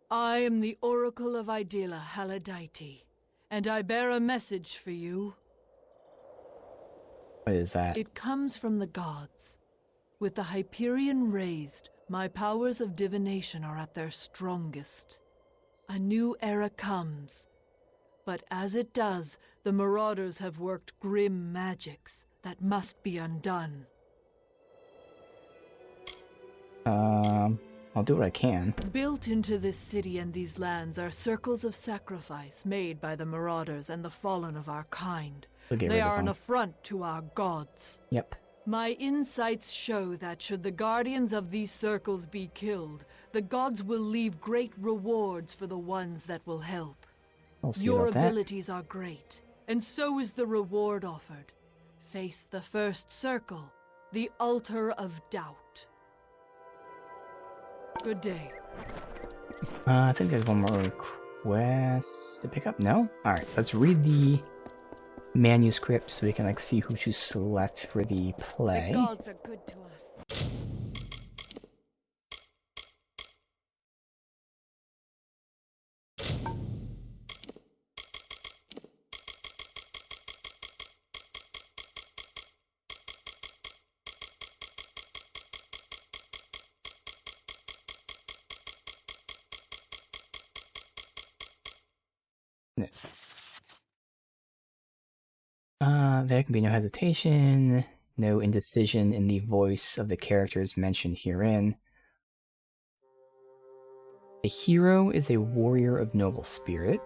I am the Oracle of Idilla Haladite, and I bear a message for you. What is that? It comes from the gods. With the Hyperion raised, my powers of divination are at their strongest. A new era comes. But as it does, the Marauders have worked grim magics that must be undone. I'll do what I can. Built into this city and these lands are circles of sacrifice made by the Marauders and the fallen of our kind. They are an affront to our gods. Yep. My insights show that should the guardians of these circles be killed, the gods will leave great rewards for the ones that will help. Your abilities are great, and so is the reward offered. Face the first circle, the altar of doubt. Good day. I think there's one more request to pick up. No? Alright, so let's read the manuscript so we can like see who to select for the play. The gods are good to us. goodness. There can be no hesitation, no indecision in the voice of the characters mentioned herein. The hero is a warrior of noble spirit,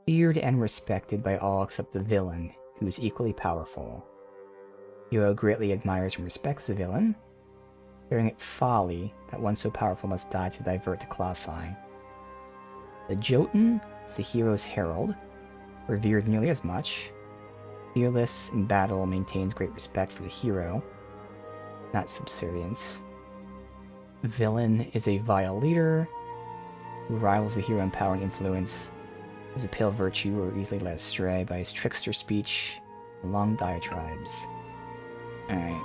feared and respected by all except the villain, who is equally powerful. Hero greatly admires and respects the villain, fearing it folly that one so powerful must die to divert the Colossi. The Jotun is the hero's herald, revered nearly as much. Fearless in battle, maintains great respect for the hero, not subservience. The villain is a vile leader, who rivals the hero in power and influence, is a pale virtue or easily led astray by his trickster speech and long diatribes. Alright.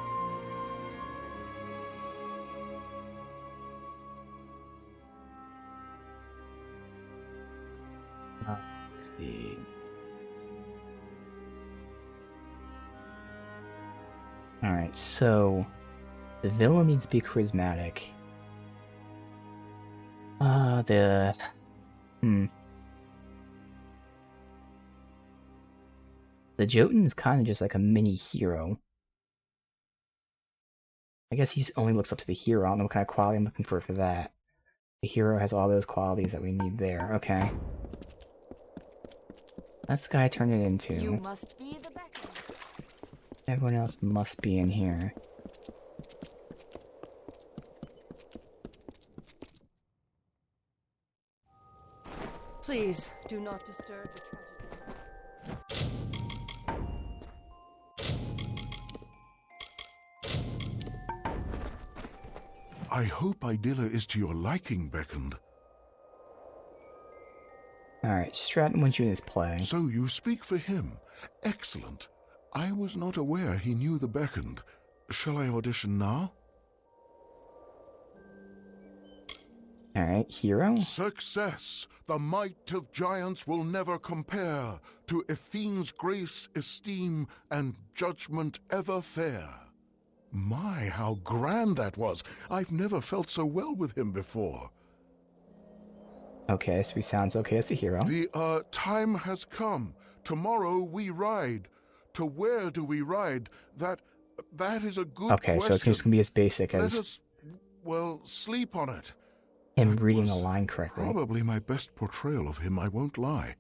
Let's see. Alright, so the villain needs to be charismatic. The Jotun is kind of just like a mini hero. I guess he only looks up to the hero. I don't know what kind of quality I'm looking for that. The hero has all those qualities that we need there. Okay. That's the guy I turned it into. You must be the Beckon. Everyone else must be in here. Please, do not disturb the tragedy. I hope Idilla is to your liking, Beckoned. Alright, Stratton wants you in his play. So you speak for him. Excellent. I was not aware he knew the Beckoned. Shall I audition now? Alright, hero? Success! The might of giants will never compare to Athene's grace, esteem, and judgment ever fair. My, how grand that was! I've never felt so well with him before. Okay, so he sounds okay as the hero. The, time has come. Tomorrow we ride. To where do we ride? That is a good question. Okay, so it's just gonna be as basic as... Let us, well, sleep on it. him That reading the was line correctly. Probably my best portrayal of him, I won't lie.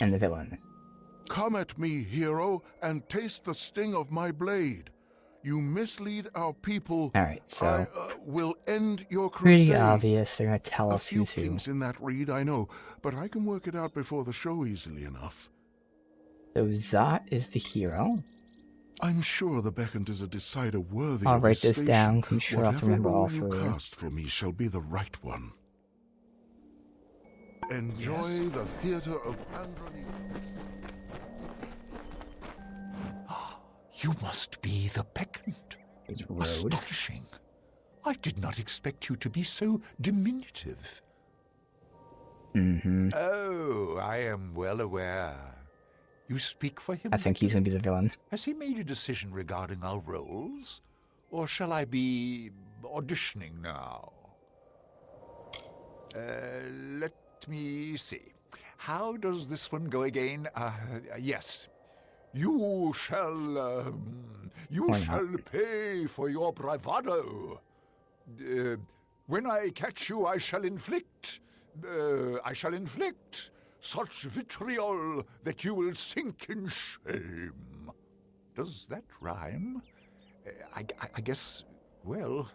And the villain. Come at me, hero, and taste the sting of my blade. You mislead our people. Alright, so... I will end your crusade. pretty obvious, they're gonna tell us A few who's who. kinks in that read, I know, but I can work it out before the show easily enough. So Zot is the hero. I'm sure the Beckoned is a decider worthy I'll of write his this down, because I'm station. sure I'll have to remember all Whatever role three. you cast for me shall be the right one. Enjoy the theater of Andronicus. You must be the Beckoned. His road. Astonishing. I did not expect you to be so diminutive. Mm-hmm. Oh, I am well aware. You speak for him? I think he's gonna be the villain. Has he made a decision regarding our roles? Or shall I be auditioning now? Let me see. How does this one go again? Yes. You shall pay for your bravado. When I catch you, I shall inflict such vitriol that you will sink in shame. Does that rhyme? I guess, well,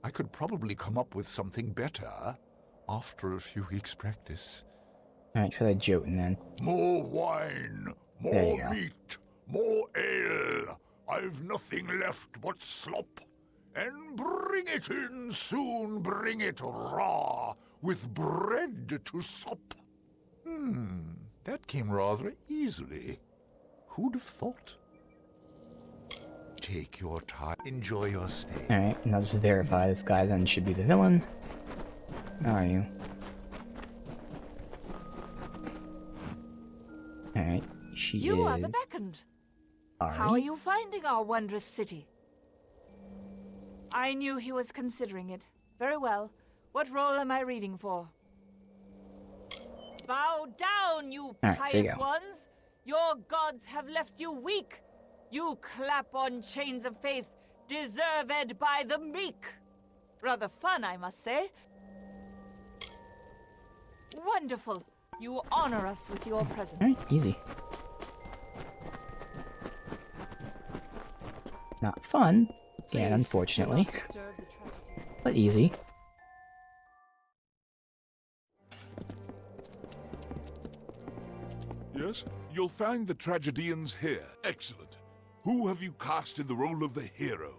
I could probably come up with something better after a few weeks' practice. Alright, try that Jotun then. More wine, There you more go. meat, more ale. I've nothing left but slop. And bring it in soon, bring it raw, with bread to sup. That came rather easily. Who'd have thought? Take your time. Enjoy your stay. Alright, and I'll just verify this guy then should be the villain. How are you? Alright, she You is... are the Beckoned. Ari. How are you finding our wondrous city? I knew he was considering it. Very well. What role am I reading for? Bow down, you All right, there you pious go. ones. Your gods have left you weak. You clap on chains of faith, deserved by the meek. Rather fun, I must say. Wonderful. You honor us with your presence. Alright, easy. Not fun, again, unfortunately, Disturb the tragedy. but easy. Yes? You'll find the tragedians here. Excellent. Who have you cast in the role of the hero?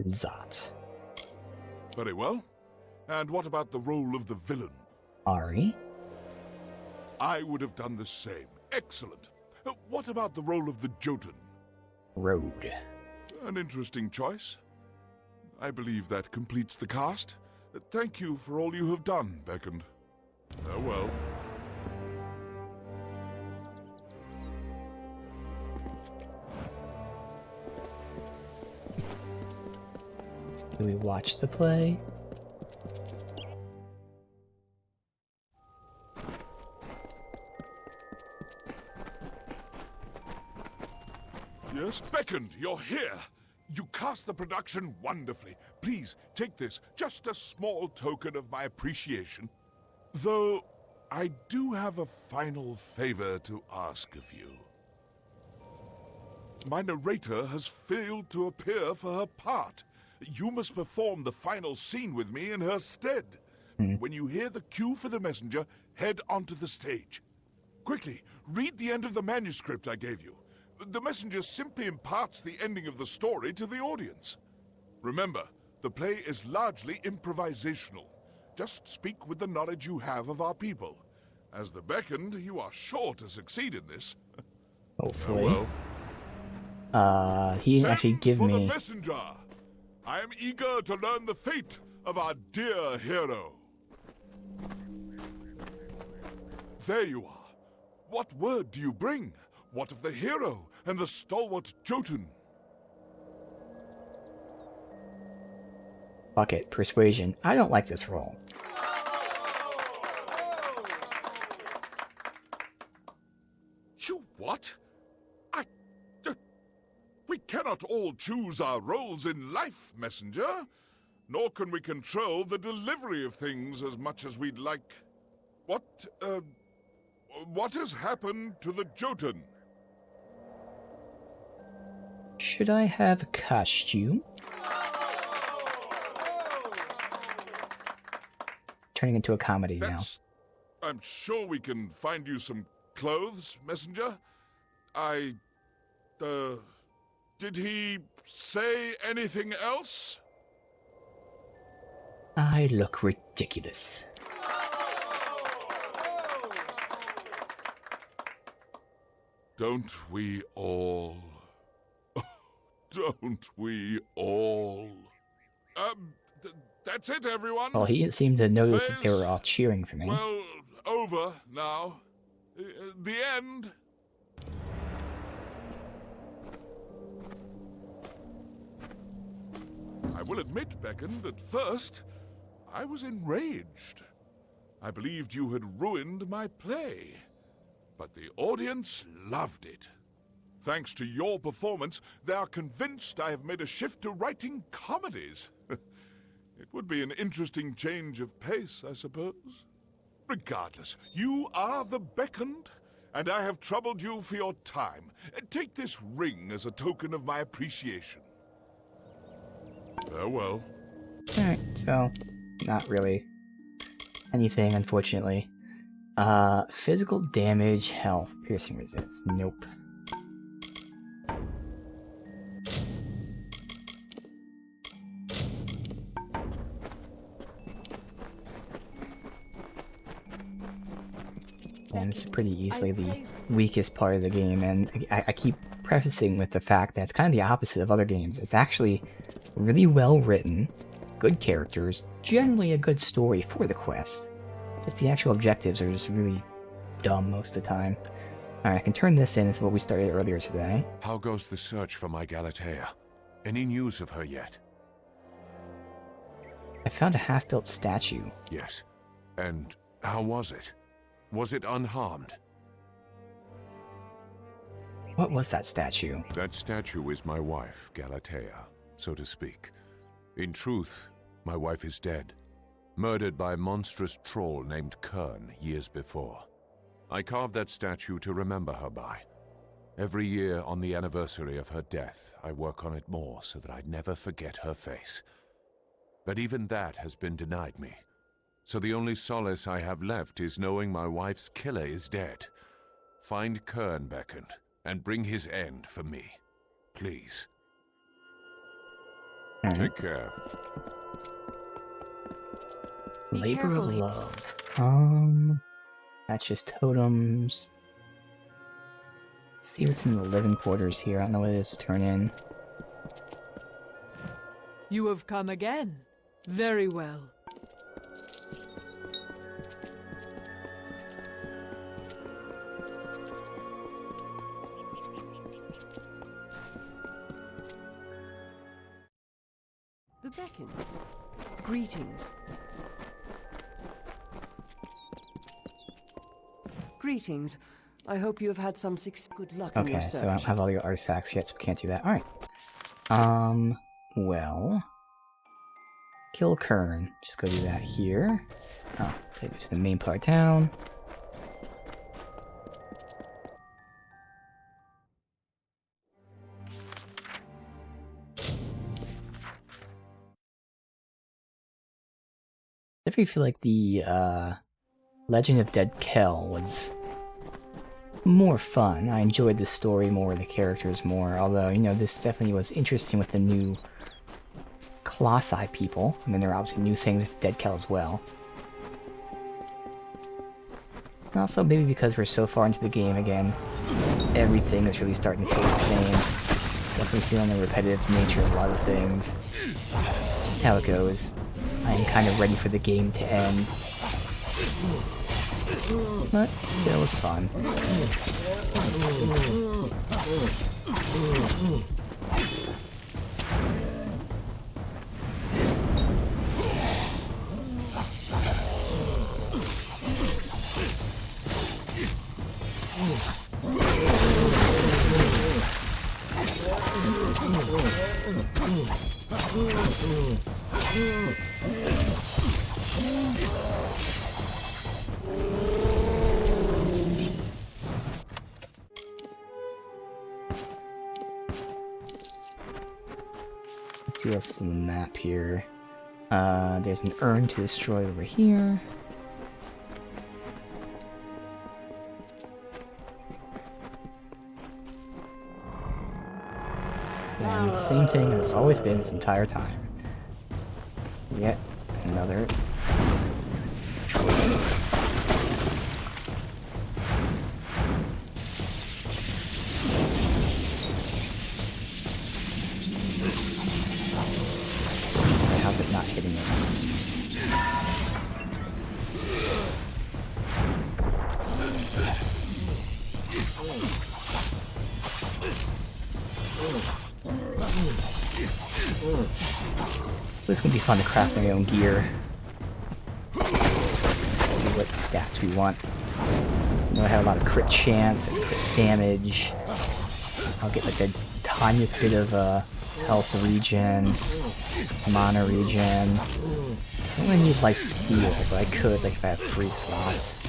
Zot. Very well. And what about the role of the villain? Ari. I would have done the same. Excellent. What about the role of the Jotun? Road. An interesting choice. I believe that completes the cast. Thank you for all you have done, Beckon. Farewell. Do we watch the play? Yes? Beckon, you're here. You cast the production wonderfully. Please, take this. Just a small token of my appreciation. Though, I do have a final favor to ask of you. My narrator has failed to appear for her part. You must perform the final scene with me in her stead. When you hear the cue for the messenger, head onto the stage. Quickly, read the end of the manuscript I gave you. The messenger simply imparts the ending of the story to the audience. Remember, the play is largely improvisational. Just speak with the knowledge you have of our people. As the beckoned, you are sure to succeed in this. Hopefully. Farewell. He didn't actually Send give for me... the messenger. I am eager to learn the fate of our dear hero. There you are. What word do you bring? What of the hero and the stalwart Jotun? Fuck it, persuasion. I don't like this roll. You what? We cannot all choose our roles in life, messenger. Nor can we control the delivery of things as much as we'd like. What has happened to the Jotun? Should I have a costume? Turning into a comedy I'm sure we can find you some clothes, messenger. Did he say anything else? now. I look ridiculous. Don't we all? Don't we all? That's it, everyone. Well, he didn't seem to notice that they were all cheering for me. Well, over now. The end. I will admit, Beckon, at first, I was enraged. I believed you had ruined my play. But the audience loved it. Thanks to your performance, they are convinced I have made a shift to writing comedies. It would be an interesting change of pace, I suppose. Regardless, you are the beckoned, and I have troubled you for your time. Take this ring as a token of my appreciation. Farewell. Alright, so, not really anything, unfortunately. Physical damage, health, piercing resist. Nope. And it's pretty easily the weakest part of the game, and I keep prefacing with the fact that it's kind of the opposite of other games. It's actually really well written, good characters, generally a good story for the quest. Just the actual objectives are just really dumb most of the time. Alright, I can turn this in. This is what we started earlier today. How goes the search for my Galatea? Any news of her yet? I found a half-built statue. Yes. And how was it? Was it unharmed? What was that statue? That statue is my wife, Galatea, so to speak. In truth, my wife is dead, murdered by a monstrous troll named Kern years before. I carved that statue to remember her by. Every year on the anniversary of her death, I work on it more so that I never forget her face. But even that has been denied me. So the only solace I have left is knowing my wife's killer is dead. Find Kern, Beckett, and bring his end for me. Please. Take care. Labor of careful. love. That's just totems. Let's see what's in the living quarters here. I don't know what it is to turn in. You have come again. Very well. The beacon. Greetings. Greetings. I hope you have had some good luck in your Okay, search. so I don't have all your artifacts yet, so we can't do that. Alright. Well... Kill Kern. Just go do that here. Oh, take it to the main part of town. I definitely feel like the Legend of Dead Kell was more fun. I enjoyed the story more, the characters more, although, you know, this definitely was interesting with the new Colossi people. I mean, there are obviously new things with Dead Kell as well. And also, maybe because we're so far into the game again, everything is really starting to feel the same. Definitely feeling the repetitive nature of a lot of things. Just how it goes. I am kind of ready for the game to end. But still, it was fun. Let's see what's on the map here. There's an urn to destroy over here. And the same thing as it's always been this entire time. Yet another troll. How's it not hitting it? It's gonna be fun to craft my own gear. See what stats we want. I know I have a lot of crit chance, it's crit damage. I'll get like a tiniest bit of health regen, mana regen. I don't really need life steal, but I could like if I have free slots.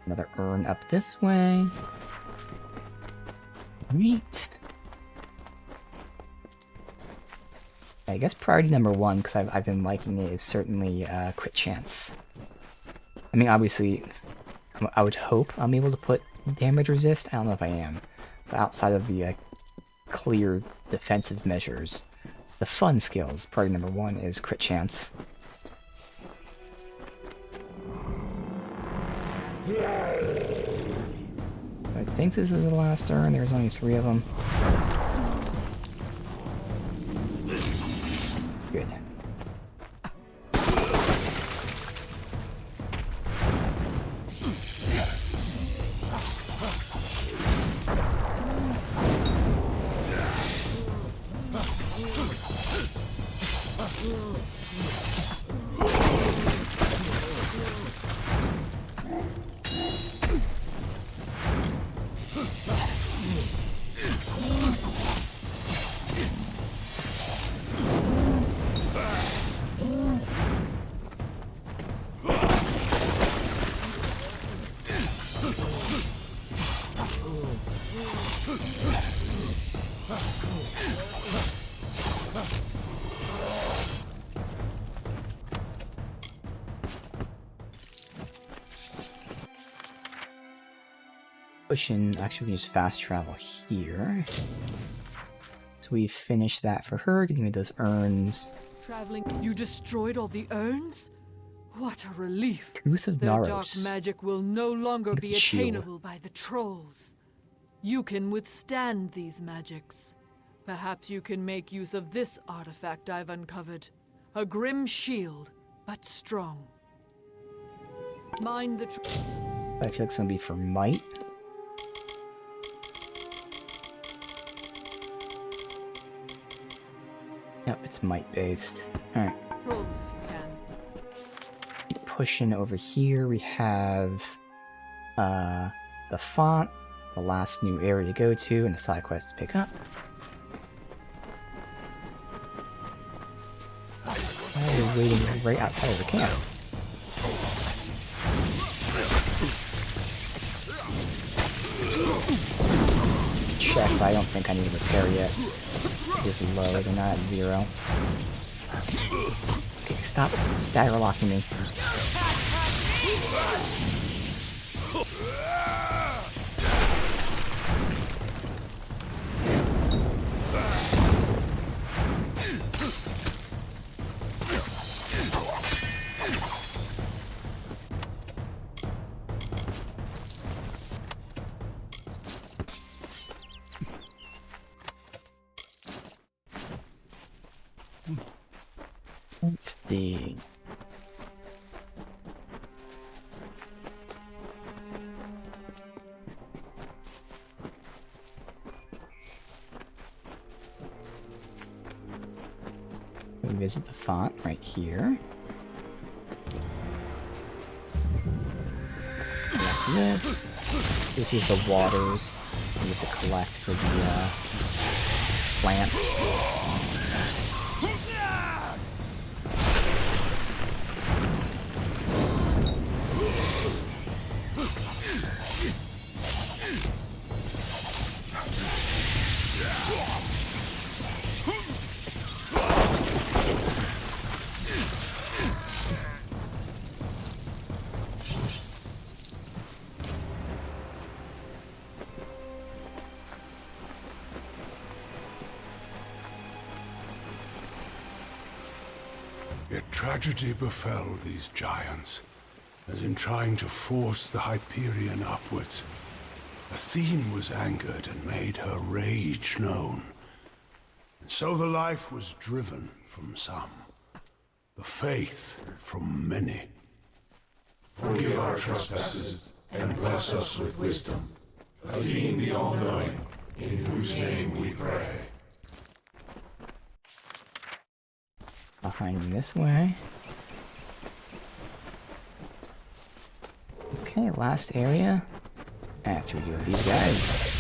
Another urn up this way. Neat. I guess priority number one, because I've been liking it, is certainly crit chance. I mean, obviously, I would hope I'm able to put damage resist. I don't know if I am. But outside of the clear defensive measures, the fun skills, priority number one is crit chance. I think this is the last urn. There's only 3 of them. Good. Actually, we can just fast travel here. So we finished that for her, getting me those urns. Traveling, you destroyed all the urns? What a relief. Truth of Their Naros. dark magic will no longer It's be a shield. attainable by the trolls. You can withstand these magics. Perhaps you can make use of this artifact I've uncovered. A grim shield, but strong. Mind the I feel like it's gonna be for might. Yep, it's might based. Alright. trolls if you can. Pushing over here, we have the font, the last new area to go to, and a side quest to pick up. Oh, you're waiting right outside of the camp. Check, but I don't think I need to repair yet. Just low, they're not at 0. Okay, stop stagger locking me. Let's see. We visit the font right here. Like this. This is the waters we have to collect for the plant. Yet tragedy befell these giants, as in trying to force the Hyperion upwards, Athene was angered and made her rage known. And so the life was driven from some, the faith from many. Forgive our trespasses, and bless us with wisdom. Athene the All-Knowing, in whose name we pray. Behind me this way. Okay, last area. After we deal with these guys.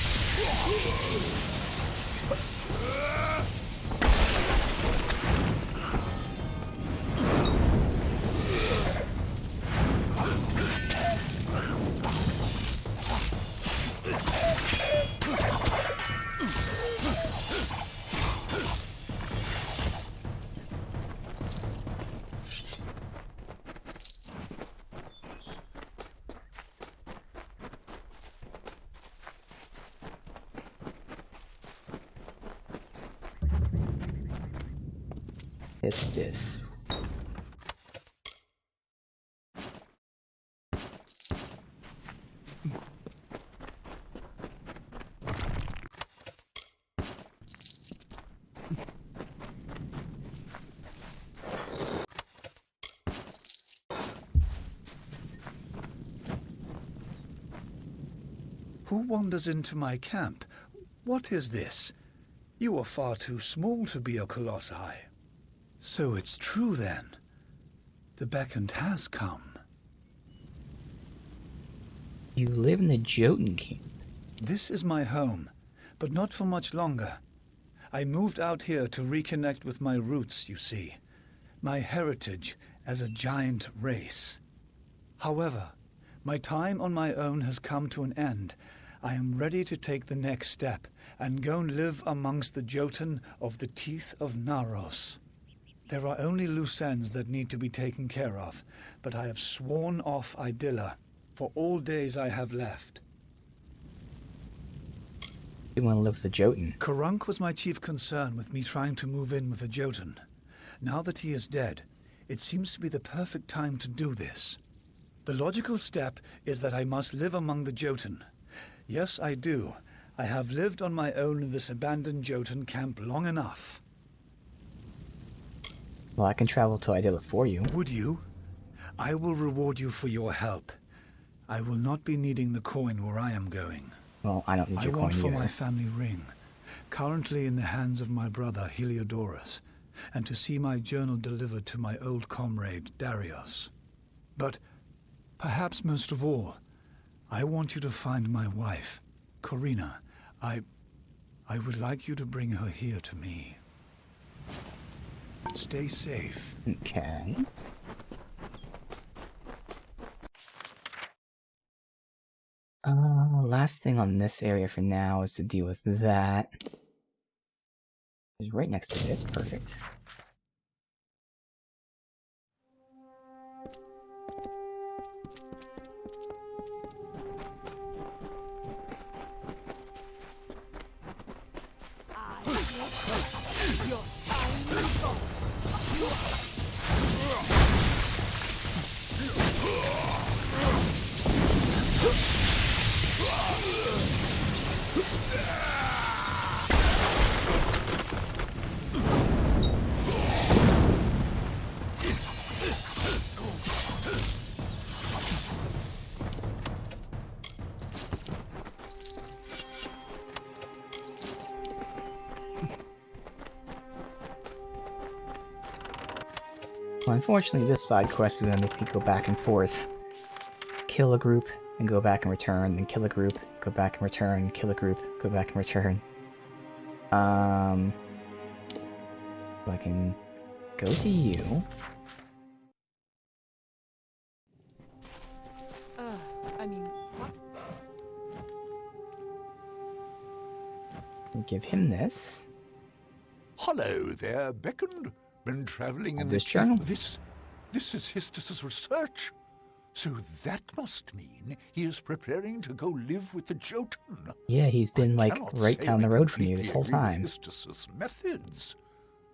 This. Who wanders into my camp? What is this? You are far too small to be a colossi. So it's true then. The beckoned has come. You live in the Jotun camp. This is my home, but not for much longer. I moved out here to reconnect with my roots, you see. My heritage as a giant race. However, my time on my own has come to an end. I am ready to take the next step and go and live amongst the Jotun of the Teeth of Naros. There are only loose ends that need to be taken care of, but I have sworn off Idylla for all days I have left. You want to live with the Jotun? Karunk was my chief concern with me trying to move in with the Jotun. Now that he is dead, it seems to be the perfect time to do this. The logical step is that I must live among the Jotun. Yes, I do. I have lived on my own in this abandoned Jotun camp long enough. Well, I can travel to Idylla for you. Would you? I will reward you for your help. I will not be needing the coin where I am going. Well, I don't need your I want coin for either. my family ring, currently in the hands of my brother Heliodorus, and to see my journal delivered to my old comrade Darius. But perhaps most of all, I want you to find my wife, Corina. I would like you to bring her here to me. Stay safe. Okay. Last thing on this area for now is to deal with that. It's right next to this, perfect. Your time is gone. Well, unfortunately, this side quest is going to make me go back and forth. Kill a group, and go back and return, then kill a group, go back and return, kill a group, go back and return. So I can go to you. I mean, what? And give him this. Hello there, Beckoned. Been traveling in This the journal? This is Histus's research. So that must mean he is preparing to go live with the Jotun. Yeah, he's been, like, Cannot right say down I the road from you completely this whole agree with time. Histus's methods,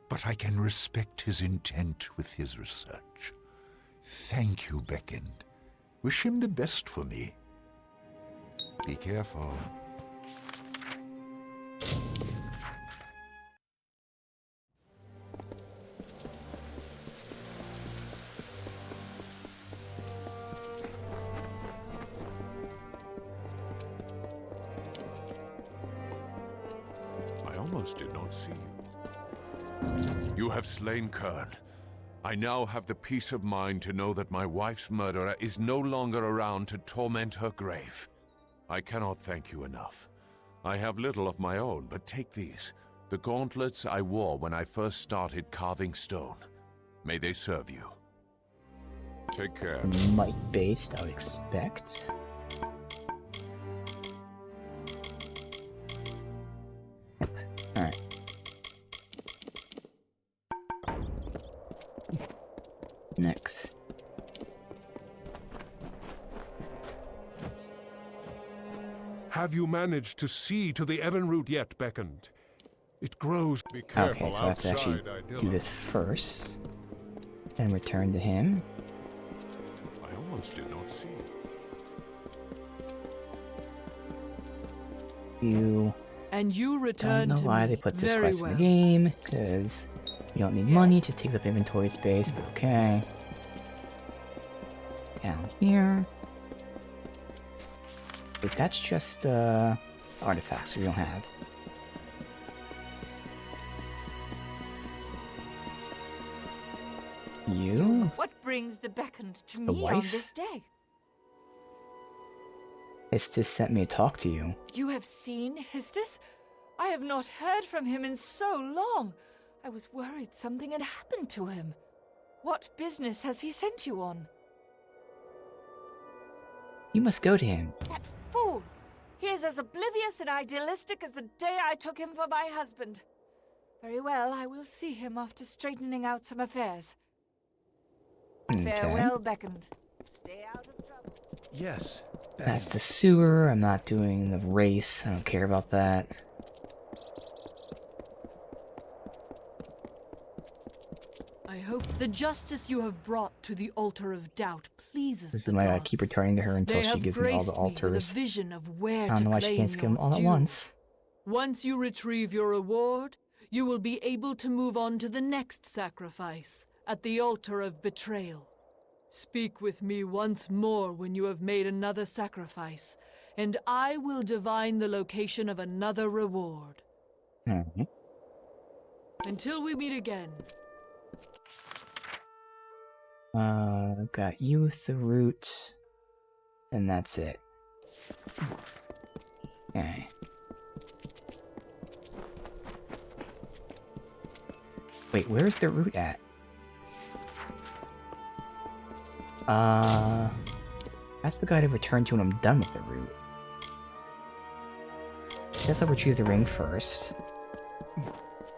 but I can respect his intent with his research. Thank you, Beckoned. Wish him the best for me. Be careful. I almost did not see you. You have slain Kern. I now have the peace of mind to know that my wife's murderer is no longer around to torment her grave. I cannot thank you enough. I have little of my own, but take these. The gauntlets I wore when I first started carving stone. May they serve you. Take care. Might based, I would expect. Yep. Alright. Next. Have you managed to see to the Evenroot yet, Beckoned? It grows. Be careful Okay, so I have to actually do this first. Then return to him. I almost did not see you. You And you don't return know to why me. they put this Very quest well. in the game, because you don't need money to take up inventory space, but okay. Down here. Wait, that's just artifacts we don't have. You? What brings the beckoned to The me on wife? this day? Histus sent me to talk to you. You have seen Histus? I have not heard from him in so long. I was worried something had happened to him. What business has he sent you on? You must go to him. That fool! He is as oblivious and idealistic as the day I took him for my husband. Very well, I will see him after straightening out some affairs. Okay. Farewell, beckoned. Stay out of trouble. Yes. That's the sewer. I'm not doing the race. I don't care about that. I hope the justice you have brought to the altar of doubt pleases This the is why I gods. keep returning to her until They she have gives me all the graced me with altars. a vision of where I don't to know why she claim can't skip them your all at due. once. Once you retrieve your reward, you will be able to move on to the next sacrifice at the altar of betrayal. Speak with me once more when you have made another sacrifice, and I will divine the location of another reward. Mhm. Until we meet again. I've got you with the root, and that's it. Okay. Wait, where's the root at? Ask the guy to return to when I'm done with the root. Guess I'll retrieve the ring first.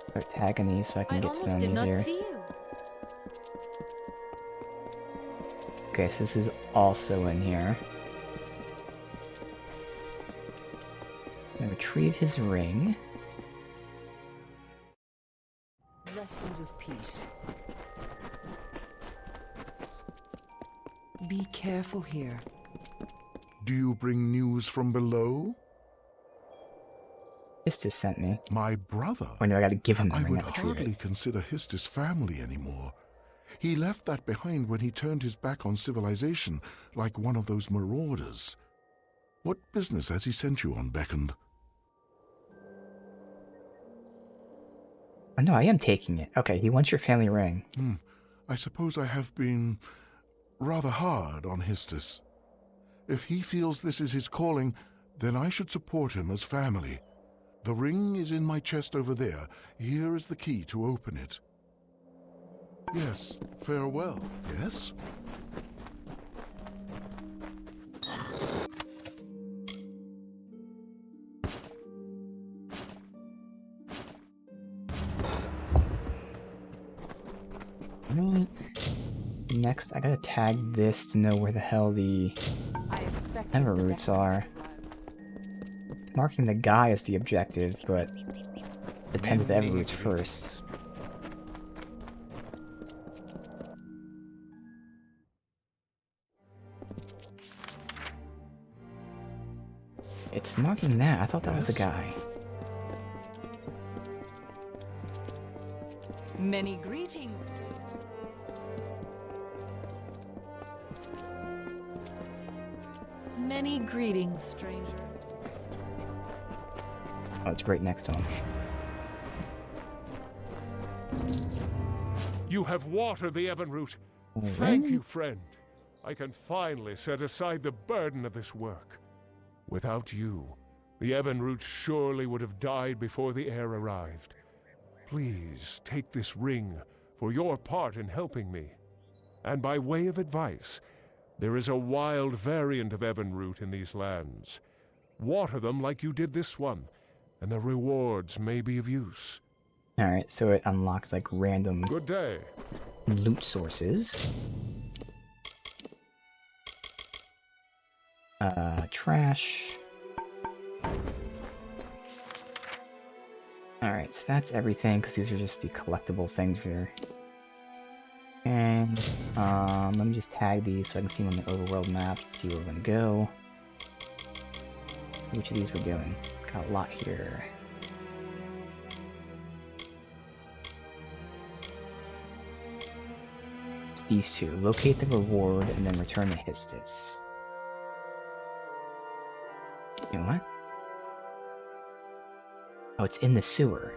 Start tagging these so I can get to them easier. you. Okay, so this is also in here. I'm gonna retrieve his ring. Blessings of peace. Be careful here. Do you bring news from below? Histus sent me. My brother? Oh no, I gotta give him the I ring, would not retrieve hardly it. consider Histus family anymore. He left that behind when he turned his back on civilization, like one of those marauders. What business has he sent you on, Beckoned? Oh no, I am taking it. Okay, he wants your family ring. I suppose I have been rather hard on Histus. If he feels this is his calling, then I should support him as family. The ring is in my chest over there. Here is the key to open it. Yes, farewell, yes? Right. Next, I gotta tag this to know where the hell the I expected Ever the roots beckoned are. was. Marking the guy as the objective, but attend to the Everroots first. It's marking that. I thought that was the guy. Many greetings. Many greetings, stranger. Oh, it's right next to him. You have watered the Evenroot. Thank you, friend. I can finally set aside the burden of this work. Without you, the Evenroot surely would have died before the heir arrived. Please take this ring for your part in helping me. And by way of advice, there is a wild variant of Evenroot in these lands. Water them like you did this one, and the rewards may be of use. Alright, so it unlocks like random Good day. loot sources. Trash. Alright, so that's everything, because these are just the collectible things here. And, let me just tag these so I can see them on the overworld map, see where we're gonna go. Which of these we're doing. Got a lot here. It's these two. Locate the reward and then return to Histus. You know what? Oh, it's in the sewer.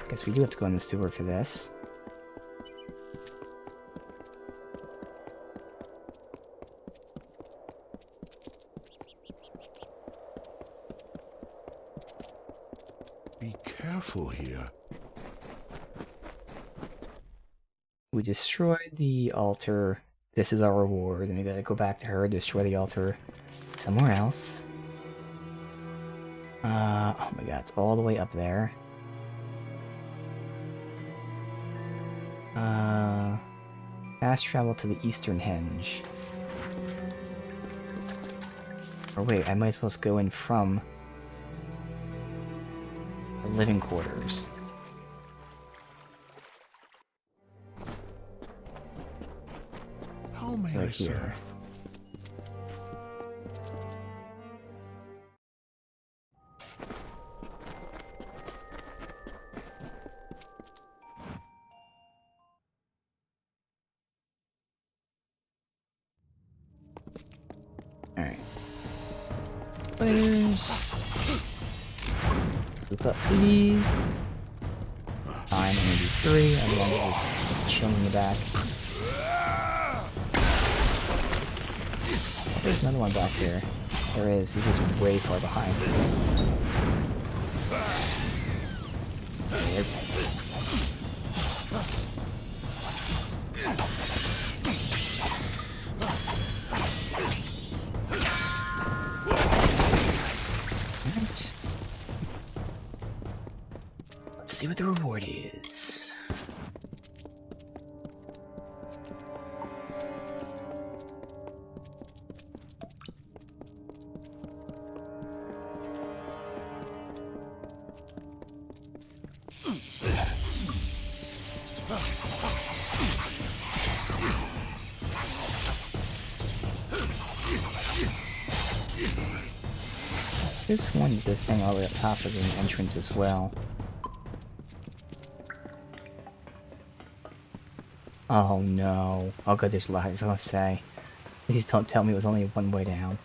Guess we do have to go in the sewer for this. careful here. We destroyed the altar. This is our reward. And we gotta go back to her, destroy the altar somewhere else. Oh my god, it's all the way up there. Fast travel to the eastern henge. Or wait, I might as well go in from the living quarters. How may Right I serve? here. Alright. Players. Group up, please. Fine, only these three. Everyone just chilling in the back. There's another one back here. There is. He's just way far behind. There he is. Let's see what the reward is. This one, this thing all the way up top is an entrance as well. Oh no. Oh god, there's ladders, I was gonna say. Please don't tell me it was only one way down.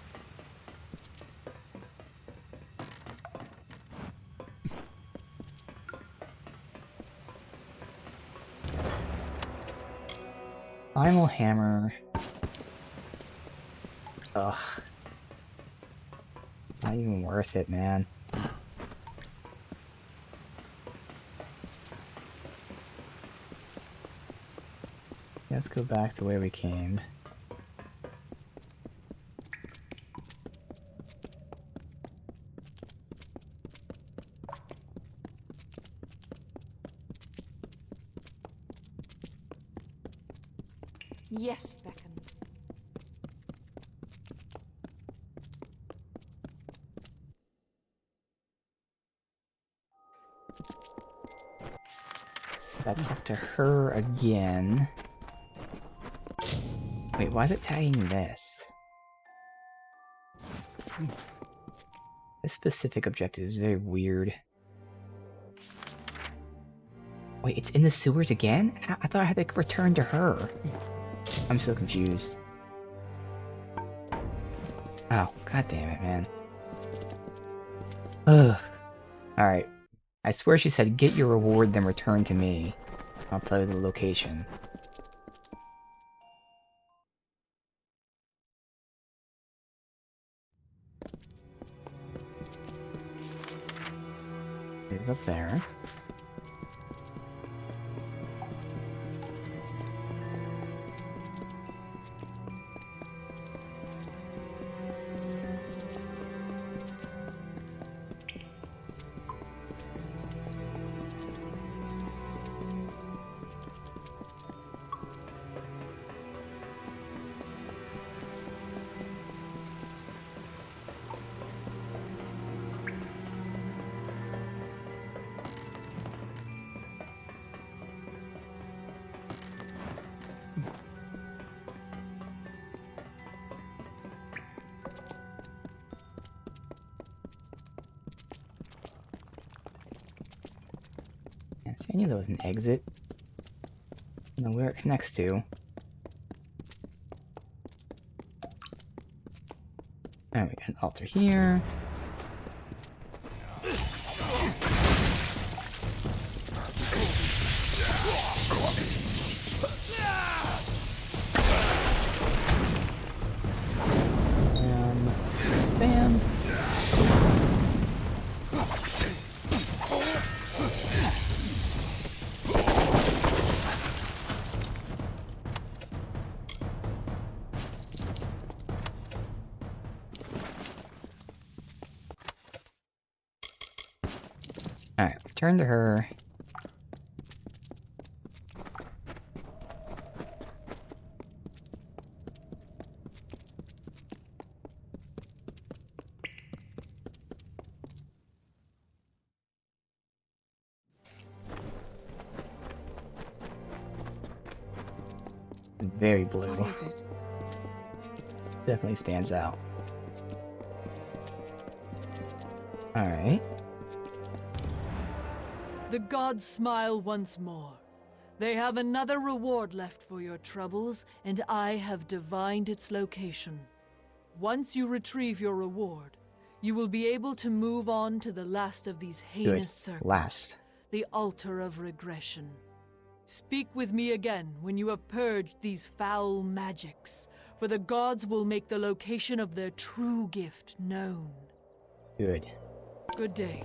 Final hammer. Ugh. Not even worth it, man. Let's go back the way we came. Yes, beckon. I talk to her again. Wait, why is it tagging this? This specific objective is very weird. Wait, it's in the sewers again? I thought I had to return to her. I'm so confused. Oh, god damn it, man. Ugh. Alright. I swear she said, get your reward, then return to me. I'll tell you the location. It's up there. Yes, I knew there was an exit. I don't know where it connects to. And we got an altar here. Bam. Turn to her. Very blue. What is it? Definitely stands out. Alright. The gods smile once more. They have another reward left for your troubles, and I have divined its location. Once you retrieve your reward, you will be able to move on to the last of these heinous circles. Last. The altar of regression. Speak with me again when you have purged these foul magics, for the gods will make the location of their true gift known. Good. Good day.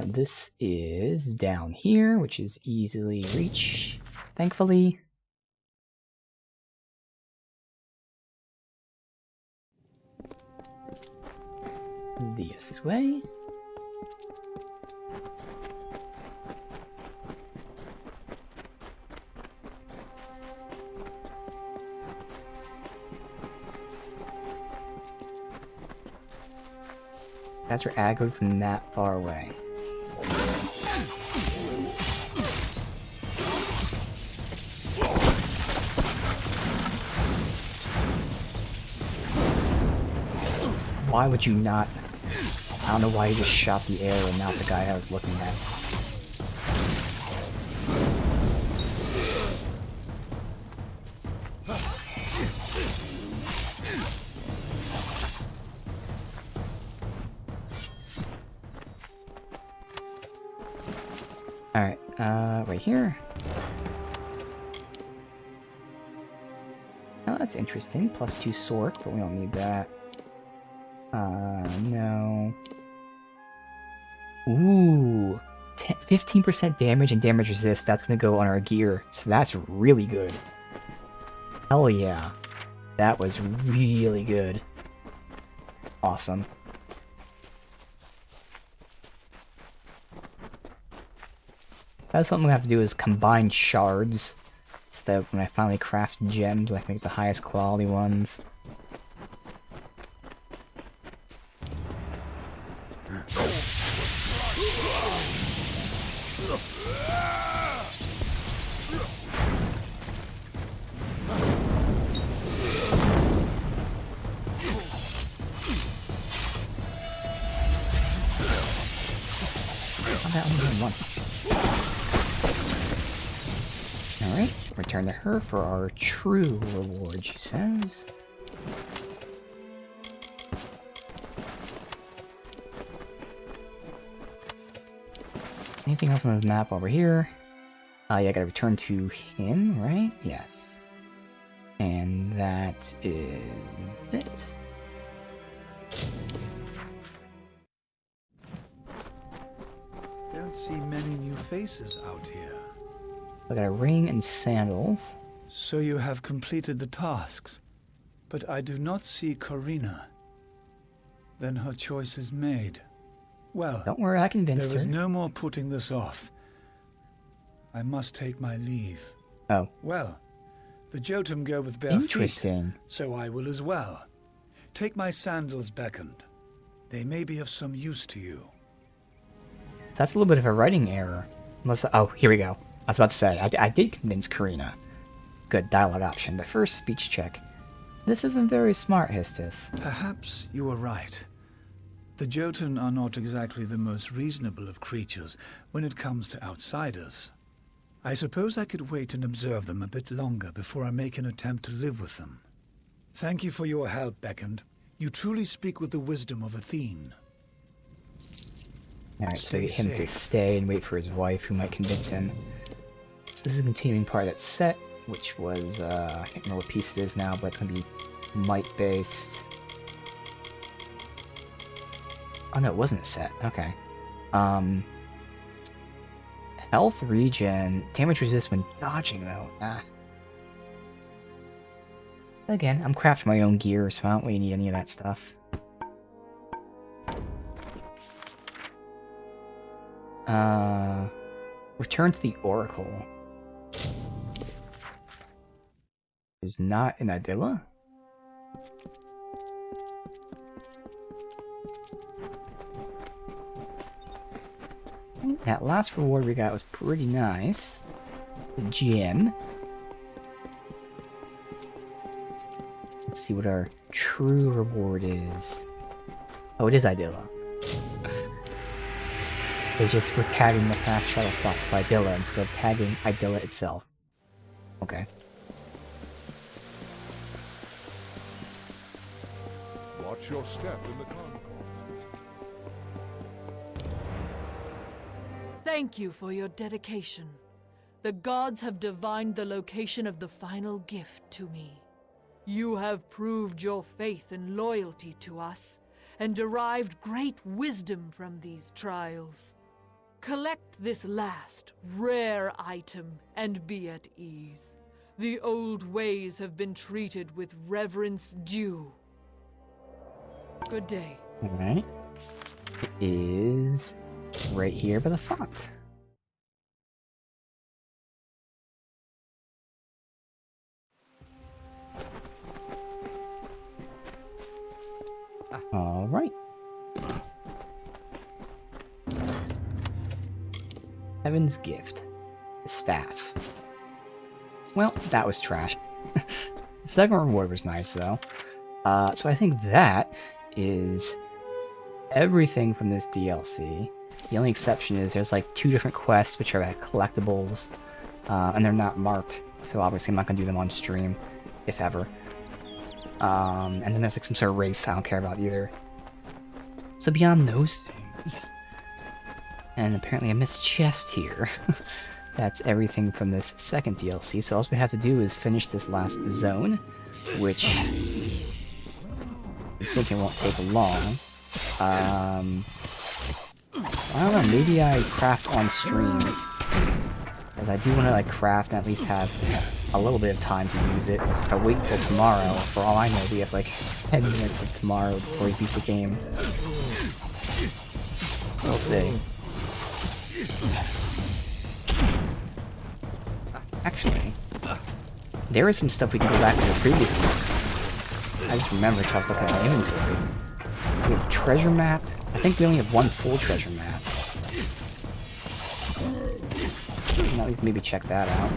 This is down here, which is easily reached, thankfully. This way. Guys are aggroed from that far away. Why would you not? I don't know why you just shot the arrow and not the guy I was looking at. Alright, right here. Oh, that's interesting. +2 sword, but we don't need that. No. Ooh. 15% damage and damage resist. That's gonna go on our gear. So that's really good. Hell yeah. That was really good. Awesome. That's something we have to do is combine shards. So that when I finally craft gems, I can make the highest quality ones. That only done once. Alright, return to her for our true reward, she says. Anything else on this map over here? Yeah, I gotta return to him, right? Yes. And that is it. Don't see many new faces out here. I got a ring and sandals. So you have completed the tasks, but I do not see Karina. Then her choice is made. Well, don't worry, I convinced her. There is no more putting this off. I must take my leave. Oh. Well, the Jotun go with bare Interesting. feet, so I will as well. Take my sandals beckoned. They may be of some use to you. That's a little bit of a writing error. Unless, oh, here we go. I was about to say, I did convince Karina. Good dialogue option, but first speech check. This isn't very smart, Histus. Perhaps you are right. The Jotun are not exactly the most reasonable of creatures when it comes to outsiders. I suppose I could wait and observe them a bit longer before I make an attempt to live with them. Thank you for your help, Beckoned. You truly speak with the wisdom of Athene. Alright, so we get him to stay and wait for his wife, who might convince him. So this is a continuing part of that set, which was, I can't remember what piece it is now, but it's going to be might-based. Oh no, it wasn't a set. Okay. Health regen. Damage resist when dodging, though. Again, I'm crafting my own gear, so I don't really need any of that stuff. Return to the Oracle. Is not in Idilla? That last reward we got was pretty nice. The gem. Let's see what our true reward is. Oh, it is Idilla. They just were tagging the fast shuttle spot for Idilla instead of tagging Idilla itself. Okay. Watch your step in the concourse. Thank you for your dedication. The gods have divined the location of the final gift to me. You have proved your faith and loyalty to us, and derived great wisdom from these trials. Collect this last, rare item, and be at ease. The old ways have been treated with reverence due. Good day. Alright. It is right here by the font. Alright. Heaven's Gift. The staff. Well, that was trash. The second reward was nice, though. So I think that is everything from this DLC. The only exception is there's like 2 different quests which are like collectibles, and they're not marked, so obviously I'm not going to do them on stream, if ever. And then there's like some sort of race I don't care about either. So beyond those things, and apparently a missed chest here, that's everything from this second DLC, so all we have to do is finish this last zone, which I think it won't take long. I don't know, maybe I craft on stream, because I do want to like craft and at least have a little bit of time to use it. If I wait until tomorrow, for all I know, we have like 10 minutes of tomorrow before we beat the game. We'll see. Actually, there is some stuff we can go back to the previous DLC. I just remembered because I was looking at my inventory. We have a treasure map. I think we only have 1 full treasure map. At least maybe check that out.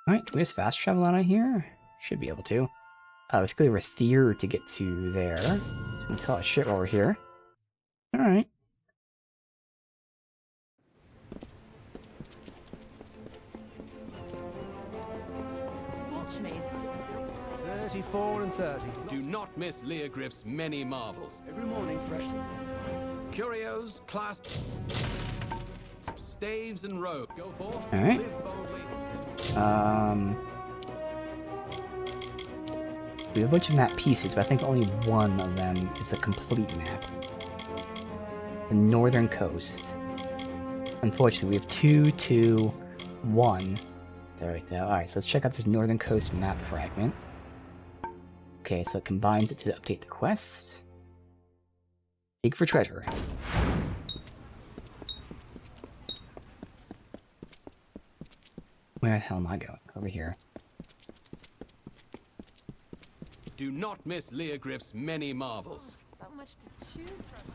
Alright, can we just fast travel out of here? Should be able to. It's going to Rathier to get to there. So we can sell a shit while we're here. Alright. Watch me. 34 and 30. Do not miss Leogriff's many marvels. Every morning, fresh. Curios, clasps, staves, and robes. Go forth. Alright. Live boldly. We have a bunch of map pieces, but I think only one of them is a complete map. The northern coast. Unfortunately, we have 2, 2, 1. There we go. Alright, so let's check out this northern coast map fragment. Okay, so it combines it to update the quest. Dig for treasure. Where the hell am I going? Over here. Do not miss Leogriff's many marvels. So much to choose from.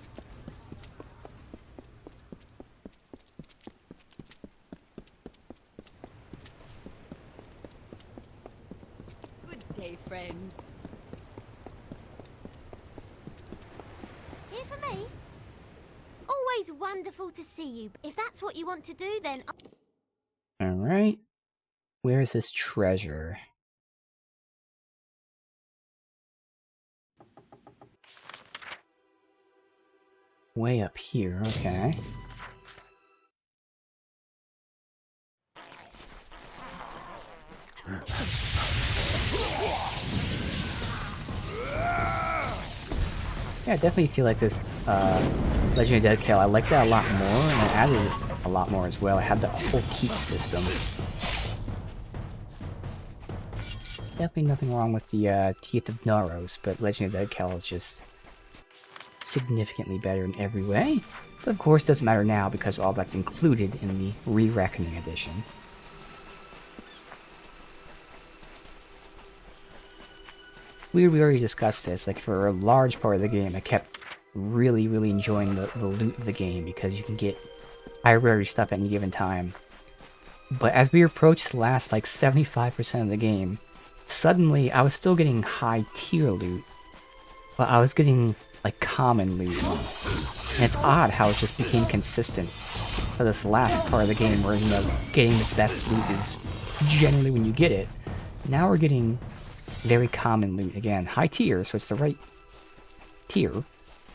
Good day, friend. Here for me? Always wonderful to see you. If that's what you want to do, then... Alright. Where is this treasure? Way up here, okay. Yeah, I definitely feel like this Legend of Dead Kale, I like that a lot more, and I added a lot more as well. I had the whole keep system. Definitely nothing wrong with the Teeth of Naros, but Legend of Dead Kale is just significantly better in every way. But of course, it doesn't matter now because all that's included in the Re-Reckoning edition. We already discussed this, like for a large part of the game, I kept really enjoying the loot of the game because you can get high rarity stuff at any given time. But as we approached the last like 75% of the game, suddenly I was still getting high tier loot, but I was getting like common loot. And it's odd how it just became consistent for this last part of the game where, you know, getting the best loot is generally when you get it. Now we're getting very common loot again. High tier, so it's the right tier,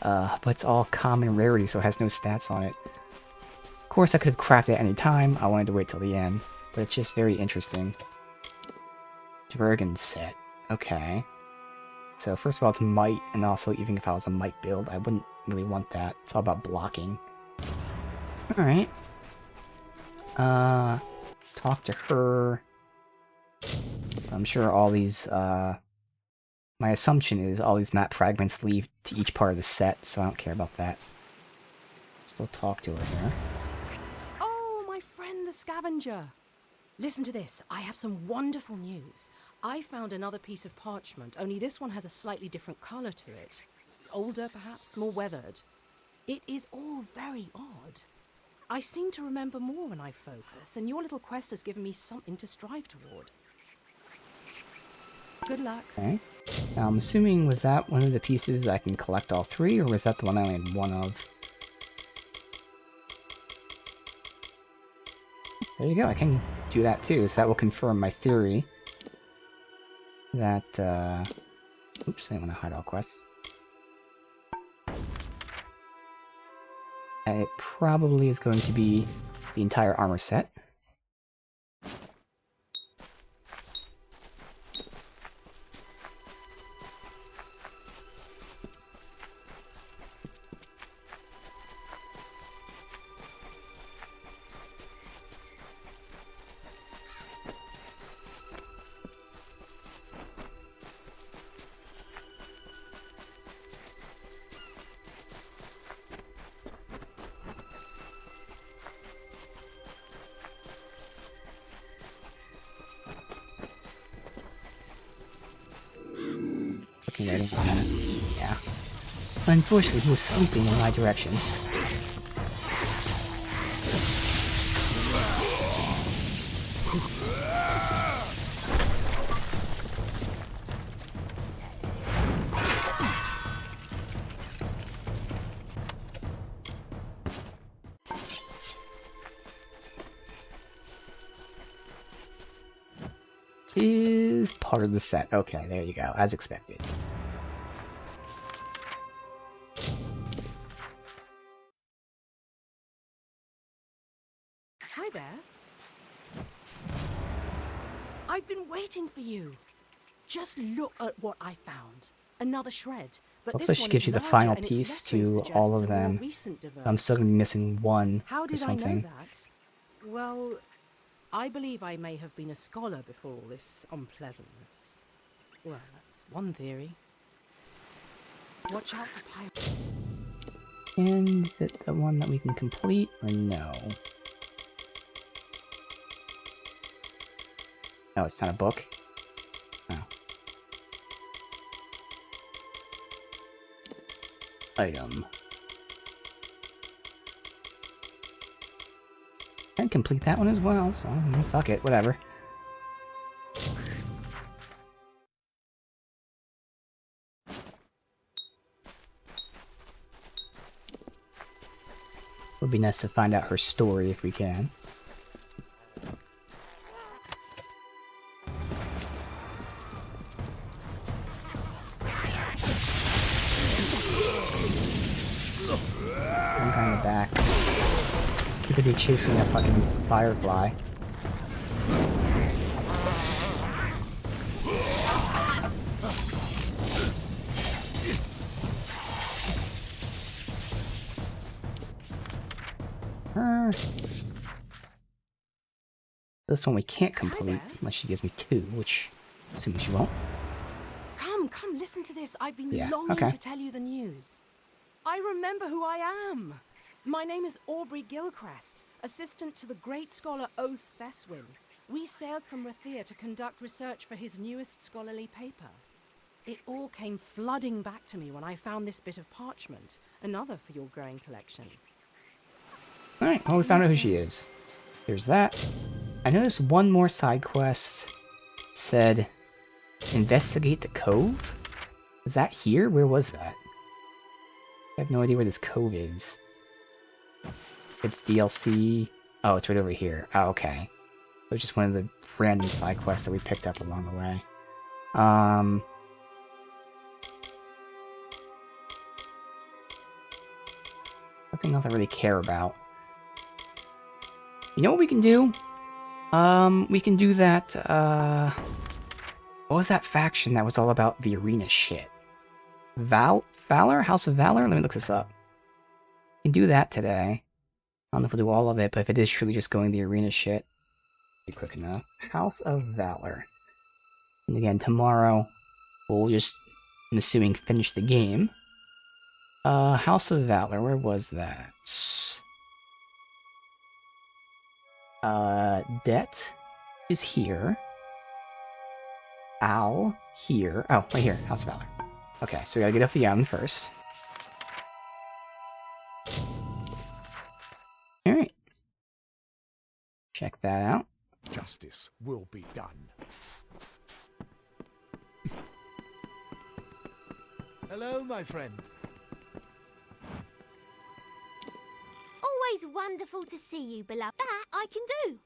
but it's all common rarity, so it has no stats on it. Of course, I could have crafted at any time. I wanted to wait till the end, but it's just very interesting. Dvergen set. Okay. So first of all, it's might, and also even if I was a might build, I wouldn't really want that. It's all about blocking. Alright. Talk to her. I'm sure all these, my assumption is all these map fragments lead to each part of the set, so I don't care about that. Still talk to her here. Oh, my friend the scavenger. Listen to this. I have some wonderful news. I found another piece of parchment, only this one has a slightly different color to it. Older, perhaps, more weathered. It is all very odd. I seem to remember more when I focus, and your little quest has given me something to strive toward. Good luck. Okay. Now I'm assuming, was that one of the pieces I can collect all three, or was that the one I only had one of? There you go, I can do that too, so that will confirm my theory that, oops, I didn't want to hide all quests. And it probably is going to be the entire armor set. Yeah. Unfortunately, he was sleeping in my direction. Is part of the set. Okay, there you go, as expected. Hi there. I've been waiting for you. Just look at what I found. Another shred. But Also, this she one gives is you the larger, final and its piece lettering to all suggests of a more them. recent diverse. I'm still gonna be missing one How or did I something. know that? Well, I believe I may have been a scholar before all this unpleasantness. Well, that's one theory. Watch out for pirates. And is it the one that we can complete, or no? No, it's not a book? Oh. Item. I can complete that one as well, so fuck it, whatever. Would be nice to find out her story if we can. Some guy in the back. Because he's chasing a fucking firefly. This one we can't complete unless she gives me 2, which I'm assuming she won't. Come, listen to this. I've been Yeah, longing okay. to tell you the news. I remember who I am. My name is Aubrey Gilchrist, assistant to the great scholar Oath Theswin. We sailed from Rathir to conduct research for his newest scholarly paper. It all came flooding back to me when I found this bit of parchment, another for your growing collection. Alright, well we found out who she is. There's that. I noticed one more side quest said investigate the cove? Is that here? Where was that? I have no idea where this cove is. It's DLC. Oh, it's right over here. Oh, okay. It was just one of the random side quests that we picked up along the way. Nothing else I really care about. You know what we can do? We can do that, what was that faction that was all about the arena shit? Valor? House of Valor? Let me look this up. We can do that today. I don't know if we'll do all of it, but if it is truly just going the arena shit, be quick enough. House of Valor. And again, tomorrow, we'll just, I'm assuming, finish the game. House of Valor, where was that? Det is here. Owl here. Oh, right here, House of Valor. Okay, so we gotta get off the island first. Alright. Check that out. Justice will be done. Hello, my friend. Always wonderful to see you, beloved. That I can do.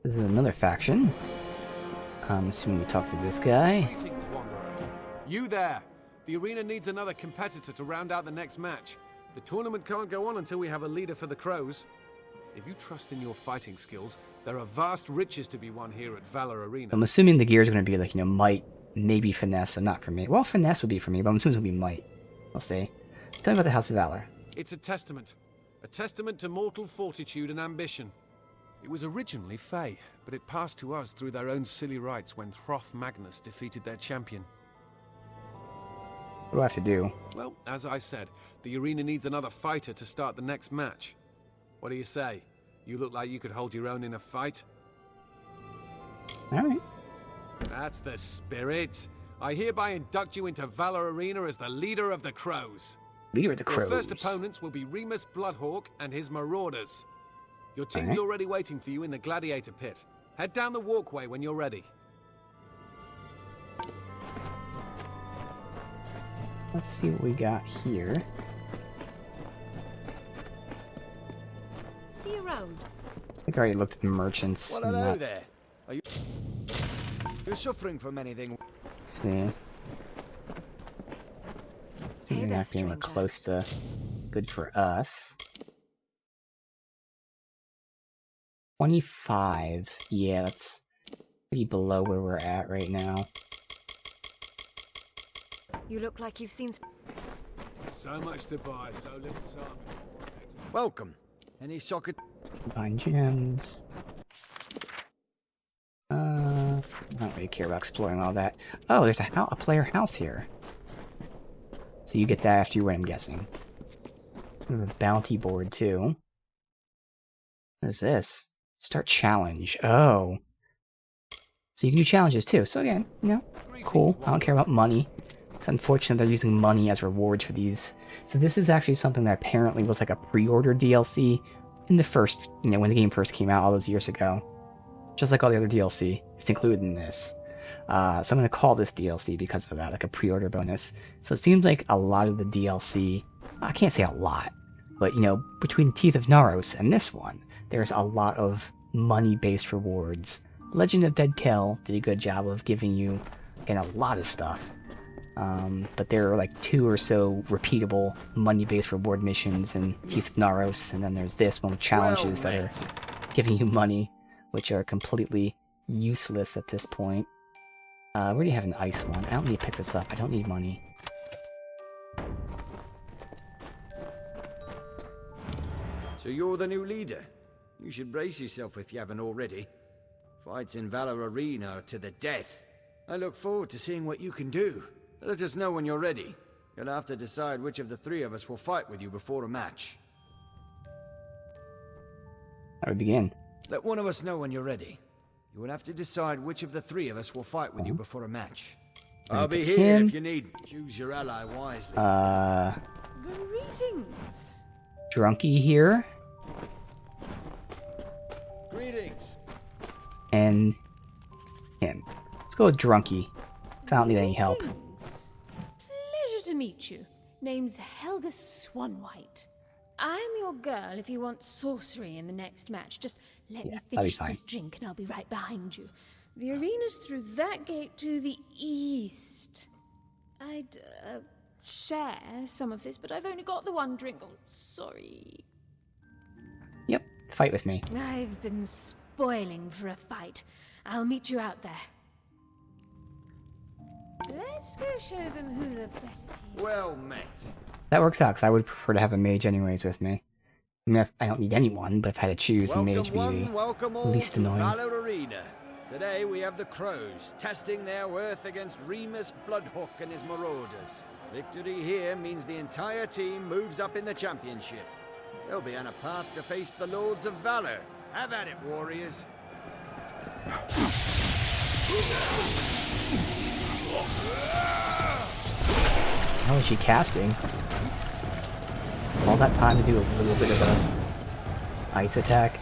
This is another faction. I'm assuming we talk to this guy. Greetings, Wanderer. You there! The arena needs another competitor to round out the next match. The tournament can't go on until we have a leader for the Crows. If you trust in your fighting skills, there are vast riches to be won here at Valor Arena. I'm assuming the gear is going to be like, might, maybe finesse, so not for me. Well, finesse would be for me, but I'm assuming it's going to be might. We'll see. Tell me about the House of Valor. It's a testament to mortal fortitude and ambition. It was originally Fey, but it passed to us through their own silly rites when Hroth Magnus defeated their champion. What do I have to do? Well, as I said, the arena needs another fighter to start the next match. What do you say? You look like you could hold your own in a fight. Alright. That's the spirit. I hereby induct you into Valor Arena as the leader of the Crows. Leader of the Crows. Your first opponents will be Remus Bloodhawk and his Marauders. Your team's already waiting for you in the Gladiator Pit. Head down the walkway when you're ready. Let's see what we got here. See you around. I think I already looked at the merchants. Well, hello there. Are you... You're suffering from anything? Let's see. Assuming that's getting close to good for us. 25. Yeah, that's pretty below where we're at right now. You look like you've seen... So much to buy, so little time. Welcome. Any socket? Combine gems. I don't really care about exploring all that. Oh, there's a player house here. So you get that after you win, I'm guessing. We have a bounty board, too. What is this? Start challenge. Oh. So you can do challenges, too. So again, cool. I don't care about money. It's unfortunate they're using money as rewards for these. So this is actually something that apparently was like a pre-order DLC in the first, when the game first came out all those years ago. Just like all the other DLC, it's included in this. So I'm going to call this DLC because of that, like a pre-order bonus. So it seems like a lot of the DLC, I can't say a lot, but between Teeth of Naros and this one, there's a lot of money-based rewards. Legend of Dead Kell did a good job of giving you, again, a lot of stuff. But there are like 2 or so repeatable money-based reward missions in Teeth of Naros, and then there's this one with challenges that are giving you money, which are completely useless at this point. We already have an ice one. I don't need to pick this up. I don't need money. So you're the new leader? You should brace yourself if you haven't already. Fights in Valor Arena are to the death. I look forward to seeing what you can do. Let us know when you're ready. You'll have to decide which of the three of us will fight with you before a match. How do we begin? Let one of us know when you're ready. You will have to decide which of the three of us will fight with you before a match. I'll be here if you need. Choose your ally wisely. Greetings. Drunky here. Greetings. And him. Let's go with Drunky. 'Cause I don't need any help. Pleasure to meet you. Name's Helga Swanwhite. I'm your girl if you want sorcery in the next match. Just let me finish this drink and I'll be right behind you. The arena's through that gate to the east. I'd share some of this, but I've only got the one drink. Oh, sorry. Yep, fight with me. I've been spoiling for a fight. I'll meet you out there. Let's go show them who the better team is. Well met. That works out, because I would prefer to have a mage anyways with me. I mean, I don't need anyone, but if I had to choose, a mage would be welcome all least to annoying. Valor Arena. Today we have the Crows, testing their worth against Remus Bloodhook and his Marauders. Victory here means the entire team moves up in the championship. They'll be on a path to face the Lords of Valor. Have at it, warriors. How is she casting? All that time to do a little bit of a ice attack.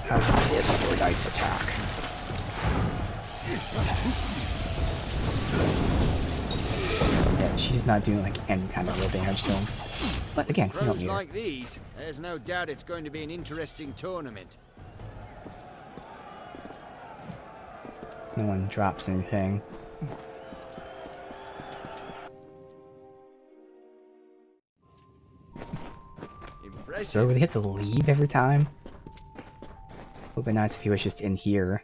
How's this for an ice attack? Yeah, she's not doing like any kind of real damage to him. But again, you don't need her. Like these, there's no doubt it's going to be an interesting tournament. No one drops anything. So we have to leave every time? Would be nice if he was just in here.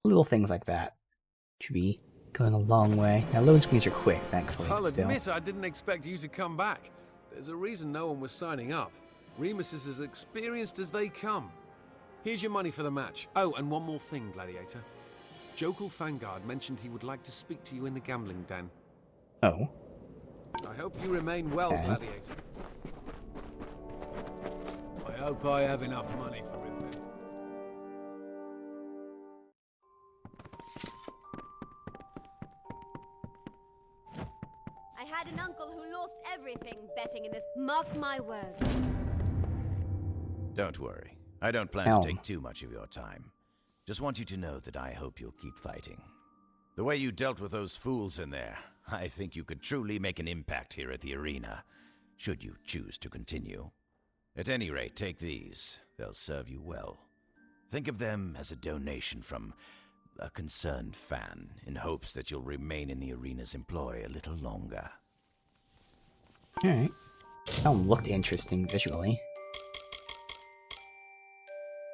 Little things like that should be going a long way. Now load screens are quick, thankfully. I'll still. admit I didn't expect you to come back. There's a reason no one was signing up. Remus is as experienced as they come. Here's your money for the match. Oh, and one more thing, Gladiator. Jokul Fangard mentioned he would like to speak to you in the gambling den. Oh. I hope you remain well, Okay. Gladiator. I hope I have enough money for repair. I had an uncle who lost everything betting in this. Mark my words. Don't worry. I don't plan to take too much of your time. Just want you to know that I hope you'll keep fighting. The way you dealt with those fools in there, I think you could truly make an impact here at the arena, should you choose to continue. At any rate, take these. They'll serve you well. Think of them as a donation from a concerned fan, in hopes that you'll remain in the arena's employ a little longer. Alright. That one looked interesting visually.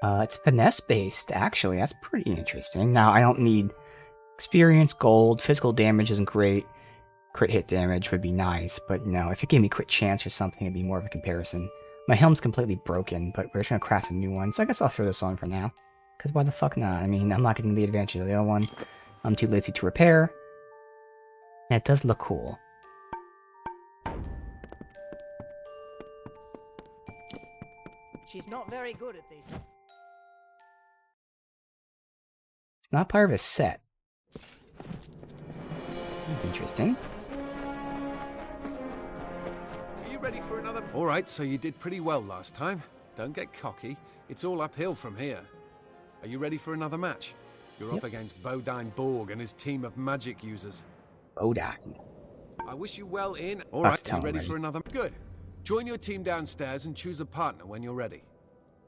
It's finesse-based, actually. That's pretty interesting. Now, I don't need experience, gold, physical damage isn't great. Crit hit damage would be nice, but you know, if it gave me crit chance or something, it'd be more of a comparison. My helm's completely broken, but we're just gonna craft a new one, so I guess I'll throw this on for now. Because why the fuck not? I mean, I'm not getting the advantage of the other one. I'm too lazy to repair. And it does look cool. She's not very good at this. It's not part of a set. Interesting. Are you ready for another? All right, so you did pretty well last time. Don't get cocky. It's all uphill from here. Are you ready for another match? You're up against Bodine Borg and his team of magic users. Bodine. I wish you well in. All I'll right, tell you ready him for another? Good. Join your team downstairs and choose a partner when you're ready.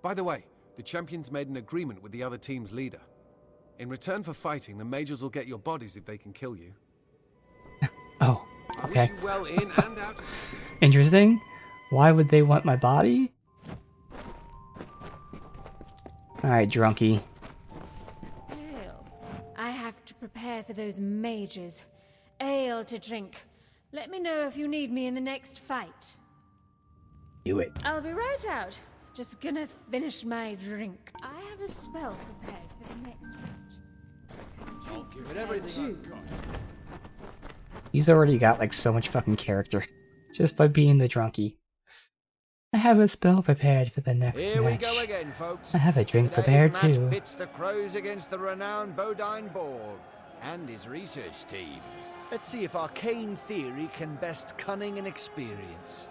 By the way, the champions made an agreement with the other team's leader. In return for fighting, the majors will get your bodies if they can kill you. Oh, I okay. wish you well in and out. Interesting. Why would they want my body? Alright, drunky. care for those mages. Ale to drink. Let me know if you need me in the next fight. Do it. I'll be right out. Just gonna finish my drink. I have a spell prepared for the next match. I'll give it everything I've got. He's already got like so much fucking character just by being the drunkie. I have a spell prepared for the next Here match. we go again, folks. I have a drink Today's prepared match too. pits the Crows against the renowned Bodine Borg and his research team. Let's see if arcane theory can best cunning and experience.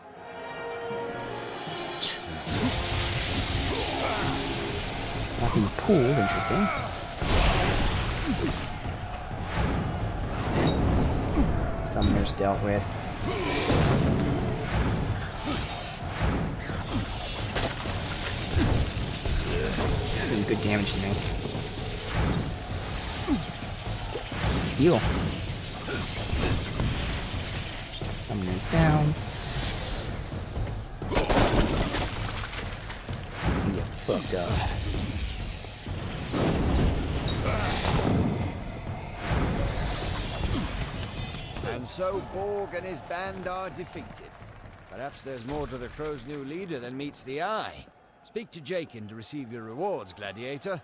Nothing pool, interesting. Summoners dealt with. Doing good damage to me. Heal. Summoners down. He's gonna get fucked up. And so Borg and his band are defeated. Perhaps there's more to the Crow's new leader than meets the eye. Speak to Jakin to receive your rewards, Gladiator.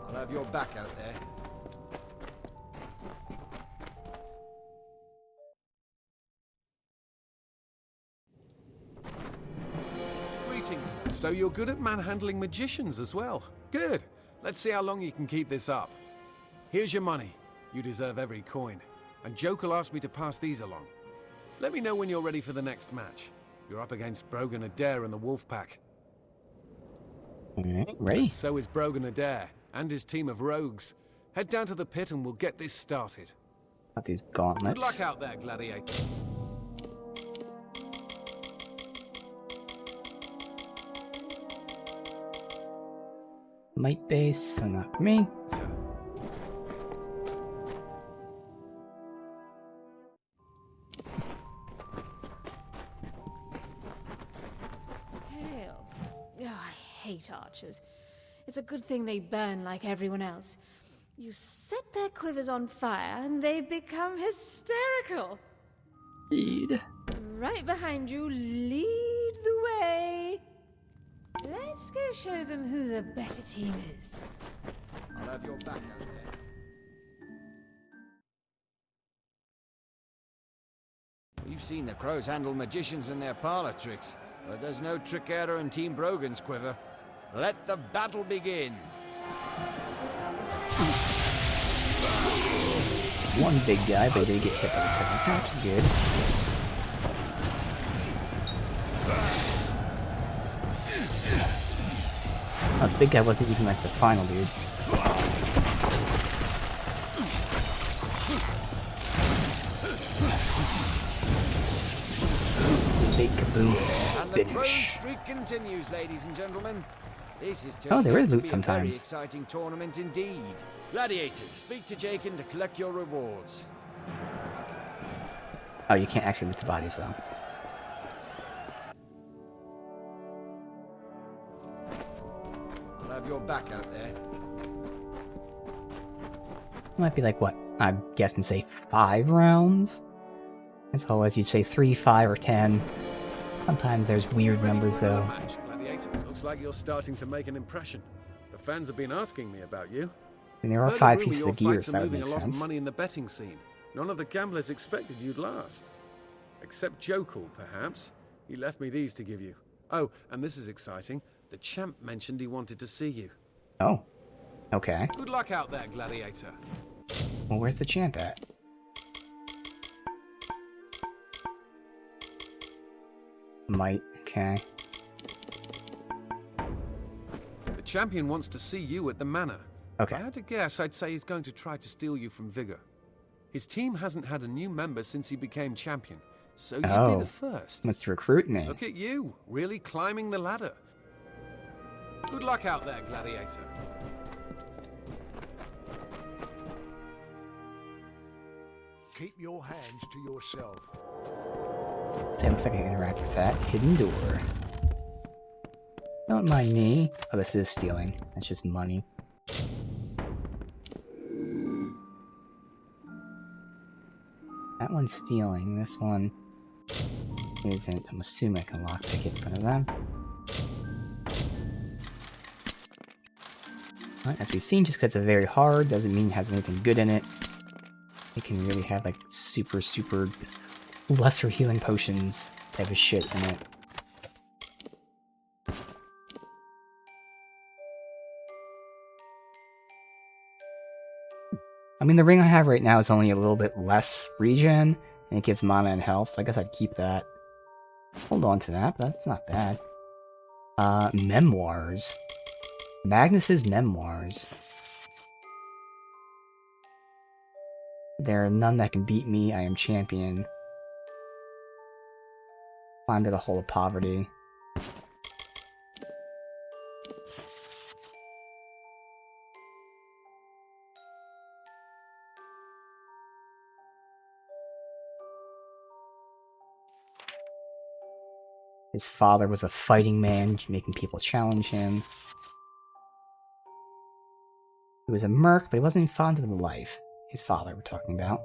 I'll have your back out there. Greetings. So you're good at manhandling magicians as well. Good. Let's see how long you can keep this up. Here's your money. You deserve every coin. And Jokel asked me to pass these along. Let me know when you're ready for the next match. You're up against Brogan Adair and the Wolfpack. Alright, ready? And so is Brogan Adair and his team of rogues. Head down to the pit and we'll get this started. Got these gauntlets. Good luck out there, Gladiator. Light base, so not for me. Hell. Oh, I hate archers. It's a good thing they burn like everyone else. You set their quivers on fire and they become hysterical. Indeed. Right behind you, lead the way. Let's go show them who the better team is. I'll have your back out there. We've seen the Crows handle magicians and their parlor tricks, but there's no trick error in Team Brogan's quiver. Let the battle begin. One big guy, but he did get hit by the second attack. Good. Oh, the big guy wasn't even like the final dude. Big kaboom. And the Crow Finish. streak continues, ladies and gentlemen. This is Oh, there is turning out to loot be a sometimes. very exciting tournament indeed. Gladiators, speak to Jakin to collect your rewards. Oh, you can't actually loot the bodies though. I'll have your back out there. Might be like what? I'm guessing say 5 rounds? As always, you'd say 3, 5, or 10. Sometimes there's weird numbers though. Match, Gladiator. Looks like you're starting to make an impression. The fans have been asking me about you. And there are Heard 5 the pieces rumor of your gears, fights are that would moving make a lot sense. of money in the betting scene. None of the gamblers expected you'd last. Except Jokel, perhaps. He left me these to give you. Oh, and this is exciting. The champ mentioned he wanted to see you. Oh. Okay. Good luck out there, Gladiator. Well, where's the champ at? Might. Okay. The champion wants to see you at the manor. Okay. If I had to guess, I'd say he's going to try to steal you from Vigor. His team hasn't had a new member since he became champion, so you'd be the first. Must recruit me. Look at you, really climbing the ladder. Good luck out there, Gladiator. Keep your hands to yourself. So it looks like I can interact with that hidden door. Don't mind me. Oh, this is stealing. That's just money. That one's stealing. This one isn't. I'm assuming I can lockpick it in front of them. Right, as we've seen, just because it's very hard doesn't mean it has anything good in it. It can really have like super lesser healing potions type of shit in it. I mean, the ring I have right now is only a little bit less regen, and it gives mana and health, so I guess I'd keep that. Hold on to that, but that's not bad. Memoirs. Magnus's Memoirs. There are none that can beat me, I am champion. Climb to the hole of poverty. His father was a fighting man, making people challenge him. He was a merc, but he wasn't fond of the life. His father, we're talking about.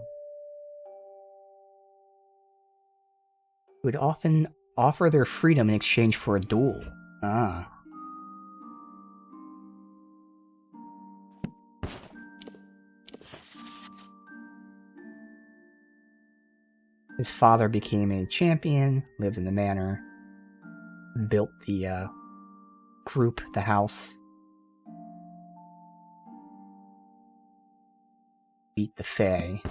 He would often offer their freedom in exchange for a duel. Ah. His father became a champion, lived in the manor, built the group, the house, beat the Fae.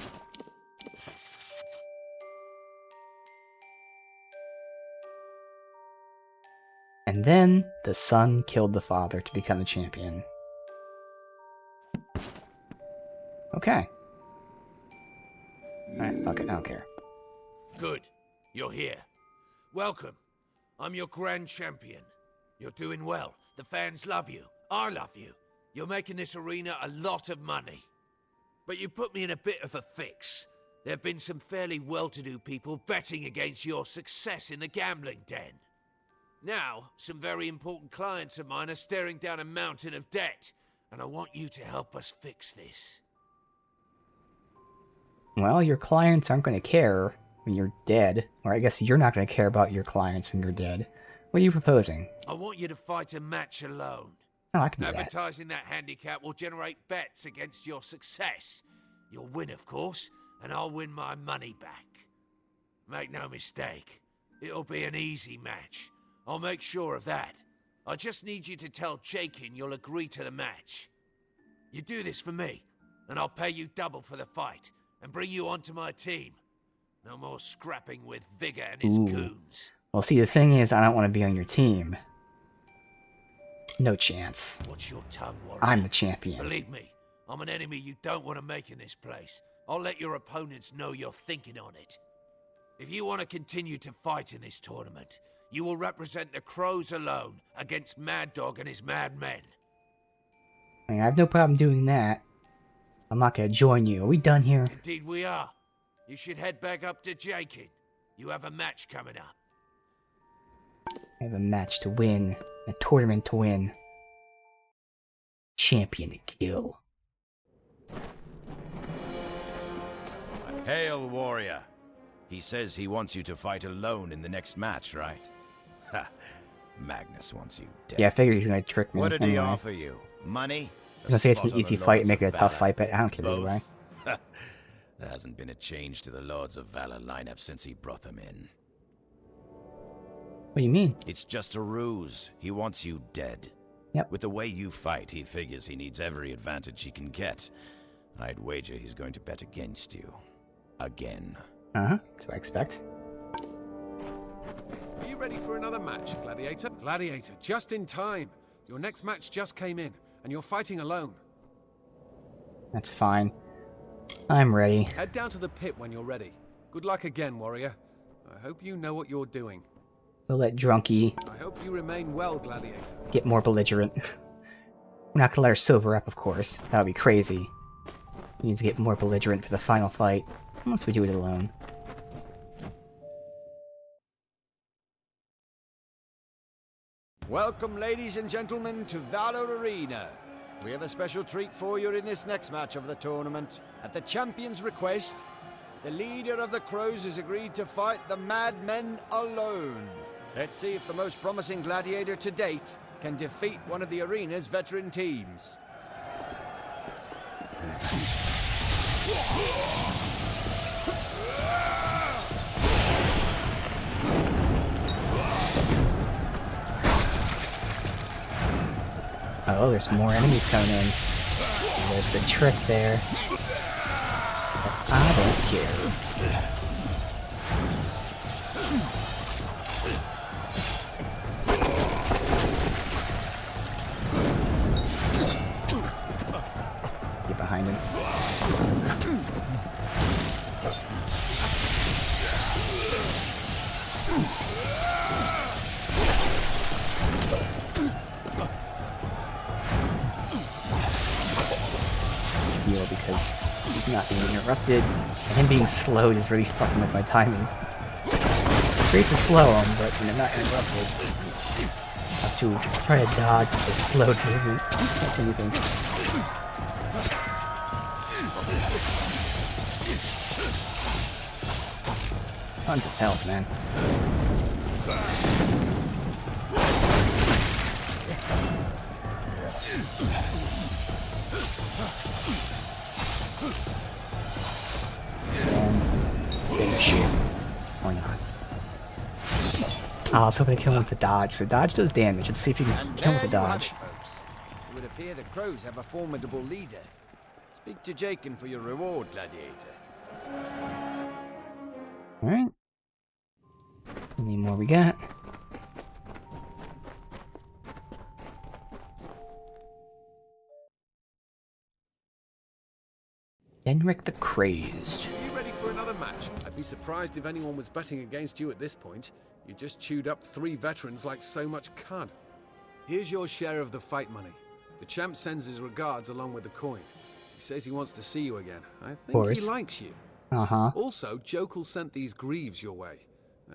And then the son killed the father to become the champion. Okay. Alright, fuck it, I don't care. Good. You're here. Welcome. I'm your grand champion. You're doing well. The fans love you. I love you. You're making this arena a lot of money. But you put me in a bit of a fix. There have been some fairly well-to-do people betting against your success in the gambling den. Now, some very important clients of mine are staring down a mountain of debt, and I want you to help us fix this. Well, your clients aren't going to care when you're dead. Or I guess you're not going to care about your clients when you're dead. What are you proposing? I want you to fight a match alone. Oh, I can do Advertising that handicap will generate bets against your success. You'll win, of course, and I'll win my money back. Make no mistake, it'll be an easy match. I'll make sure of that. I just need you to tell Jakin you'll agree to the match. You do this for me, and I'll pay you double for the fight, and bring you onto my team. No more scrapping with Vigor and his goons. Well, see, the thing is, I don't want to be on your team. No chance. Watch your tongue, warrior. I'm the champion. Believe me, I'm an enemy you don't want to make in this place. I'll let your opponents know you're thinking on it. If you want to continue to fight in this tournament, you will represent the Crows alone against Mad Dog and his mad men. I mean, I have no problem doing that. I'm not going to join you. Are we done here? Indeed we are. You should head back up to Jakin. You have a match coming up. I have a match to win. A tournament to win. Champion to kill. Hail, warrior. He says he wants you to fight alone in the next match, right? Ha! Magnus wants you dead. Yeah, I figured he's going to trick me. What did he anyway. offer you? Money? I was going to say it's an easy fight and make it a tough fight, but I don't care either way. There hasn't been a change to the Lords of Valor lineup since he brought them in. What do you mean? It's just a ruse. He wants you dead. Yep. With the way you fight, he figures he needs every advantage he can get. I'd wager he's going to bet against you. Again. Uh-huh. That's what I expect. Are you ready for another match, Gladiator? Gladiator, just in time. Your next match just came in, and you're fighting alone. That's fine. I'm ready. Head down to the pit when you're ready. Good luck again, warrior. I hope you know what you're doing. We'll let Drunky I hope you remain well, Gladiator. get more belligerent. We're not gonna let her sober up, of course. That would be crazy. He needs to get more belligerent for the final fight. Unless we do it alone. Welcome, ladies and gentlemen, to Valor Arena. We have a special treat for you in this next match of the tournament. At the champion's request, the leader of the Crows has agreed to fight the Madmen alone. Let's see if the most promising gladiator to date can defeat one of the arena's veteran teams. Oh, there's more enemies coming in. There's the trick there. But I don't care. Get behind him. Because he's not being interrupted, and him being slowed is really fucking with my timing. Great to slow him, but when they're not interrupted, I have to try to dodge the slowed movement. That's anything. Tons of health, man. Finish it. Or not. Oh, I was hoping to kill him with the dodge. The dodge does damage. Let's see if you can kill him with the dodge. It would appear the Crows have a formidable leader. Speak to Jaken for your reward, gladiator. Alright. How many more we got? Henrik the Crazed. Are you ready for another match? I'd be surprised if anyone was betting against you at this point. You just chewed up 3 veterans like so much cud. Here's your share of the fight money. The champ sends his regards along with the coin. He says he wants to see you again. I think he likes you. Also, Jokul sent these greaves your way.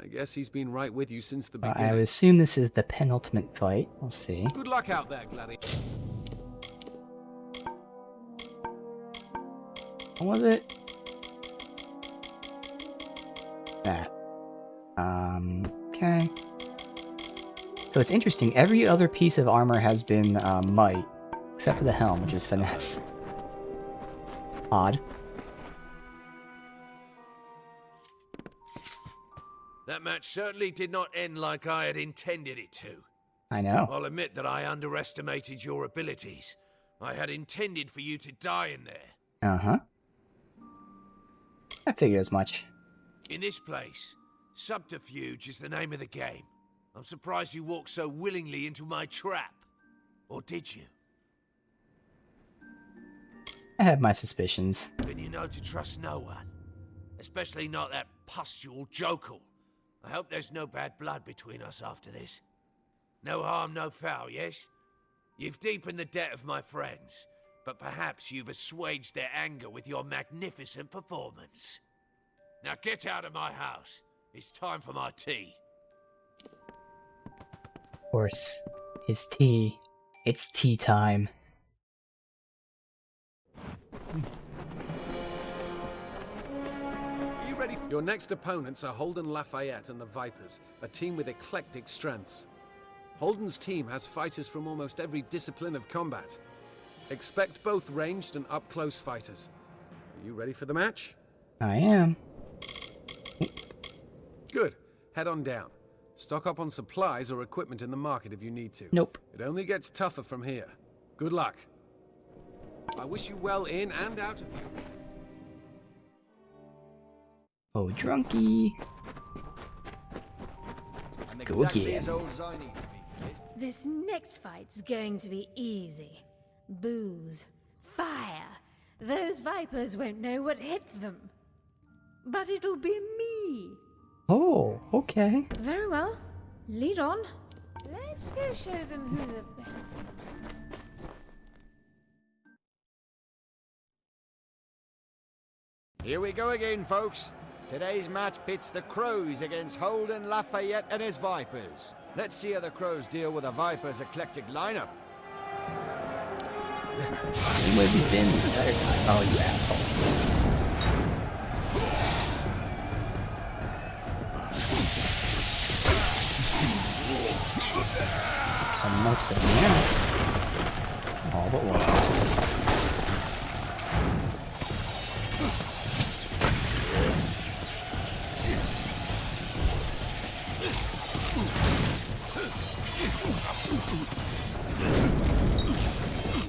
I guess he's been right with you since the beginning. I would assume this is the penultimate fight. We'll see. Good luck out there, gladiator. What was it? That. Okay. So it's interesting. Every other piece of armor has been might, except for the helm, which is finesse. Odd. That match certainly did not end like I had intended it to. I know. I'll admit that I underestimated your abilities. I had intended for you to die in there. Uh-huh. I figured as much. In this place, subterfuge is the name of the game. I'm surprised you walked so willingly into my trap. Or did you? I have my suspicions. Then you know to trust no one. Especially not that pustule Jokul. I hope there's no bad blood between us after this. No harm, no foul, yes? You've deepened the debt of my friends, but perhaps you've assuaged their anger with your magnificent performance. Now get out of my house. It's time for my tea. Of course, his tea. It's tea time. Are you ready? Your next opponents are Holden Lafayette and the Vipers, a team with eclectic strengths. Holden's team has fighters from almost every discipline of combat. Expect both ranged and up-close fighters. Are you ready for the match? I am. Good. Head on down. Stock up on supplies or equipment in the market if you need to. Nope. It only gets tougher from here. Good luck. I wish you well in and out of the arena. Oh, drunkie. Let's go again. This next fight's going to be easy. Booze. Fire. Those vipers won't know what hit them. But it'll be me. Oh, okay. Very well. Lead on. Let's go show them who the better team. Here we go again, folks. Today's match pits the Crows against Holden Lafayette and his Vipers. Let's see how the crows deal with a Viper's eclectic lineup. Where have you been the entire time? Oh, you asshole. And most of them now. All but one.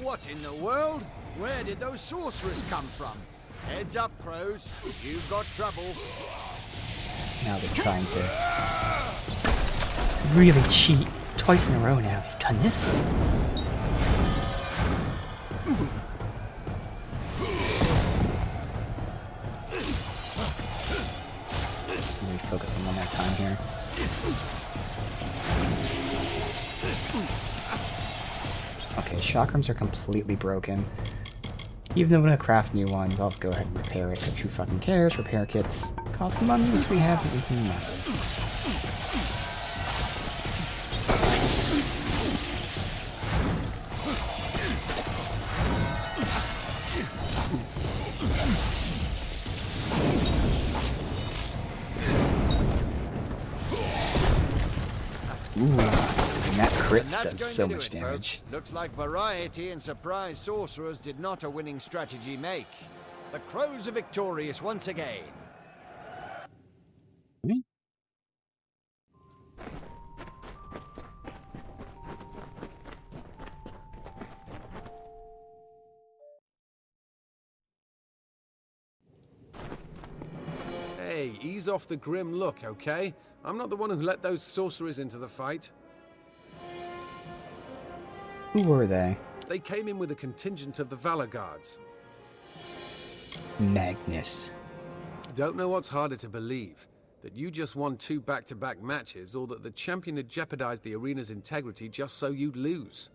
What in the world? Where did those sorcerers come from? Heads up, crows. You've got trouble. Now they're trying to really cheat twice in a row now. You've done this? Really focusing on that time here. Okay, chakrams are completely broken. Even though I'm gonna craft new ones, I'll just go ahead and repair it, because who fucking cares? Repair kits cost money, which we haven't even money. Ooh, and that crit does so much damage. Looks like variety and surprise sorcerers did not a winning strategy make. The crows are victorious once again. Hey, ease off the grim look, okay? I'm not the one who let those sorcerers into the fight. Who were they? They came in with a contingent of the Valor Guards. Magnus. Don't know what's harder to believe. That you just won 2 back-to-back matches, or that the champion had jeopardized the arena's integrity just so you'd lose.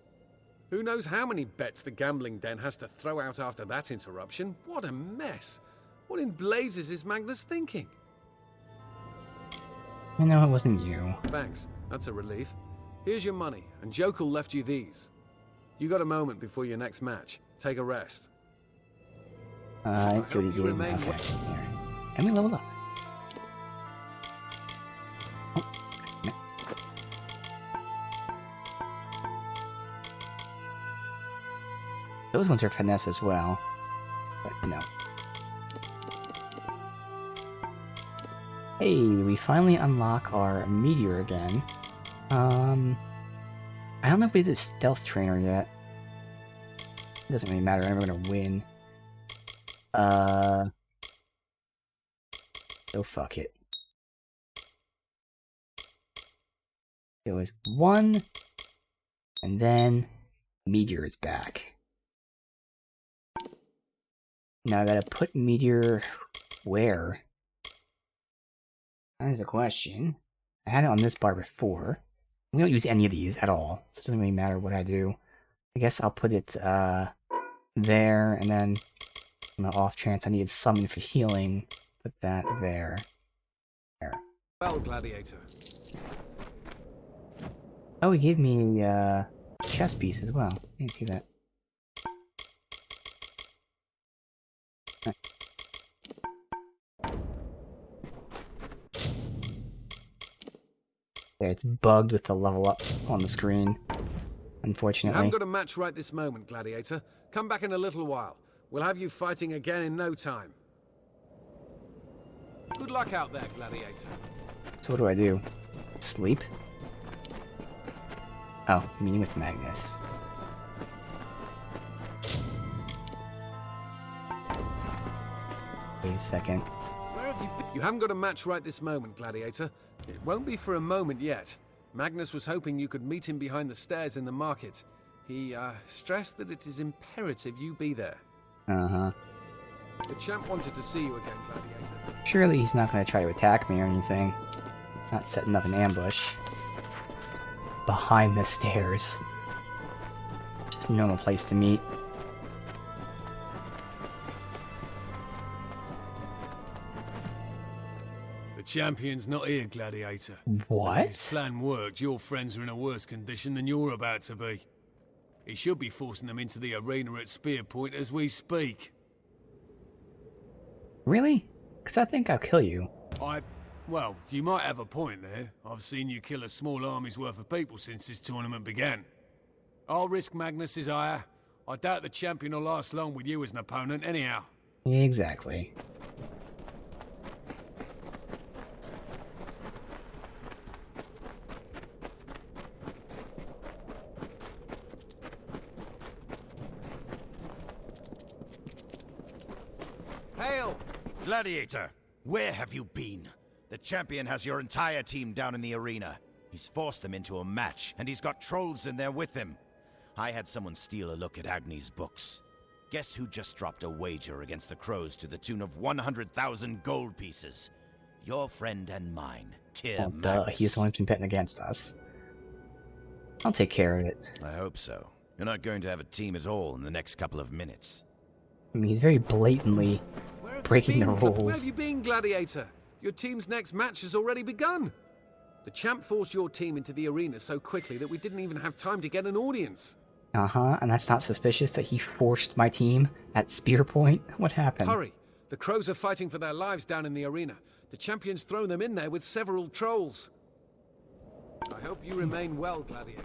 Who knows how many bets the gambling den has to throw out after that interruption? What a mess! What in blazes is Magnus thinking? I know it wasn't you. Thanks, that's a relief. Here's your money, and Jokul left you these. You got a moment before your next match. Take a rest. Let's see what you do. Okay, here. And we leveled up. Oh, no. Those ones are finesse as well, but no. Hey, we finally unlock our meteor again. I don't know if we did stealth trainer yet. It doesn't really matter, I'm never gonna win. So fuck it. It was 1, and then meteor is back. Now I gotta put meteor where? That is a question. I had it on this bar before. We don't use any of these at all, so it doesn't really matter what I do. I guess I'll put it there, and then on the off chance I need summon for healing, put that there. There. Well, Gladiator. Oh, he gave me a chess piece as well. I didn't see that. Right. Yeah, it's bugged with the level up on the screen, unfortunately. You haven't got a match right this moment, Gladiator. Come back in a little while. We'll have you fighting again in no time. Good luck out there, Gladiator. So what do I do? Sleep? Oh, meeting with Magnus. Wait a second. Where have you been? You haven't got a match right this moment, Gladiator. It won't be for a moment yet. Magnus was hoping you could meet him behind the stairs in the market. He, stressed that it is imperative you be there. Uh-huh. The champ wanted to see you again, Gladiator. Surely he's not going to try to attack me or anything. Not setting up an ambush. Behind the stairs. Just a normal place to meet. The champion's not here, Gladiator. What? If his plan worked, your friends are in a worse condition than you're about to be. He should be forcing them into the arena at spear point as we speak. Really? Because I think I'll kill you. Well, you might have a point there. I've seen you kill a small army's worth of people since this tournament began. I'll risk Magnus's ire. I doubt the champion will last long with you as an opponent anyhow. Exactly. Hail! Gladiator, where have you been? The champion has your entire team down in the arena. He's forced them into a match, and he's got trolls in there with him. I had someone steal a look at Agni's books. Guess who just dropped a wager against the crows to the tune of 100,000 gold pieces? Your friend and mine, Tyr Oh, duh. Magnus. He's the one who's been betting against us. I'll take care of it. I hope so. You're not going to have a team at all in the next couple of minutes. I mean, he's very blatantly breaking the Where rules. have you been, Gladiator? Your team's next match has already begun. The champ forced your team into the arena so quickly that we didn't even have time to get an audience. Uh-huh, and that's not suspicious that he forced my team at spear point? What happened? Hurry! The crows are fighting for their lives down in the arena. The champion's thrown them in there with several trolls. I hope you remain well, Gladiator.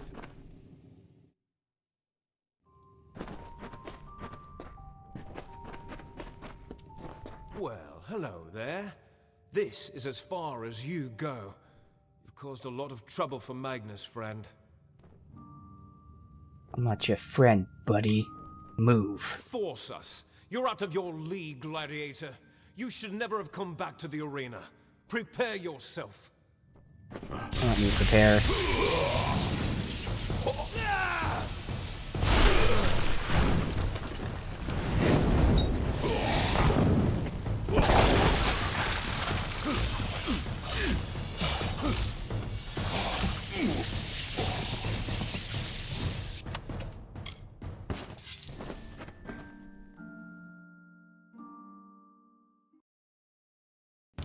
Well, hello there. This is as far as you go. You've caused a lot of trouble for Magnus, friend. I'm not your friend, buddy. Move. Force us. You're out of your league, Gladiator. You should never have come back to the arena. Prepare yourself. Let me prepare.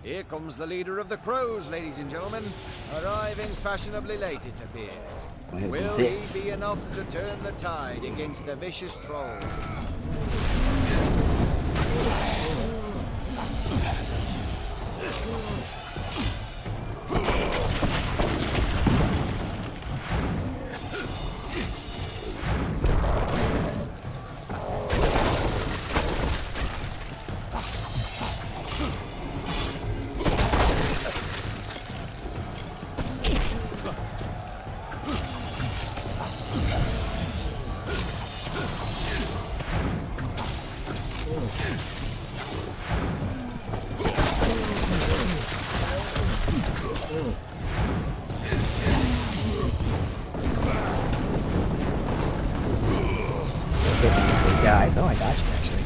Here comes the leader of the crows, ladies and gentlemen. Arriving fashionably late, it appears. Will he be enough to turn the tide against the vicious troll? Guys, oh, I got you actually.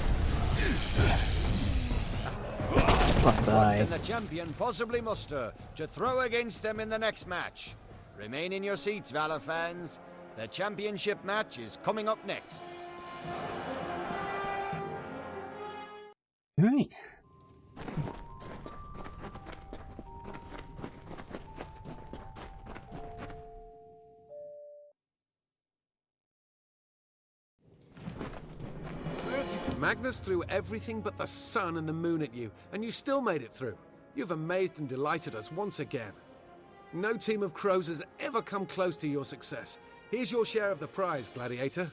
What can the champion possibly muster to throw against them in the next match? Remain in your seats, Valor fans. The championship match is coming up next. All right. Magnus threw everything but the sun and the moon at you, and you still made it through. You've amazed and delighted us once again. No team of crows has ever come close to your success. Here's your share of the prize, Gladiator.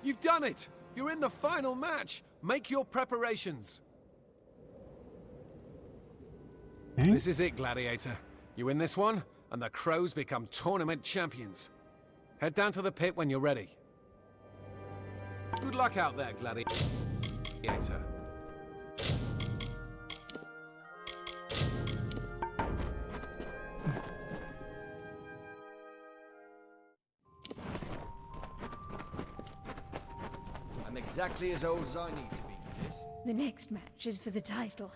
You've done it! You're in the final match! Make your preparations! This is it, Gladiator. You win this one, and the crows become tournament champions. Head down to the pit when you're ready. Good luck out there, Gladiator. I'm exactly as old as I need to be for this. The next match is for the title.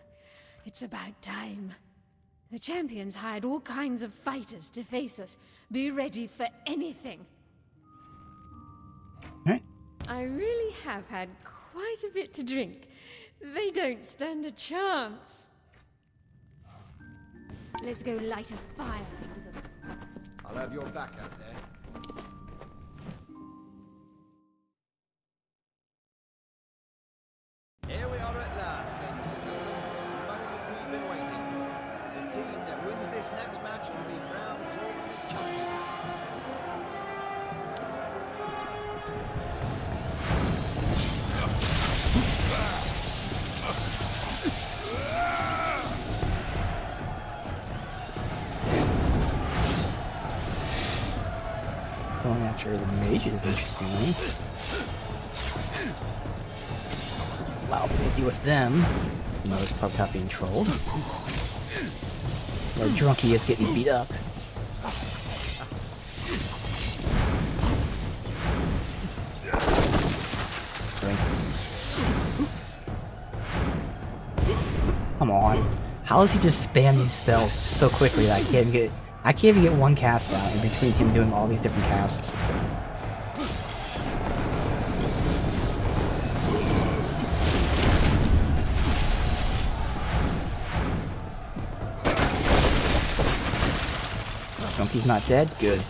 It's about time. The champions hired all kinds of fighters to face us. Be ready for anything. I really have had quite a bit to drink. They don't stand a chance. Let's go light a fire under them. I'll have your back out there. Here we are at last, ladies and gentlemen. The moment we've been waiting for. The team that wins this next match will be crowned tournament champions. Going after the mages, interestingly. Allows me to deal with them. Most probably not being trolled. The drunkie is getting beat up. Come on. How does he just spam these spells so quickly that I can't even get one cast out in between him doing all these different casts. Drunkie's not dead? Good.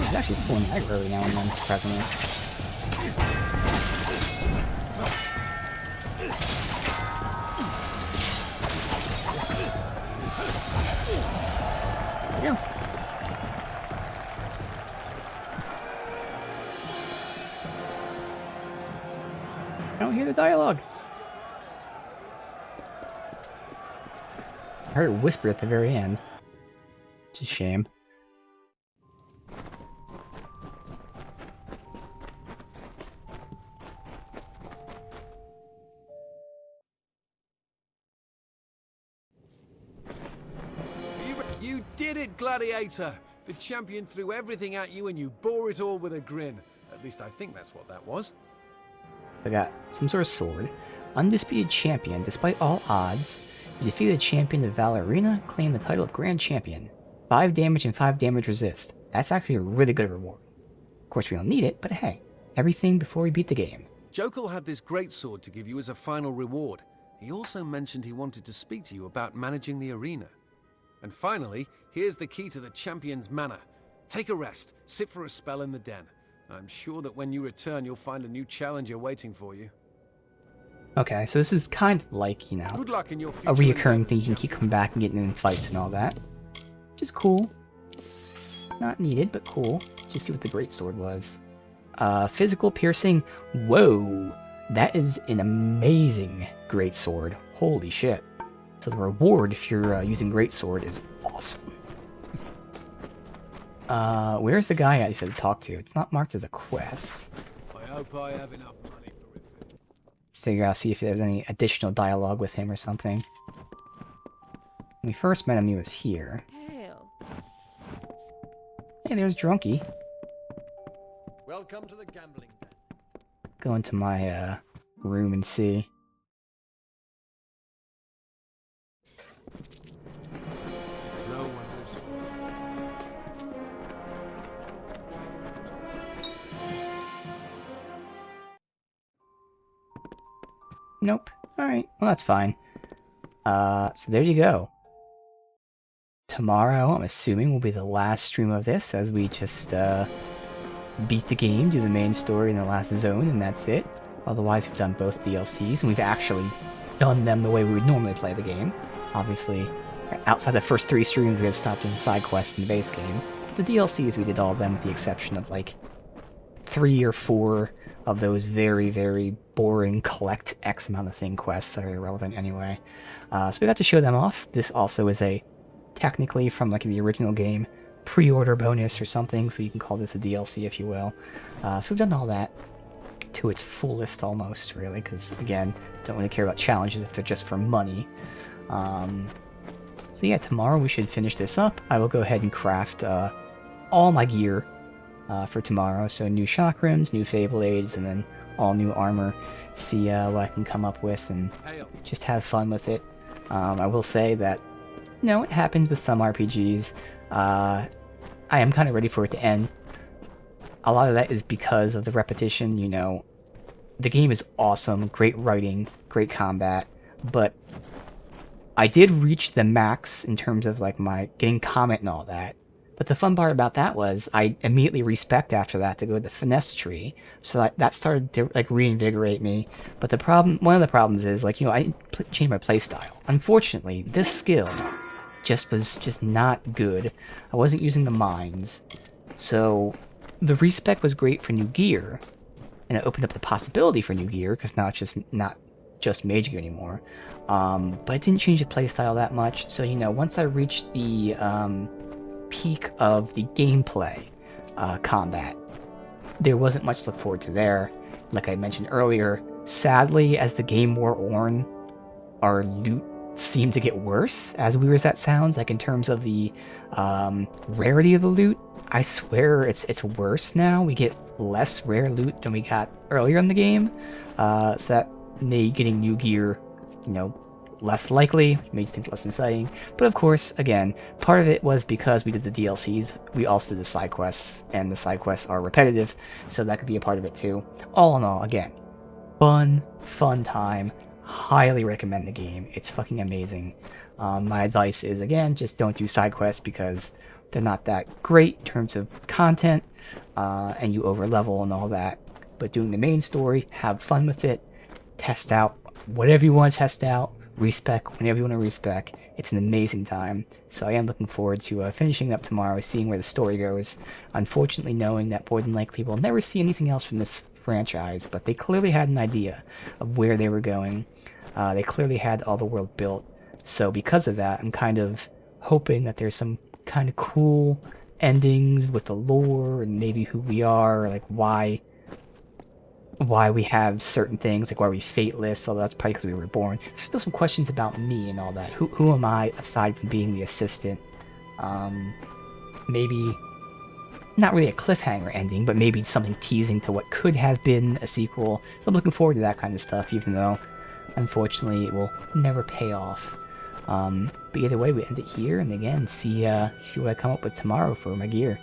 He's actually pulling aggro every now and then, surprisingly. Yeah. I don't hear the dialogue. I heard a whisper at the very end. It's a shame. You did it, Gladiator! The champion threw everything at you and you bore it all with a grin. At least I think that's what that was. I got some sort of sword. Undisputed champion, despite all odds. You defeat the champion of Valor Arena, claim the title of Grand Champion. 5 damage and 5 damage resist. That's actually a really good reward. Of course, we don't need it, but hey, everything before we beat the game. Jokal had this great sword to give you as a final reward. He also mentioned he wanted to speak to you about managing the arena. And finally, here's the key to the champion's manor. Take a rest, sit for a spell in the den. I'm sure that when you return, you'll find a new challenger waiting for you. Okay, so this is kind of like, you know, Good luck in your a future reoccurring thing. You can keep coming back and getting in fights and all that. Which is cool. Not needed, but cool. Just see what the greatsword was. Physical piercing. Whoa! That is an amazing greatsword. Holy shit. So the reward if you're using greatsword is awesome. Where's the guy I said to talk to? It's not marked as a quest. I hope I have enough money for it. Let's figure out, see if there's any additional dialogue with him or something. When we first met him, he was here. Hail. Hey, there's Drunky. Welcome to the gambling den. Go into my room and see. No one lives. Nope. Alright, well that's fine. So there you go. Tomorrow, I'm assuming, will be the last stream of this, as we just beat the game, do the main story in the last zone, and that's it. Otherwise, we've done both DLCs, and we've actually done them the way we would normally play the game. Obviously, outside the first 3 streams, we had stopped doing side quests in the base game. But the DLCs, we did all of them with the exception of, like, 3 or 4 of those very, very boring collect X amount of thing quests that are irrelevant anyway. So we got to show them off. This also is a, technically from like the original game, pre-order bonus or something, so you can call this a DLC if you will. So we've done all that to its fullest almost, really, because again, don't really care about challenges if they're just for money. So yeah, tomorrow we should finish this up. I will go ahead and craft all my gear for tomorrow. So new chakrams, new Feyblades, and then all new armor. See what I can come up with and just have fun with it. I will say that, you know, it happens with some RPGs. I am kind of ready for it to end. A lot of that is because of the repetition, you know. The game is awesome, great writing, great combat, but I did reach the max in terms of like my getting comment and all that. But the fun part about that was I immediately respec after that to go to the finesse tree, so that started to like reinvigorate me. But the problem, one of the problems is like, you know, I didn't change my playstyle. Unfortunately, this skill was just not good. I wasn't using the mines, so the respec was great for new gear, and it opened up the possibility for new gear because now it's not just mage gear anymore. But it didn't change the playstyle that much. So, you know, once I reached the peak of the gameplay combat, there wasn't much to look forward to there. Like I mentioned earlier, sadly, as the game wore on, our loot seemed to get worse, as weird as that sounds. Like in terms of the rarity of the loot, I swear it's worse now. We get less rare loot than we got earlier in the game, so that made getting new gear, you know, less likely, made things less exciting. But of course, again, part of it was because we did the DLCs, we also did the side quests, and the side quests are repetitive, so that could be a part of it too. All in all, again, fun time. Highly recommend the game. It's fucking amazing. My advice is, again, just don't do side quests because they're not that great in terms of content, and you over level and all that. But doing the main story, have fun with it, test out whatever you want to test out, respec whenever you want to respec. It's an amazing time. So I am looking forward to finishing up tomorrow, seeing where the story goes. Unfortunately, knowing that more than likely we'll never see anything else from this franchise, but they clearly had an idea of where they were going. They clearly had all the world built. So because of that, I'm kind of hoping that there's some kind of cool endings with the lore and maybe who we are, or like why we have certain things, like why we fateless, although that's probably because we were born. There's still some questions about me and all that. Who am I aside from being the assistant? Maybe not really a cliffhanger ending, but maybe something teasing to what could have been a sequel. So I'm looking forward to that kind of stuff, even though unfortunately it will never pay off. But either way, we end it here, and again, see what I come up with tomorrow for my gear.